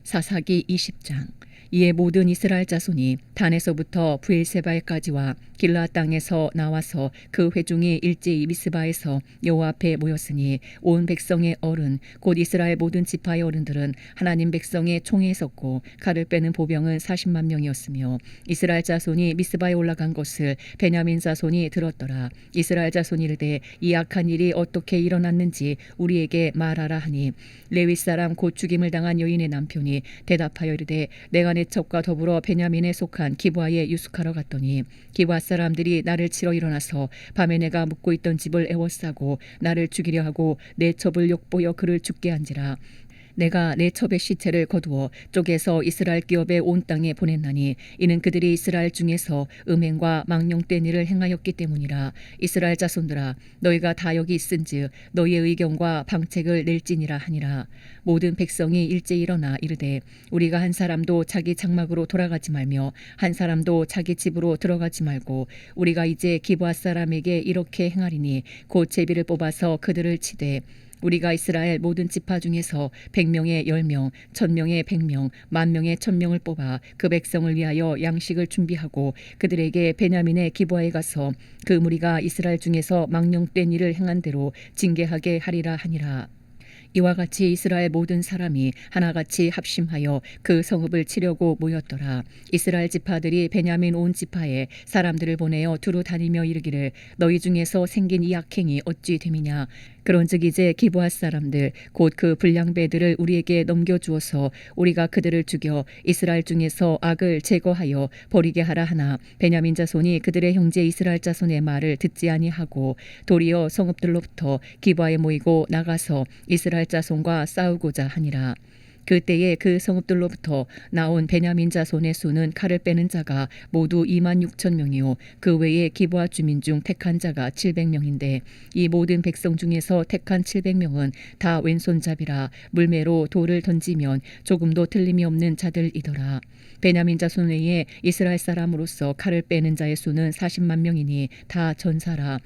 [SPEAKER 1] 사사기 20장. 이에 모든 이스라엘 자손이 단에서부터 브엘세바에까지와 길라 땅에서 나와서 그 회중이 일제히 미스바에서 여호와 앞에 모였으니 온 백성의 어른 곧 이스라엘 모든 지파의 어른들은 하나님 백성의 총에 섰고 칼을 빼는 보병은 40만 명이었으며 이스라엘 자손이 미스바에 올라간 것을 베냐민 자손이 들었더라. 이스라엘 자손이 이르되 이 악한 일이 어떻게 일어났는지 우리에게 말하라 하니 레위 사람 곧 죽임을 당한 여인의 남편이 대답하여 이르되 내가 내 첩과 더불어 베냐민에 속한 기브아에 유숙하러 갔더니 기브아 사람들이 나를 치러 일어나서 밤에 내가 묵고 있던 집을 에워싸고 나를 죽이려 하고 내 첩을 욕보여 그를 죽게 한지라. 내가 내 첩의 시체를 거두어 쪼개서 이스라엘 기업의 온 땅에 보냈나니 이는 그들이 이스라엘 중에서 음행과 망령된 일을 행하였기 때문이라. 이스라엘 자손들아 너희가 다 여기 있은즉 너희의 의견과 방책을 낼지니라 하니라. 모든 백성이 일제히 일어나 이르되 우리가 한 사람도 자기 장막으로 돌아가지 말며 한 사람도 자기 집으로 들어가지 말고 우리가 이제 기브아 사람에게 이렇게 행하리니 곧 제비를 뽑아서 그들을 치되 우리가 이스라엘 모든 지파 중에서 100명에 10명, 1000명에 100명, 10,000명에 1000명을 뽑아 그 백성을 위하여 양식을 준비하고 그들에게 베냐민의 기브아에 가서 그 무리가 이스라엘 중에서 망령된 일을 행한 대로 징계하게 하리라 하니라. 이와 같이 이스라엘 모든 사람이 하나같이 합심하여 그 성읍을 치려고 모였더라. 이스라엘 지파들이 베냐민 온 지파에 사람들을 보내어 두루 다니며 이르기를 너희 중에서 생긴 이 악행이 어찌 됨이냐. 그런즉 이제 기브앗 사람들 곧 그 불량배들을 우리에게 넘겨주어서 우리가 그들을 죽여 이스라엘 중에서 악을 제거하여 버리게 하라 하나 베냐민 자손이 그들의 형제 이스라엘 자손의 말을 듣지 아니하고 도리어 성읍들로부터 기브아에 모이고 나가서 이스라엘 자손과 싸우고자 하니라. 그때에 그 성읍들로부터 나온 베냐민 자손의 수는 칼을 빼는 자가 모두 2만 6천 명이요 그 외에 기브아 주민 중 택한 자가 700명인데 이 모든 백성 중에서 택한 700명은 다 왼손잡이라 물매로 돌을 던지면 조금도 틀림이 없는 자들이더라. 베냐민 자손 외에 이스라엘 사람으로서 칼을 빼는 자의 수는 40만 명이니 다 전사라.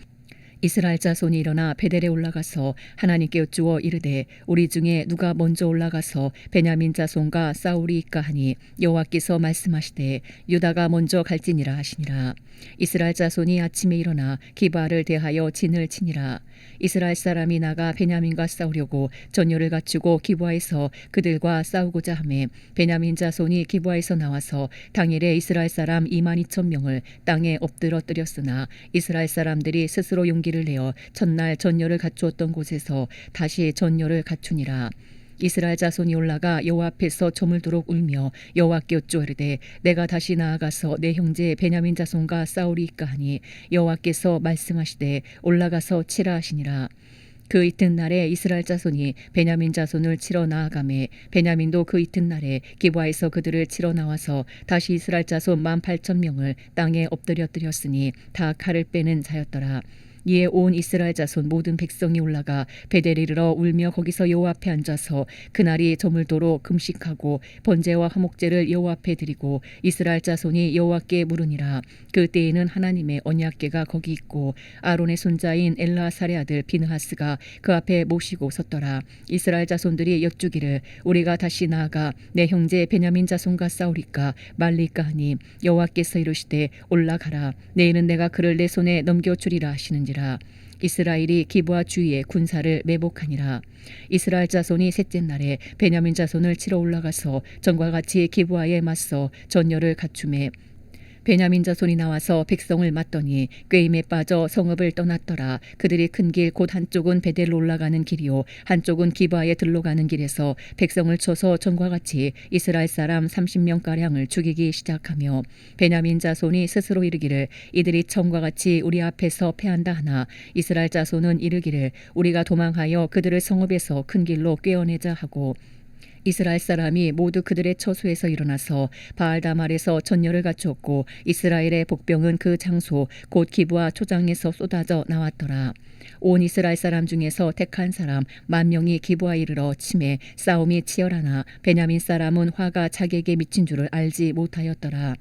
[SPEAKER 1] 이스라엘 자손이 일어나 베델에 올라가서 하나님께 여쭈어 이르되 우리 중에 누가 먼저 올라가서 베냐민 자손과 싸우리이까 하니 여호와께서 말씀하시되 유다가 먼저 갈지니라 하시니라. 이스라엘 자손이 아침에 일어나 기브아를 대하여 진을 치니라. 이스라엘 사람이 나가 베냐민과 싸우려고 전열을 갖추고 기브아에서 그들과 싸우고자 하매 베냐민 자손이 기브아에서 나와서 당일에 이스라엘 사람 2만 2천 명을 땅에 엎드러뜨렸으나 이스라엘 사람들이 스스로 용기를 내어 첫날 전열을 갖추었던 곳에서 다시 전열을 갖추니라. 이스라엘 자손이 올라가 여호와 앞에서 저물도록 울며 여호와께 여쭈어르되 내가 다시 나아가서 내 형제 베냐민 자손과 싸우리이까 하니 여호와께서 말씀하시되 올라가서 치라 하시니라. 그 이튿날에 이스라엘 자손이 베냐민 자손을 치러 나아가매 베냐민도 그 이튿날에 기브아에서 그들을 치러 나와서 다시 이스라엘 자손 18,000명을 땅에 엎드려뜨렸으니 다 칼을 빼는 자였더라. 이에 온 이스라엘 자손 모든 백성이 올라가 베델에 이르러 울며 거기서 여호와 앞에 앉아서 그날이 저물도록 금식하고 번제와 화목제를 여호와 앞에 드리고 이스라엘 자손이 여호와께 물으니라. 그때에는 하나님의 언약궤가 거기 있고 아론의 손자인 엘라사의 아들 비느하스가 그 앞에 모시고 섰더라. 이스라엘 자손들이 여쭈기를 우리가 다시 나아가 내 형제 베냐민 자손과 싸우리까 말리까 하니 여호와께서 이르시되 올라가라. 내일은 내가 그를 내 손에 넘겨주리라 하시는지 이스라엘이 기브아 주위에 군사를 매복하니라. 이스라엘 자손이 셋째 날에 베냐민 자손을 치러 올라가서 전과 같이 기브아에 맞서 전열을 갖추매 베냐민 자손이 나와서 백성을 맞더니 꾀임에 빠져 성읍을 떠났더라. 그들이 큰 길 곧 한쪽은 베델로 올라가는 길이요 한쪽은 기브아에 들러가는 길에서 백성을 쳐서 전과 같이 이스라엘 사람 30명가량을 죽이기 시작하며 베냐민 자손이 스스로 이르기를 이들이 처음과 같이 우리 앞에서 패한다 하나 이스라엘 자손은 이르기를 우리가 도망하여 그들을 성읍에서 큰 길로 꿰어내자 하고 이스라엘 사람이 모두 그들의 처소에서 일어나서 바알다말에서 전열을 갖추었고 이스라엘의 복병은 그 장소 곧 기브아 초장에서 쏟아져 나왔더라. 온 이스라엘 사람 중에서 택한 사람 10,000명이 기브아에 이르러 치매 싸움이 치열하나 베냐민 사람은 화가 자기에게 미친 줄을 알지 못하였더라.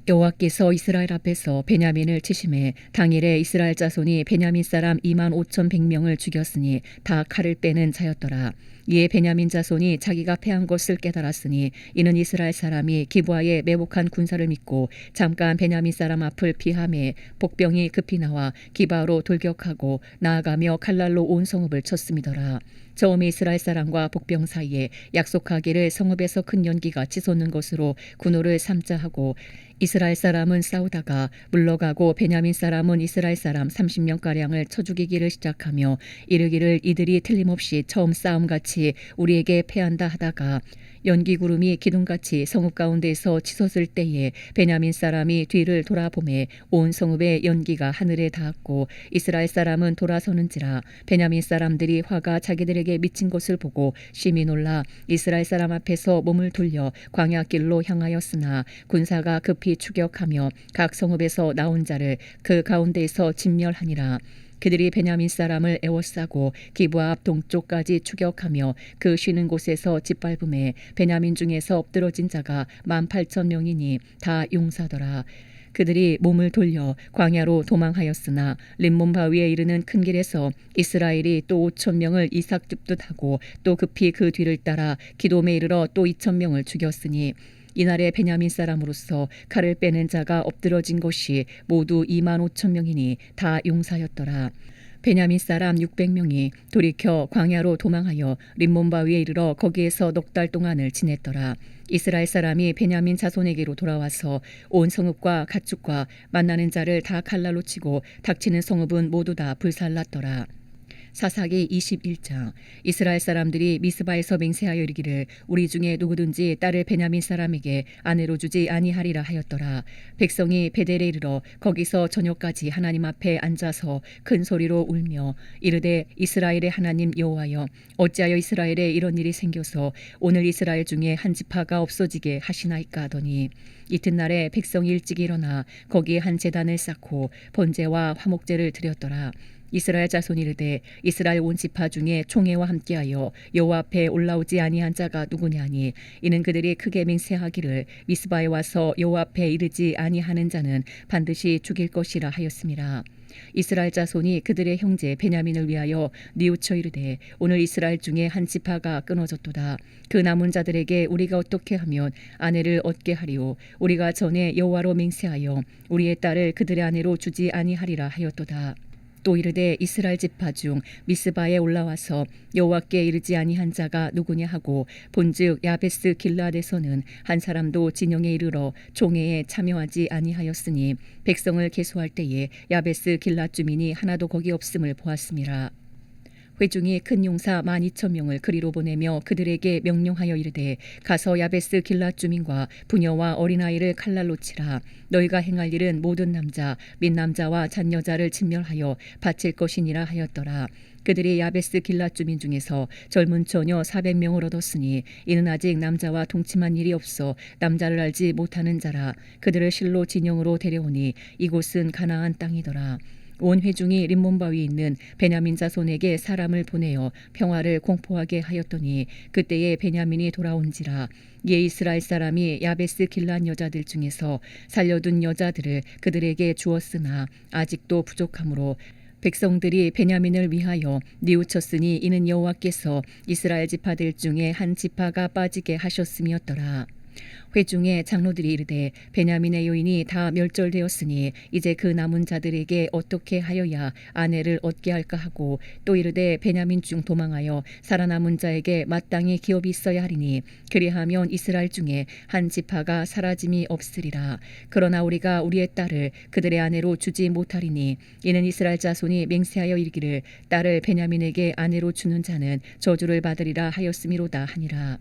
[SPEAKER 1] 여호와께서 이스라엘 앞에서 베냐민을 치심해 당일에 이스라엘 자손이 베냐민 사람 25,100명을 죽였으니 다 칼을 빼는 자였더라. 이에 베냐민 자손이 자기가 패한 것을 깨달았으니 이는 이스라엘 사람이 기브아에 매복한 군사를 믿고 잠깐 베냐민 사람 앞을 피하매 복병이 급히 나와 기브아로 돌격하고 나아가며 칼날로 온 성읍을 쳤음이더라. 처음에 이스라엘 사람과 복병 사이에 약속하기를 성읍에서 큰 연기가 치솟는 것으로 군호를 삼자 하고 이스라엘 사람은 싸우다가 물러가고 베냐민 사람은 이스라엘 사람 30명가량을 쳐 죽이기를 시작하며 이르기를 이들이 틀림없이 처음 싸움같이 우리에게 패한다 하다가 연기구름이 기둥같이 성읍 가운데에서 치솟을 때에 베냐민 사람이 뒤를 돌아보매 온 성읍의 연기가 하늘에 닿았고 이스라엘 사람은 돌아서는지라 베냐민 사람들이 화가 자기들에게 미친 것을 보고 심히 놀라 이스라엘 사람 앞에서 몸을 돌려 광야길로 향하였으나 군사가 급히 추격하며 각 성읍에서 나온 자를 그 가운데에서 진멸하니라. 그들이 베냐민 사람을 에워싸고 기브아 앞 동쪽까지 추격하며 그 쉬는 곳에서 짓밟음에 베냐민 중에서 엎드러진 자가 18,000명이니 다 용사더라. 그들이 몸을 돌려 광야로 도망하였으나 림몬 바위에 이르는 큰 길에서 이스라엘이 또 5,000명을 이삭 줍듯 하고 또 급히 그 뒤를 따라 기돔에 이르러 또 2,000명을 죽였으니 이날에 베냐민 사람으로서 칼을 빼는 자가 엎드러진 것이 모두 25,000명이니 다 용사였더라. 베냐민 사람 600명이 돌이켜 광야로 도망하여 림몬 바위에 이르러 거기에서 넉 달 동안을 지냈더라. 이스라엘 사람이 베냐민 자손에게로 돌아와서 온 성읍과 가축과 만나는 자를 다 칼날로 치고 닥치는 성읍은 모두 다 불살랐더라. 사사기 21장. 이스라엘 사람들이 미스바에서 맹세하여 이르기를 우리 중에 누구든지 딸을 베냐민 사람에게 아내로 주지 아니하리라 하였더라. 백성이 베델에 이르러 거기서 저녁까지 하나님 앞에 앉아서 큰 소리로 울며 이르되 이스라엘의 하나님 여호와여, 어찌하여 이스라엘에 이런 일이 생겨서 오늘 이스라엘 중에 한 지파가 없어지게 하시나이까 하더니, 이튿날에 백성이 일찍 일어나 거기에 한 제단을 쌓고 번제와 화목제를 드렸더라. 이스라엘 자손이 이르되 이스라엘 온 지파 중에 총회와 함께하여 여호와 앞에 올라오지 아니한 자가 누구냐니, 이는 그들이 크게 맹세하기를 미스바에 와서 여호와 앞에 이르지 아니하는 자는 반드시 죽일 것이라 하였음이라. 이스라엘 자손이 그들의 형제 베냐민을 위하여 뉘우쳐 이르되 오늘 이스라엘 중에 한 지파가 끊어졌도다. 그 남은 자들에게 우리가 어떻게 하면 아내를 얻게 하리오? 우리가 전에 여호와로 맹세하여 우리의 딸을 그들의 아내로 주지 아니하리라 하였도다. 또 이르되 이스라엘 지파 중 미스바에 올라와서 여호와께 이르지 아니한 자가 누구냐 하고 본즉 야베스 길라앗에서는 한 사람도 진영에 이르러 총회에 참여하지 아니하였으니 백성을 계수할 때에 야베스 길라앗 주민이 하나도 거기 없음을 보았음이라. 회중이 큰 용사 12,000명을 그리로 보내며 그들에게 명령하여 이르되 가서 야베스 길라앗 주민과 부녀와 어린아이를 칼날로 치라. 너희가 행할 일은 모든 남자 및 남자와 잔여자를 진멸하여 바칠 것이니라 하였더라. 그들이 야베스 길라앗 주민 중에서 젊은 처녀 400명을 얻었으니 이는 아직 남자와 동침한 일이 없어 남자를 알지 못하는 자라. 그들을 실로 진영으로 데려오니 이곳은 가나안 땅이더라. 온 회중이 림몬 바위에 있는 베냐민 자손에게 사람을 보내어 평화를 공포하게 하였더니 그때에 베냐민이 돌아온지라. 이에 이스라엘 사람이 야베스 길라앗 여자들 중에서 살려둔 여자들을 그들에게 주었으나 아직도 부족하므로 백성들이 베냐민을 위하여 뉘우쳤으니 이는 여호와께서 이스라엘 지파들 중에 한 지파가 빠지게 하셨음이었더라. 회중의 장로들이 이르되 베냐민의 여인이 다 멸절되었으니 이제 그 남은 자들에게 어떻게 하여야 아내를 얻게 할까 하고, 또 이르되 베냐민 중 도망하여 살아남은 자에게 마땅히 기업이 있어야 하리니 그리하면 이스라엘 중에 한 지파가 사라짐이 없으리라. 그러나 우리가 우리의 딸을 그들의 아내로 주지 못하리니 이는 이스라엘 자손이 맹세하여 이르기를 딸을 베냐민에게 아내로 주는 자는 저주를 받으리라 하였음이로다 하니라.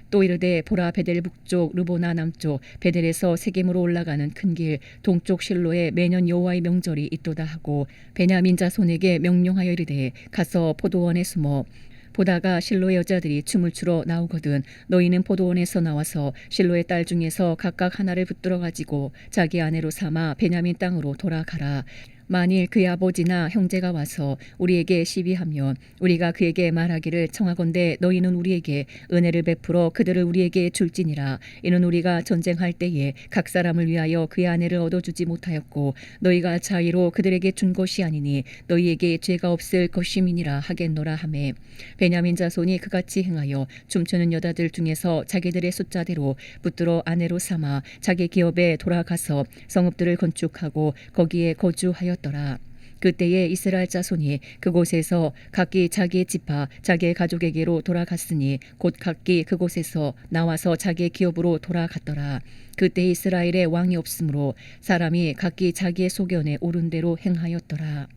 [SPEAKER 1] 또 이르되 보라, 베델 북쪽 르보나 남쪽 베델에서 세겜으로 올라가는 큰 길 동쪽 실로에 매년 여호와의 명절이 있도다 하고 베냐민 자손에게 명령하여 이르되 가서 포도원에 숨어 보다가 실로의 여자들이 춤을 추러 나오거든 너희는 포도원에서 나와서 실로의 딸 중에서 각각 하나를 붙들어 가지고 자기 아내로 삼아 베냐민 땅으로 돌아가라. 만일 그의 아버지나 형제가 와서 우리에게 시비하면 우리가 그에게 말하기를 청하건대 너희는 우리에게 은혜를 베풀어 그들을 우리에게 줄지니라. 이는 우리가 전쟁할 때에 각 사람을 위하여 그의 아내를 얻어주지 못하였고 너희가 자의로 그들에게 준 것이 아니니 너희에게 죄가 없을 것임이니라 하겠노라 하매, 베냐민 자손이 그같이 행하여 춤추는 여자들 중에서 자기들의 숫자대로 붙들어 아내로 삼아 자기 기업에 돌아가서 성읍들을 건축하고 거기에 거주하였더라. 그때에 이스라엘 자손이 그곳에서 각기 자기의 지파 자기의 가족에게로 돌아갔으니 곧 각기 그곳에서 나와서 자기의 기업으로 돌아갔더라. 그때 이스라엘에 왕이 없으므로 사람이 각기 자기의 소견에 옳은 대로 행하였더라.